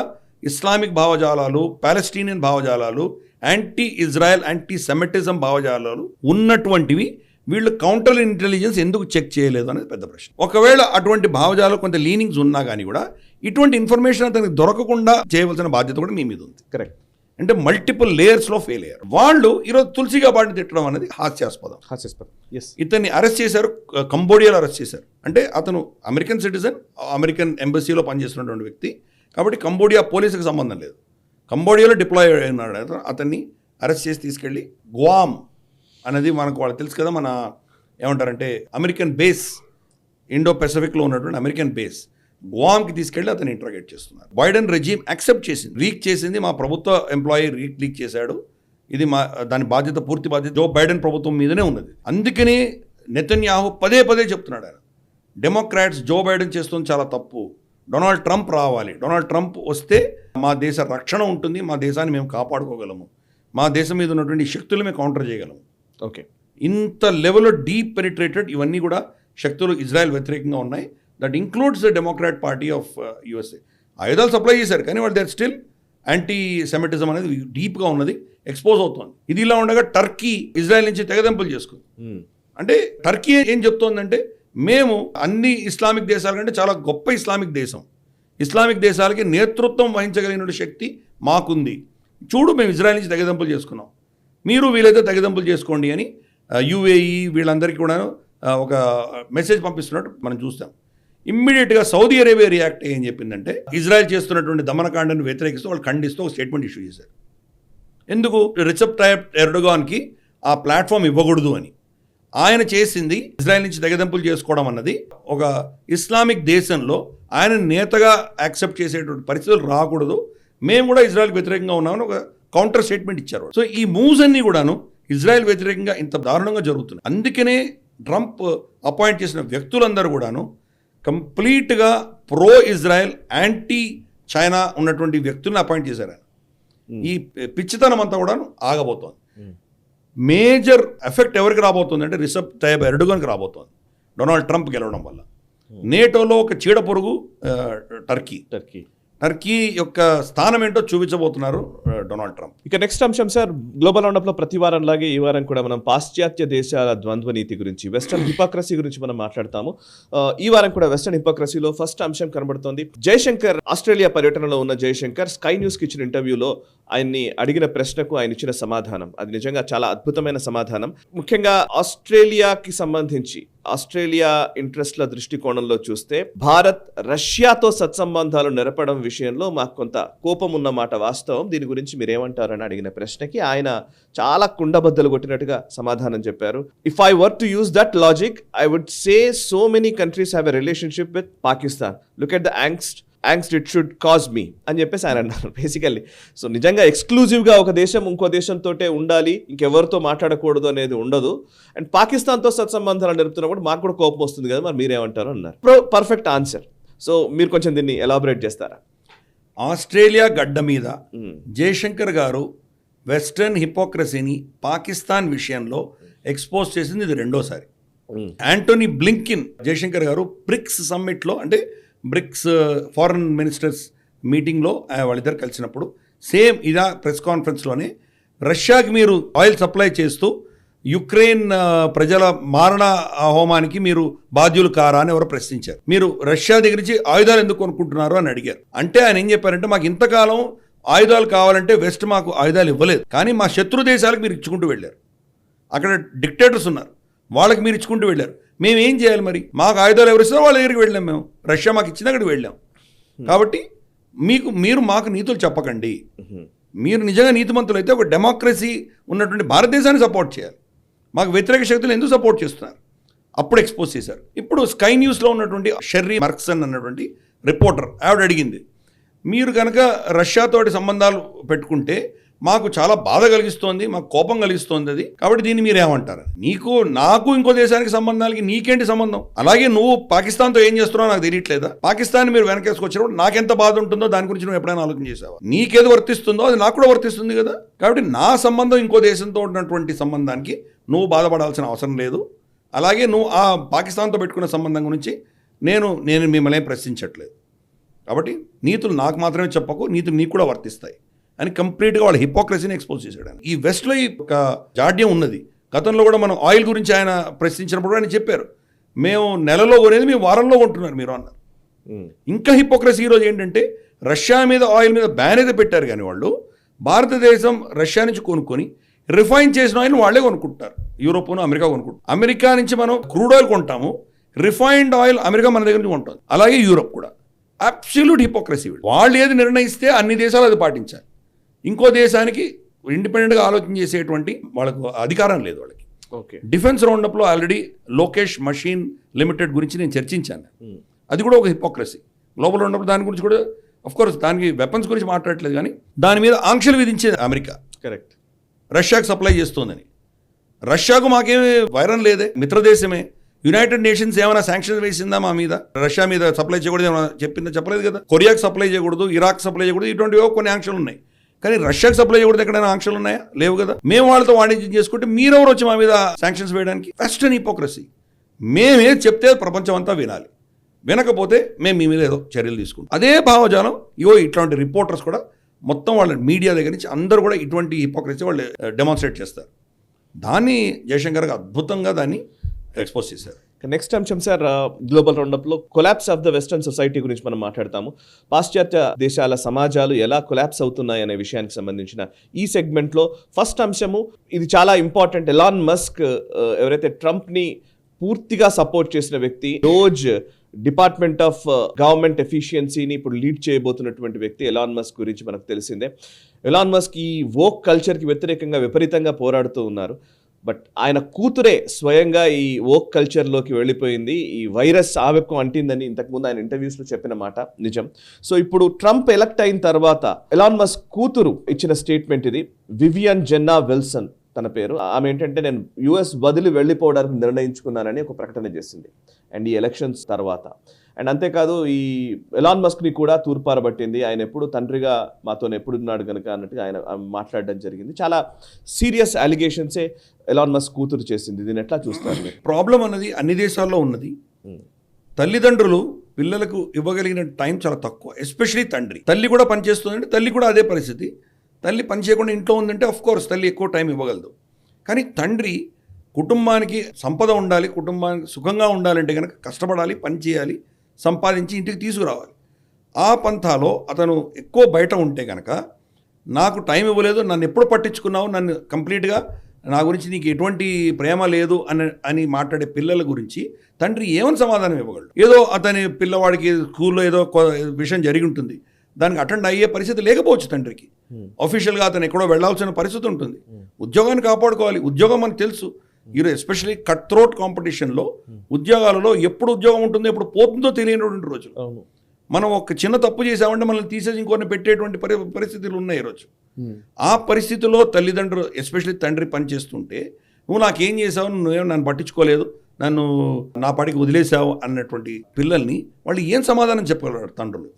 Islamic భావజాలాలు, Palestinian భావజాలాలు, anti Israel, anti Semitism భావజాలాలు ఉన్నటువంటివి వీళ్ళు కౌంటర్ ఇంటెలిజెన్స్ ఎందుకు చెక్ చేయలేదు అనేది పెద్ద ప్రశ్న. ఒకవేళ అటువంటి భావజాలు కొంత లీనింగ్స్ ఉన్నా కానీ కూడా ఇటువంటి ఇన్ఫర్మేషన్ అతనికి దొరకకుండా చేయవలసిన బాధ్యత కూడా మీ మీద ఉంది. కరెక్ట్. అంటే మల్టిపుల్ లేయర్స్లో ఫెయిల్ అయ్యారు వాళ్ళు. ఈరోజు తులసి గబాడ్ని తిట్టడం అనేది హాస్యాస్పదం. ఇతన్ని అరెస్ట్ చేశారు, కంబోడియాలో అరెస్ట్ చేశారు. అంటే అతను అమెరికన్ సిటిజన్, అమెరికన్ ఎంబసీలో పనిచేస్తున్నటువంటి వ్యక్తి కాబట్టి కంబోడియా పోలీసులకు సంబంధం లేదు. కంబోడియాలో డిప్లాయ్ అయినాడు. అతన్ని అరెస్ట్ చేసి తీసుకెళ్ళి గ్వామ్ అనేది మనకు వాళ్ళు తెలుసు కదా, మన ఏమంటారంటే అమెరికన్ బేస్, ఇండో పెసిఫిక్లో ఉన్నటువంటి అమెరికన్ బేస్ గ్వామ్కి తీసుకెళ్ళి అతను ఇంట్రాగేట్ చేస్తున్నారు. బైడెన్ రెజీమ్ యాక్సెప్ట్ చేసింది, లీక్ చేసింది మా ప్రభుత్వ ఎంప్లాయీ లీక్ చేశాడు, ఇది దాని బాధ్యత, పూర్తి బాధ్యత జో బైడెన్ ప్రభుత్వం మీదనే ఉన్నది. అందుకనే నెతన్యాహు పదే పదే చెప్తున్నాడు, ఆయన డెమోక్రాట్స్ జో బైడెన్ చేస్తుంది చాలా తప్పు, డొనాల్డ్ ట్రంప్ రావాలి, డొనాల్డ్ ట్రంప్ వస్తే మా దేశ రక్షణ ఉంటుంది, మా దేశాన్ని మేము కాపాడుకోగలము, మా దేశం మీద ఉన్నటువంటి శక్తులు మేము కౌంటర్ చేయగలము. ఓకే, ఇంత లెవెల్లో డీప్ పెనిట్రేటెడ్ ఇవన్నీ కూడా శక్తులు ఇజ్రాయెల్ వ్యతిరేకంగా ఉన్నాయి. That includes the Democrat party of USA. ఆయుధాలు సప్లై చేశారు కానీ వాళ్ళు దేర్ స్టిల్ యాంటీ సెమిటిజం అనేది డీప్గా ఉన్నది, ఎక్స్పోజ్ అవుతుంది. ఇది ఇలా ఉండగా టర్కీ ఇజ్రాయెల్ నుంచి తెగదెంపులు చేసుకుంది. అంటే టర్కీ ఏం చెప్తోందంటే మేము అన్ని ఇస్లామిక్ దేశాల కంటే చాలా గొప్ప ఇస్లామిక్ దేశం, ఇస్లామిక్ దేశాలకి నేతృత్వం వహించగలిగిన శక్తి మాకుంది, చూడు మేము ఇజ్రాయెల్ నుంచి తెగదెంపులు చేసుకున్నాం, మీరు వీలైతే తెగదెంపులు చేసుకోండి అని యుఏఈ వీళ్ళందరికీ కూడా ఒక మెసేజ్ పంపిస్తున్నట్టు మనం చూస్తాం. ఇమ్మీడియట్గా సౌదీ అరేబియా రియాక్ట్ ఏం చెప్పిందంటే ఇజ్రాయెల్ చేస్తున్నటువంటి దమనకాండను వ్యతిరేకిస్తూ వాళ్ళు ఖండిస్తూ ఒక స్టేట్మెంట్ ఇష్యూ చేశారు. ఎందుకు? రిసెప్ తాయిప్ ఎర్డోగాన్కి ఆ ప్లాట్ఫామ్ ఇవ్వకూడదు అని. ఆయన చేసింది ఇజ్రాయెల్ నుంచి తెగదెంపులు చేసుకోవడం అన్నది ఒక ఇస్లామిక్ దేశంలో ఆయన నేతగా యాక్సెప్ట్ చేసేటువంటి పరిస్థితులు రాకూడదు, మేము కూడా ఇజ్రాయెల్కి వ్యతిరేకంగా ఉన్నామని ఒక కౌంటర్ స్టేట్మెంట్ ఇచ్చారు. సో ఈ మూవ్స్ అన్నీ కూడాను ఇజ్రాయెల్ వ్యతిరేకంగా ఇంత దారుణంగా జరుగుతున్నాయి. అందుకనే ట్రంప్ అపాయింట్ చేసిన వ్యక్తులందరూ కూడాను కంప్లీట్గా ప్రో ఇజ్రాయెల్, యాంటీ చైనా ఉన్నటువంటి వ్యక్తులను అపాయింట్ చేశారు ఆయన. ఈ పిచ్చితనం అంతా కూడా ఆగబోతోంది. మేజర్ ఎఫెక్ట్ ఎవరికి రాబోతుంది అంటే రిసెప్ తాయిప్ ఎర్డోగాన్కి రాబోతోంది డొనాల్డ్ ట్రంప్ గెలవడం వల్ల. నేటోలో ఒక చీడ పొరుగు టర్కీ యొక్క స్థానం ఏంటో చూపించబోతున్నారు డొనాల్డ్ ట్రంప్. ఇక నెక్స్ట్ అంశం సార్, గ్లోబల్ రౌండప్లో ప్రతి వారం లాగే ఈ వారం కూడా మనం పాశ్చాత్య దేశాల ద్వంద్వ నీతి గురించి, వెస్టర్న్ హిపోక్రసీ గురించి మనం మాట్లాడతాము. ఈ వారం కూడా వెస్టర్న్ హిపోక్రసీలో ఫస్ట్ అంశం కనబడుతోంది. జయశంకర్ ఆస్ట్రేలియా పర్యటనలో ఉన్న జయశంకర్ స్కై న్యూస్కి ఇచ్చిన ఇంటర్వ్యూలో ఆయన్ని అడిగిన ప్రశ్నకు ఆయన ఇచ్చిన సమాధానం, అది నిజంగా చాలా అద్భుతమైన సమాధానం. ముఖ్యంగా ఆస్ట్రేలియాకి సంబంధించి ఆస్ట్రేలియా ఇంట్రెస్ట్ల దృష్టికోణంలో చూస్తే భారత్ రష్యాతో సత్సంబంధాలు నెరపడం విషయంలో మాకు కొంత కోపం ఉన్నమాట వాస్తవం, దీని గురించి మీరేమంటారని అడిగిన ప్రశ్నకి ఆయన చాలా కుండబద్దలు కొట్టినట్టుగా సమాధానం చెప్పారు. If I were to use that logic I would say so many countries have a relationship with Pakistan, look at the angst it should cause me అని చెప్పేసి ఆయన అన్నారు బేసికల్లీ. సో నిజంగా ఎక్స్క్లూజివ్గా ఒక దేశం ఇంకో దేశంతో ఉండాలి, ఇంకెవరితో మాట్లాడకూడదు అనేది ఉండదు. అండ్ పాకిస్తాన్తో సత్సంబంధాలు నిలుపుతున్నప్పుడు మాకు కూడా కోపం వస్తుంది కదా, మరి మీరేమంటారు అన్నారు. Perfect answer. సో మీరు కొంచెం దీన్ని ఎలాబొరేట్ చేస్తారా? ఆస్ట్రేలియా గడ్డ మీద జయశంకర్ గారు వెస్టర్న్ హిపోక్రసీని పాకిస్తాన్ విషయంలో ఎక్స్పోజ్ చేసింది ఇది రెండోసారి. యాంటోనీ బ్లింకిన్ జయశంకర్ గారు బ్రిక్స్ సమ్మిట్లో, అంటే బ్రిక్స్ ఫారెన్ మినిస్టర్స్ మీటింగ్లో వాళ్ళిద్దరు కలిసినప్పుడు సేమ్ ఇదా ప్రెస్ కాన్ఫరెన్స్లోనే రష్యాకి మీరు ఆయిల్ సప్లై చేస్తూ యుక్రెయిన్ ప్రజల మారణ హోమానికి మీరు బాధ్యులు కారా అని ఎవరు ప్రశ్నించారు. మీరు రష్యా దగ్గర నుంచి ఆయుధాలు ఎందుకు కొనుక్కుంటున్నారు అని అడిగారు. అంటే ఆయన ఏం చెప్పారంటే, మాకు ఇంతకాలం ఆయుధాలు కావాలంటే వెస్ట్ మాకు ఆయుధాలు ఇవ్వలేదు, కానీ మా శత్రు దేశాలకు మీరు ఇచ్చుకుంటూ వెళ్ళారు. అక్కడ డిక్టేటర్స్ ఉన్నారు, వాళ్ళకి మీరు ఇచ్చుకుంటూ వెళ్ళారు. మేము ఏం చేయాలి మరి? మాకు ఆయుధాలు ఎవరు ఇస్తారో వాళ్ళ దగ్గరికి వెళ్ళాం. మేము రష్యా మాకు ఇచ్చిన అక్కడికి వెళ్ళాం. కాబట్టి మీరు మాకు నీతులు చెప్పకండి. మీరు నిజంగా నీతిమంతులు అయితే ఒక డెమోక్రసీ ఉన్నటువంటి భారతదేశాన్ని సపోర్ట్ చేయాలి. మాకు వ్యతిరేక శక్తులు ఎందుకు సపోర్ట్ చేస్తున్నారు? అప్పుడు ఎక్స్పోజ్ చేశారు. ఇప్పుడు స్కై న్యూస్లో ఉన్నటువంటి షెర్రీ మర్క్సన్ అన్నటువంటి రిపోర్టర్ ఆవిడ అడిగింది, మీరు కనుక రష్యాతోటి సంబంధాలు పెట్టుకుంటే మాకు చాలా బాధ కలిగిస్తోంది, మాకు కోపం కలిగిస్తోంది అది, కాబట్టి దీన్ని మీరు ఏమంటారు? నాకు ఇంకో దేశానికి సంబంధాలకి నీకేంటి సంబంధం? అలాగే నువ్వు పాకిస్తాన్తో ఏం చేస్తున్నావు నాకు తెలియట్లేదా? పాకిస్తాన్ మీరు వెనకేసుకొచ్చినప్పుడు నాకెంత బాధ ఉంటుందో దాని గురించి నువ్వు ఎప్పుడైనా ఆలోచన చేసావా? నీకేది వర్తిస్తుందో అది నాకు కూడా వర్తిస్తుంది కదా. కాబట్టి నా సంబంధం ఇంకో దేశంతో ఉన్నటువంటి సంబంధానికి నువ్వు బాధపడాల్సిన అవసరం లేదు. అలాగే నువ్వు ఆ పాకిస్తాన్తో పెట్టుకున్న సంబంధం గురించి నేను మిమ్మల్ని ప్రశ్నించట్లేదు. కాబట్టి నీతులు నాకు మాత్రమే చెప్పకు, నీతులు నీకు కూడా వర్తిస్తాయి అని కంప్లీట్గా వాళ్ళ హిపోక్రసీని ఎక్స్పోజ్ చేశాడు. ఈ వెస్ట్లో ఈ ఒక జాడ్యం ఉన్నది. గతంలో కూడా మనం ఆయిల్ గురించి ఆయన ప్రశ్నించినప్పుడు ఆయన చెప్పారు, మేము నెలలో కొనేది మేము వారంలో కొంటున్నారు మీరు అన్నారు. ఇంకా హిపోక్రసీ ఈరోజు ఏంటంటే, రష్యా మీద ఆయిల్ మీద బ్యాన్ అయితే పెట్టారు, కానీ వాళ్ళు భారతదేశం రష్యా నుంచి కొనుక్కొని రిఫైన్ చేసిన ఆయిల్ వాళ్ళే కొనుక్కుంటారు. యూరోప్ను అమెరికా కొనుక్కుంటారు. అమెరికా నుంచి మనం క్రూడ్ ఆయిల్ కొంటాము, రిఫైన్డ్ ఆయిల్ అమెరికా మన దగ్గర నుంచి కొంటుంది. అలాగే యూరోప్ కూడా. Absolute hypocrisy. వాళ్ళు ఏది నిర్ణయిస్తే అన్ని దేశాలు అది పాటించాలి. ఇంకో దేశానికి ఇండిపెండెంట్గా ఆలోచన చేసేటువంటి వాళ్ళకు అధికారం లేదు వాళ్ళకి. ఓకే. డిఫెన్స్ రౌండప్లో ఆల్రెడీ లోకేష్ మషీన్ లిమిటెడ్ గురించి నేను చర్చించాను. అది కూడా ఒక హిపోక్రసీ. గ్లోబల్ రౌండప్ దాని గురించి కూడా అఫ్కోర్స్ దానికి వెపన్స్ గురించి మాట్లాడట్లేదు, కానీ దాని మీద ఆంక్షలు విధించేది అమెరికా. కరెక్ట్. రష్యాకు సప్లై చేస్తోందని. రష్యాకు మాకేమీ వైరం లేదే, మిత్రదేశమే. యునైటెడ్ నేషన్స్ ఏమైనా శాంక్షన్ వేసిందా మా మీద? రష్యా మీద సప్లై చేయకూడదు ఏమైనా చెప్పిందా? చెప్పలేదు కదా. కొరియాకి సప్లై చేయకూడదు, ఇరాక్ సప్లై చేయకూడదు, ఇటువంటివో కొన్ని ఆంక్షలు ఉన్నాయి. కానీ రష్యాకి సప్లై చేయకూడదు ఎక్కడైనా ఆంక్షలు ఉన్నాయా? లేవు కదా. మేము వాళ్ళతో వాణిజ్యం చేసుకుంటే మీరెవరు వచ్చి మా మీద శాంక్షన్స్ వేయడానికి? Western hypocrisy. మేమేది చెప్తే ప్రపంచం అంతా వినాలి, వినకపోతే మేము మీ మీద ఏదో చర్యలు తీసుకుంటాం. అదే భావజాలం ఇట్లాంటి రిపోర్టర్స్ కూడా మొత్తం వాళ్ళ మీడియా దగ్గర నుంచి అందరూ కూడా ఇటువంటి హిపోక్రసీ వాళ్ళు డెమాన్స్ట్రేట్ చేస్తారు. దాన్ని జయశంకర్ అద్భుతంగా దాన్ని ఎక్స్పోజ్ చేశారు. నెక్స్ట్ అంశం సార్, గ్లోబల్ రౌండప్లో collapse of the western society గురించి మనం మాట్లాడతాము. పాశ్చాత్య దేశాల సమాజాలు ఎలా కొలాప్స్ అవుతున్నాయి అనే విషయానికి సంబంధించిన ఈ సెగ్మెంట్లో ఫస్ట్ అంశము, ఇది చాలా ఇంపార్టెంట్. ఎలాన్ మస్క్ ఎవరైతే ట్రంప్ని పూర్తిగా సపోర్ట్ చేసిన వ్యక్తి, డోజ్ డిపార్ట్మెంట్ ఆఫ్ గవర్నమెంట్ ఎఫిషియన్సీని ఇప్పుడు లీడ్ చేయబోతున్నటువంటి వ్యక్తి ఎలాన్ మస్క్ గురించి మనకు తెలిసిందే. ఎలాన్ మస్క్ ఈ వోక్ కల్చర్కి వ్యతిరేకంగా విపరీతంగా పోరాడుతూ ఉన్నారు. బట్ ఆయన కూతురే స్వయంగా ఈ వోక్ కల్చర్లోకి వెళ్ళిపోయింది. ఈ వైరస్ ఆమెకు అంటిందని ఇంతకుముందు ఆయన ఇంటర్వ్యూస్లో చెప్పిన మాట నిజం. సో ఇప్పుడు ట్రంప్ ఎలక్ట్ అయిన తర్వాత ఎలాన్ మస్క్ కూతురు ఇచ్చిన స్టేట్మెంట్ ఇది. వివియన్ జెన్నా విల్సన్ తన పేరు. ఆమె ఏంటంటే, నేను యుఎస్ వదిలి వెళ్ళిపోవడానికి నిర్ణయించుకున్నానని ఒక ప్రకటన చేసింది అండ్ ఈ ఎలక్షన్స్ తర్వాత. అండ్ అంతేకాదు, ఈ ఎలాన్ మస్క్ని కూడా తూర్పారబట్టింది. ఆయన ఎప్పుడు తండ్రిగా మాతో ఎప్పుడు ఉన్నాడు కనుక అన్నట్టుగా ఆయన మాట్లాడడం జరిగింది. చాలా సీరియస్ అలిగేషన్సే ఎలాన్ మస్క్ కూతురు చేసింది. దీన్ని ఎట్లా చూస్తారు? ప్రాబ్లం అన్నది అన్ని దేశాల్లో ఉన్నది. తల్లిదండ్రులు పిల్లలకు ఇవ్వగలిగిన టైం చాలా తక్కువ, ఎస్పెషలీ తండ్రి. తల్లి కూడా పనిచేస్తుందంటే తల్లి కూడా అదే పరిస్థితి. తల్లి పని చేయకుండా ఇంట్లో ఉందంటే కోర్స్ తల్లి ఎక్కువ టైం ఇవ్వగలదు. కానీ తండ్రి కుటుంబానికి సంపద ఉండాలి, కుటుంబానికి సుఖంగా ఉండాలంటే కనుక కష్టపడాలి, పని చేయాలి, సంపాదించి ఇంటికి తీసుకురావాలి. ఆ పంథాలో అతను ఎక్కువ బయట ఉంటే కనుక, నాకు టైం ఇవ్వలేదు, నన్ను ఎప్పుడు పట్టించుకున్నావు, నన్ను కంప్లీట్గా నా గురించి నీకు ఎటువంటి ప్రేమ లేదు అని మాట్లాడే పిల్లల గురించి తండ్రి ఏమని సమాధానం ఇవ్వగలడు? ఏదో అతని పిల్లవాడికి స్కూల్లో ఏదో విషయం జరిగి ఉంటుంది, దానికి అటెండ్ అయ్యే పరిస్థితి లేకపోవచ్చు తండ్రికి. ఆఫీషియల్గా అతను ఎక్కడో వెళ్లాల్సిన పరిస్థితి ఉంటుంది. ఉద్యోగాన్ని కాపాడుకోవాలి. ఉద్యోగం మనకు తెలుసు, ఈరోజు ఎస్పెషల్లీ కట్ త్రోట్ కాంపిటీషన్లో ఉద్యోగాలలో ఎప్పుడు ఉద్యోగం ఉంటుందో ఎప్పుడు పోతుందో తెలియనటువంటి రోజులు. మనం ఒక చిన్న తప్పు చేసామంటే మనల్ని తీసేసి ఇంకొన్ని పెట్టేటువంటి పరిస్థితులు ఉన్నాయి ఈరోజు. ఆ పరిస్థితిలో తల్లిదండ్రులు ఎస్పెషల్లీ తండ్రి పనిచేస్తుంటే, నువ్వు నాకేం చేసావు, నువ్వేమో నన్ను పట్టించుకోలేదు, నన్ను నా పాటికి వదిలేసావు అన్నటువంటి పిల్లల్ని వాళ్ళు ఏం సమాధానం చెప్పగలరు తండ్రులు?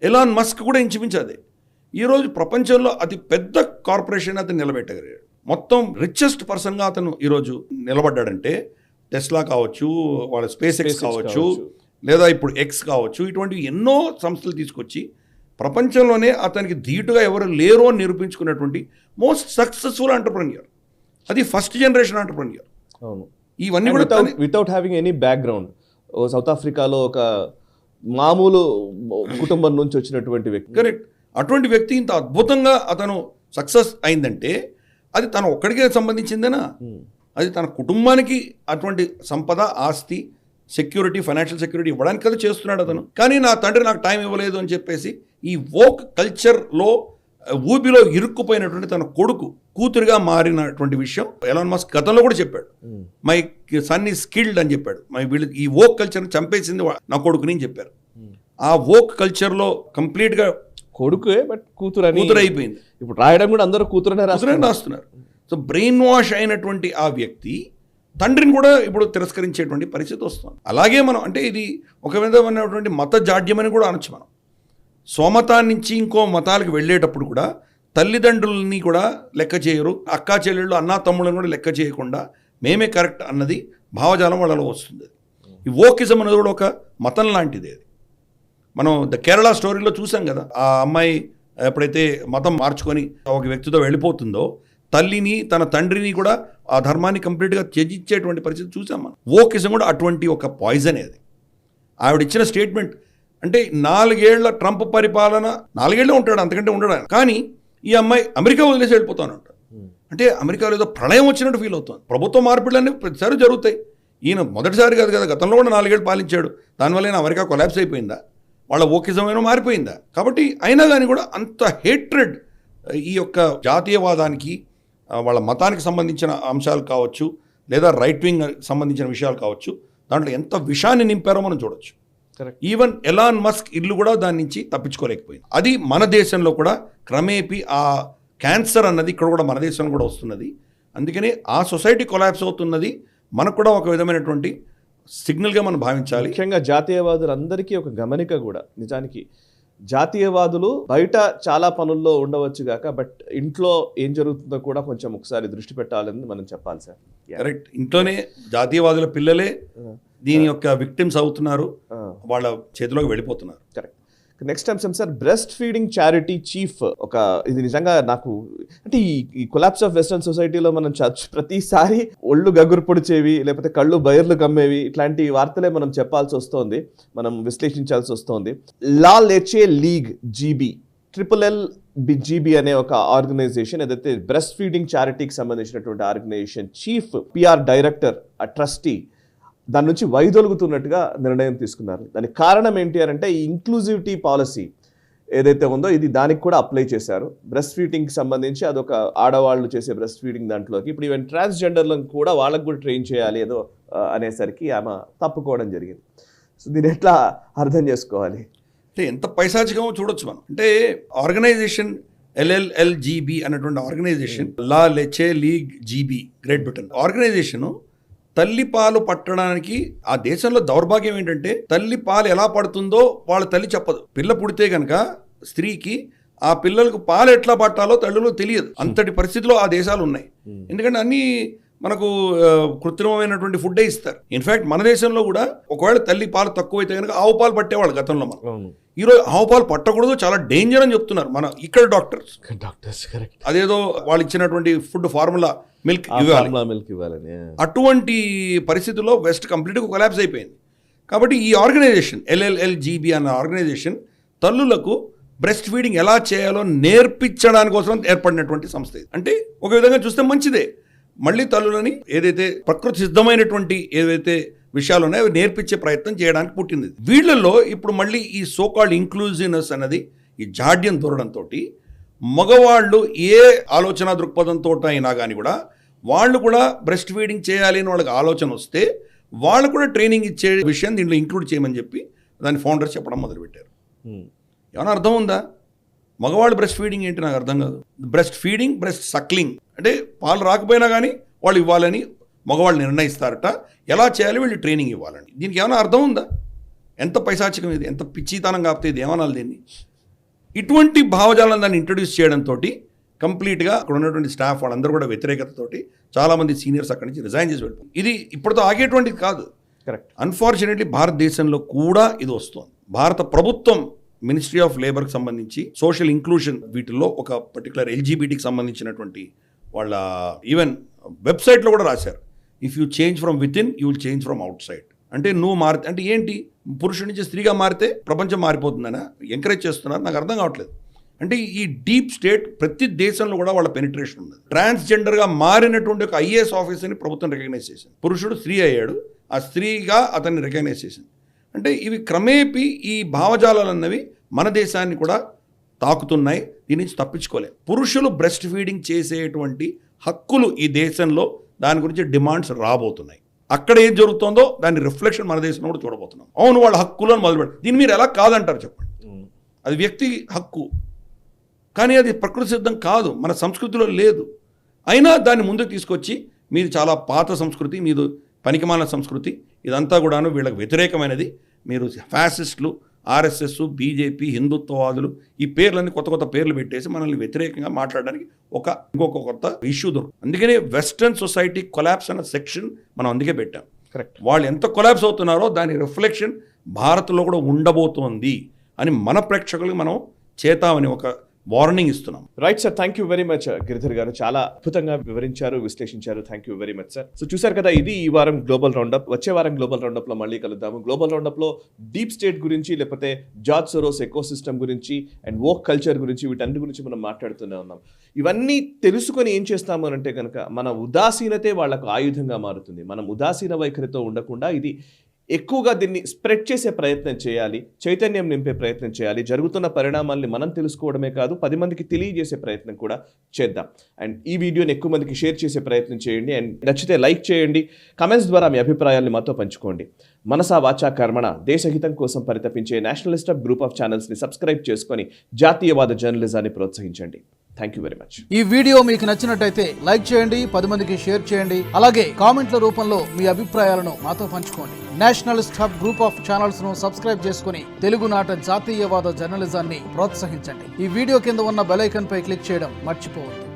ఎలాన్ మస్క్ కూడా ఇంచుమించు అదే. ఈరోజు ప్రపంచంలో అతి పెద్ద కార్పొరేషన్ అతను నిలబెట్టగలిగాడు. మొత్తం రిచెస్ట్ పర్సన్గా అతను ఈరోజు నిలబడ్డాడంటే టెస్లా కావచ్చు, వాళ్ళ స్పేస్ ఎక్స్ కావచ్చు, లేదా ఇప్పుడు ఎక్స్ కావచ్చు, ఇటువంటి ఎన్నో సంస్థలు తీసుకొచ్చి ప్రపంచంలోనే అతనికి ధీటుగా ఎవరు లేరు అని నిరూపించుకున్నటువంటి మోస్ట్ సక్సెస్ఫుల్ ఎంటర్ప్రెన్యూర్. అది ఫస్ట్ జనరేషన్ ఎంటర్ప్రెన్యూర్. అవును. ఇవన్నీ కూడా without having any background. South ఆఫ్రికాలో ఒక మామూలు కుటుంబం నుంచి వచ్చినటువంటి వ్యక్తి. కరెక్ట్. అటువంటి వ్యక్తి ఇంత అద్భుతంగా అతను సక్సెస్ అయిందంటే అది తన ఒక్కడికే సంబంధించిందేనా? అది తన కుటుంబానికి అటువంటి సంపద, ఆస్తి, సెక్యూరిటీ, ఫైనాన్షియల్ సెక్యూరిటీ ఇవ్వడానికి కదా చేస్తున్నాడు అతను. కానీ నా తండ్రి నాకు టైం ఇవ్వలేదు అని చెప్పేసి ఈ వోక్ కల్చర్లో ఊబిలో ఇరుక్కుపోయినటువంటి తన కొడుకు కూతురుగా మారినటువంటి విషయం ఎలాన్ మస్క్ గతంలో కూడా చెప్పాడు. మై సన్ ఈ స్కిల్డ్ అని చెప్పాడు. వీళ్ళు ఈ వోక్ కల్చర్ని చంపేసింది నా కొడుకుని అని చెప్పారు. ఆ వోక్ కల్చర్లో కంప్లీట్గా కొడుకే బట్ కూతురు అయిపోయింది. ఇప్పుడు రాయడం కూడా అందరూ కూతురనే రాస్తున్నారు. సో బ్రెయిన్ వాష్ అయినటువంటి ఆ వ్యక్తి తండ్రిని కూడా ఇప్పుడు తిరస్కరించేటువంటి పరిస్థితి వస్తుంది. అలాగే మనం అంటే ఇది ఒక విధమైనటువంటి మత జాడ్యమని కూడా అనొచ్చు. మనం స్వమతాన్ని నుంచి ఇంకో మతాలకు వెళ్ళేటప్పుడు కూడా తల్లిదండ్రులని కూడా లెక్క చేయరు, అక్కా చెల్లెళ్ళు, అన్నా తమ్ముళ్ళని కూడా లెక్క చేయకుండా మేమే కరెక్ట్ అన్నది భావజాలం వాళ్ళలో వస్తుంది. ఈ వోకిజం అనేది కూడా ఒక మతం లాంటిది. అది మనం ద కేరళ స్టోరీలో చూసాం కదా. ఆ అమ్మాయి ఎప్పుడైతే మతం మార్చుకొని ఒక వ్యక్తితో వెళ్ళిపోతుందో తల్లిని, తన తండ్రిని కూడా ఆ ధర్మాన్ని కంప్లీట్గా త్యజించేటువంటి పరిస్థితి చూసాం మనం. వోకిజం కూడా అటువంటి ఒక పాయిజన్. అది ఆవిడ ఇచ్చిన స్టేట్మెంట్. అంటే 4 ఏళ్ల ట్రంప్ పరిపాలన, 4 ఏళ్ళే ఉంటాడు, అంతకంటే ఉండడు ఆయన. కానీ ఈ అమ్మాయి అమెరికా వదిలేసి వెళ్ళిపోతానంట. అంటే అమెరికాలో ఏదో ప్రళయం వచ్చినట్టు ఫీల్ అవుతుంది. ప్రభుత్వ మార్పులన్నీ ప్రతిసారి జరుగుతాయి. ఈయన మొదటిసారి కాదు కదా, గతంలో కూడా 4 ఏళ్ళు పాలించాడు. దానివల్ల ఈయన అమెరికా కొలాప్స్ అయిపోయిందా? వాళ్ళ ఓకిజం అయినా మారిపోయిందా? కాబట్టి అయినా కానీ కూడా అంత హేట్రెడ్ ఈ యొక్క జాతీయవాదానికి, వాళ్ళ మతానికి సంబంధించిన అంశాలు కావచ్చు, లేదా రైట్ వింగ్ సంబంధించిన విషయాలు కావచ్చు, దాంట్లో ఎంత విషాన్ని నింపారో మనం చూడొచ్చు. ఈవెన్ ఎలాన్ మస్క్ ఇల్లు కూడా దాని నుంచి తప్పించుకోలేకపోయింది. అది మన దేశంలో కూడా క్రమేపీ ఆ క్యాన్సర్ అన్నది ఇక్కడ కూడా మన దేశంలో కూడా వస్తున్నది. అందుకని ఆ సొసైటీ కొలాప్స్ అవుతున్నది మనకు కూడా ఒక విధమైనటువంటి సిగ్నల్గా మనం భావించాలి. ముఖ్యంగా జాతీయవాదులందరికీ ఒక గమనిక కూడా, నిజానికి జాతీయవాదులు బయట చాలా పనుల్లో ఉండవచ్చు గాక, బట్ ఇంట్లో ఏం జరుగుతుందో కూడా కొంచెం ఒకసారి దృష్టి పెట్టాలని మనం చెప్పాలి సార్. కరెక్ట్. ఇంట్లోనే జాతీయవాదుల పిల్లలే దీని యొక్క విక్టిమ్స్ అవుతున్నారు, వాళ్ళ చేతిలోకి వెళ్ళిపోతున్నారు. కరెక్ట్. నెక్స్ట్ అంశం sir, breast feeding charity chief. ఇది నిజంగా నాకు అంటే ఈ కొలాప్స్ ఆఫ్ వెస్టర్న్ సొసైటీలో మనం ప్రతిసారి ఒళ్ళు గగ్గురు పొడిచేవి, లేకపోతే కళ్ళు బైర్లు కమ్మేవి, ఇట్లాంటి వార్తలే మనం చెప్పాల్సి వస్తుంది, మనం విశ్లేషించాల్సి వస్తుంది. లా లెచే లీగ్ జీబీ, LLLGB అనే ఒక ఆర్గనైజేషన్, ఏదైతే బ్రెస్ట్ ఫీడింగ్ చారిటీకి సంబంధించినటువంటి ఆర్గనైజేషన్ చీఫ్, పిఆర్ డైరెక్టర్, ఆ ట్రస్టీ దాని నుంచి వైదొలుగుతున్నట్టుగా నిర్ణయం తీసుకున్నారు. దానికి కారణం ఏంటి అని అంటే, ఈ ఇంక్లూజివిటీ పాలసీ ఏదైతే ఉందో ఇది దానికి కూడా అప్లై చేశారు. బ్రెస్ట్ ఫీడింగ్కి సంబంధించి అదొక ఆడవాళ్ళు చేసే బ్రెస్ట్ ఫీడింగ్ దాంట్లోకి ఇప్పుడు ఈవెన్ ట్రాన్స్జెండర్లను కూడా వాళ్ళకు కూడా ట్రైన్ చేయాలి ఏదో అనేసరికి ఆమె తప్పుకోవడం జరిగింది. సో దీన్ని ఎట్లా అర్థం చేసుకోవాలి? అంటే ఎంత పైశాచికమో చూడొచ్చు మనం. అంటే ఆర్గనైజేషన్ LLLGB అన్నటువంటి organisation, La Leche League GB, Great Britain organisation తల్లి పాలు పట్టడానికి, ఆ దేశంలో దౌర్భాగ్యం ఏంటంటే తల్లి పాలు ఎలా పడుతుందో వాళ్ళ తల్లి చెప్పదు. పిల్ల పుడితే కనుక స్త్రీకి ఆ పిల్లలకు పాలు ఎట్లా పట్టాలో తల్లులు తెలియదు. అంతటి పరిస్థితిలో ఆ దేశాలు ఉన్నాయి. ఎందుకంటే అన్నీ మనకు కృత్రిమమైనటువంటి ఫుడ్డే ఇస్తారు. ఇన్ఫ్యాక్ట్ మన దేశంలో కూడా ఒకవేళ తల్లి పాలు తక్కువైతే కనుక ఆవు పాలు పట్టేవాళ్ళు గతంలో. మనం ఈరోజు ఆవు పాలు పట్టకూడదు, చాలా డేంజర్ అని చెప్తున్నారు మన ఇక్కడ డాక్టర్స్. అదేదో వాళ్ళు ఇచ్చినటువంటి ఫుడ్ ఫార్ములా మిల్క్ ఇవ్వాలని. అటువంటి పరిస్థితుల్లో వెస్ట్ కంప్లీట్గా కొలాప్స్ అయిపోయింది. కాబట్టి ఈ ఆర్గనైజేషన్ LLLGB అన్న ఆర్గనైజేషన్ తల్లులకు బ్రెస్ట్ ఫీడింగ్ ఎలా చేయాలో నేర్పించడానికి కోసం ఏర్పడినటువంటి సంస్థ. అంటే ఒక విధంగా చూస్తే మంచిదే. మళ్ళీ తల్లులని ఏదైతే ప్రకృతి సిద్ధమైనటువంటి ఏదైతే విషయాలు ఉన్నాయో అవి నేర్పించే ప్రయత్నం చేయడానికి పుట్టింది. వీళ్ళల్లో ఇప్పుడు మళ్ళీ ఈ సోకాల్డ్ ఇంక్లూజివ్నెస్ అన్నది ఈ జాడ్యం దూరడంతో మగవాళ్ళు ఏ ఆలోచన దృక్పథంతో అయినా కానీ కూడా వాళ్ళు కూడా బ్రెస్ట్ ఫీడింగ్ చేయాలి అని వాళ్ళకి ఆలోచన వస్తే వాళ్ళు కూడా ట్రైనింగ్ ఇచ్చే విషయం దీంట్లో ఇంక్లూడ్ చేయమని చెప్పి దాని ఫౌండర్స్ చెప్పడం మొదలుపెట్టారు. ఏమైనా అర్థం ఉందా? మగవాళ్ళు బ్రెస్ట్ ఫీడింగ్ ఏంటి నాకు అర్థం కాదు. బ్రెస్ట్ ఫీడింగ్, బ్రెస్ట్ సక్లింగ్ అంటే పాలు రాకపోయినా కానీ వాళ్ళు ఇవ్వాలని మగవాళ్ళు నిర్ణయిస్తారట. ఎలా చేయాలి వీళ్ళు ట్రైనింగ్ ఇవ్వాలని. దీనికి ఏమైనా అర్థం ఉందా? ఎంత పైశాచికం ఇది, ఎంత పిచ్చితనం కాకపోతే ఇది ఏమనాలి దీన్ని? ఇటువంటి భావజాలను దాన్ని ఇంట్రడ్యూస్ చేయడంతో కంప్లీట్గా అక్కడ ఉన్నటువంటి స్టాఫ్ వాళ్ళందరూ కూడా వ్యతిరేకతతోటి చాలామంది సీనియర్స్ అక్కడి నుంచి రిజైన్ చేసి వెళ్ళిపోయారు. ఇది ఇప్పటితో ఆగేటువంటిది కాదు. కరెక్ట్. అన్ఫార్చునేట్లీ భారతదేశంలో కూడా ఇది వస్తుంది. భారత ప్రభుత్వం మినిస్ట్రీ ఆఫ్ లేబర్కి సంబంధించి సోషల్ ఇంక్లూషన్ వీటిల్లో ఒక పర్టికులర్ ఎల్జీబీటీకి సంబంధించినటువంటి వాళ్ళ ఈవెన్ వెబ్సైట్లో కూడా రాశారు, if you change from with in you will change from out side. అంటే నువ్వు మారితే అంటే ఏంటి, పురుషుడి నుంచి స్త్రీగా మారితే ప్రపంచం మారిపోతుందనా ఎంకరేజ్ చేస్తున్నారు? నాకు అర్థం కావట్లేదు. అంటే ఈ డీప్ స్టేట్ ప్రతి దేశంలో కూడా వాళ్ళ పెనిట్రేషన్ ఉన్నది. ట్రాన్స్జెండర్గా మారినటువంటి ఒక ఐఏఎస్ ఆఫీసర్ని ప్రభుత్వం రికగ్నైజ్ చేసింది. పురుషుడు స్త్రీ అయ్యాడు, ఆ స్త్రీగా అతన్ని రికగ్నైజ్ చేసింది. అంటే ఇవి క్రమేపీ ఈ భావజాలాలు అన్నవి మన దేశాన్ని కూడా తాకుతున్నాయి. దీని నుంచి తప్పించుకోలేం. పురుషులు బ్రెస్ట్ ఫీడింగ్ చేసేటువంటి హక్కులు ఈ దేశంలో దాని గురించి డిమాండ్స్ రాబోతున్నాయి. అక్కడ ఏం జరుగుతుందో దాని రిఫ్లెక్షన్ మన దేశంలో కూడా చూడబోతున్నాం. అవును, వాళ్ళ హక్కులు అని మొదలుపెట్టి దీన్ని మీరు ఎలా కాదంటారు చెప్పండి? అది వ్యక్తి హక్కు, కానీ అది ప్రకృతి సిద్ధం కాదు, మన సంస్కృతిలో లేదు. అయినా దాన్ని ముందుకు తీసుకొచ్చి మీరు చాలా పాత సంస్కృతి, మీరు పనికిమాలిన సంస్కృతి, ఇదంతా కూడాను వీళ్ళకి వ్యతిరేకమైనది, మీరు ఫ్యాసిస్టులు, ఆర్ఎస్ఎస్, బీజేపీ, హిందుత్వవాదులు, ఈ పేర్లన్నీ కొత్త కొత్త పేర్లు పెట్టేసి మనల్ని వ్యతిరేకంగా మాట్లాడడానికి ఇంకొక కొత్త ఇష్యూ దొరుకుతుంది. అందుకనే వెస్ట్రన్ సొసైటీ కొలాప్స్ అన్న సెక్షన్ మనం అందుకే పెట్టాం. కరెక్ట్. వాళ్ళు ఎంత కొలాప్స్ అవుతున్నారో దాని రిఫ్లెక్షన్ భారత్లో కూడా ఉండబోతోంది అని మన ప్రేక్షకులకు మనం చేతామని ఒక వార్నింగ్ ఇస్తున్నాం. Right sir, thank you very much Giridhar garu, చాలా అద్భుతంగా వివరించారు, విశ్లేషించారు. Thank you very much sir. So చూసారు కదా, ఇది ఈ వారం గ్లోబల్ రౌండప్. వచ్చే వారం గ్లోబల్ రౌండప్ లో మళ్ళీ కలుద్దాము. గ్లోబల్ రౌండప్ లో డీప్ స్టేట్ గురించి, లేకపోతే జార్జ్ సోరోస్ ఎకోసిస్టమ్ గురించి అండ్ వోక్ కల్చర్ గురించి, వీటన్నిటి గురించి మనం మాట్లాడుతూనే ఉన్నాం. ఇవన్నీ తెలుసుకొని ఏం చేస్తాము అని అంటే కనుక మన ఉదాసీనతే వాళ్లకు ఆయుధంగా మారుతుంది. మనం ఉదాసీన వైఖరితో ఉండకుండా ఇది ఎక్కువగా దీన్ని స్ప్రెడ్ చేసే ప్రయత్నం చేయాలి, చైతన్యం నింపే ప్రయత్నం చేయాలి. జరుగుతున్న పరిణామాల్ని మనం తెలుసుకోవడమే కాదు, 10 మందికి తెలియజేసే ప్రయత్నం కూడా చేద్దాం. అండ్ ఈ వీడియోని ఎక్కువ మందికి షేర్ చేసే ప్రయత్నం చేయండి. అండ్ నచ్చితే లైక్ చేయండి. కమెంట్స్ ద్వారా మీ అభిప్రాయాల్ని మాతో పంచుకోండి. మనసా వాచా కర్మణ దేశహితం కోసం పరితపించే నేషనలిస్ట్ గ్రూప్ ఆఫ్ ఛానల్స్ని సబ్స్క్రైబ్ చేసుకొని జాతీయవాద జర్నలిజాన్ని ప్రోత్సహించండి. Thank you very much. ఈ వీడియో మీకు నచ్చినట్టయితే లైక్ చేయండి, 10 మందికి షేర్ చేయండి. అలాగే కామెంట్ల రూపంలో మీ అభిప్రాయాలను మాతో పంచుకోండి. Nationalist hub group of channels ను సబ్స్క్రైబ్ చేసుకుని తెలుగునాట జాతీయవాద జర్నలిజాన్ని ప్రోత్సహించండి. ఈ వీడియో కింద ఉన్న బెల్ ఐకాన్ పై క్లిక్ చేయడం మర్చిపోవద్దు.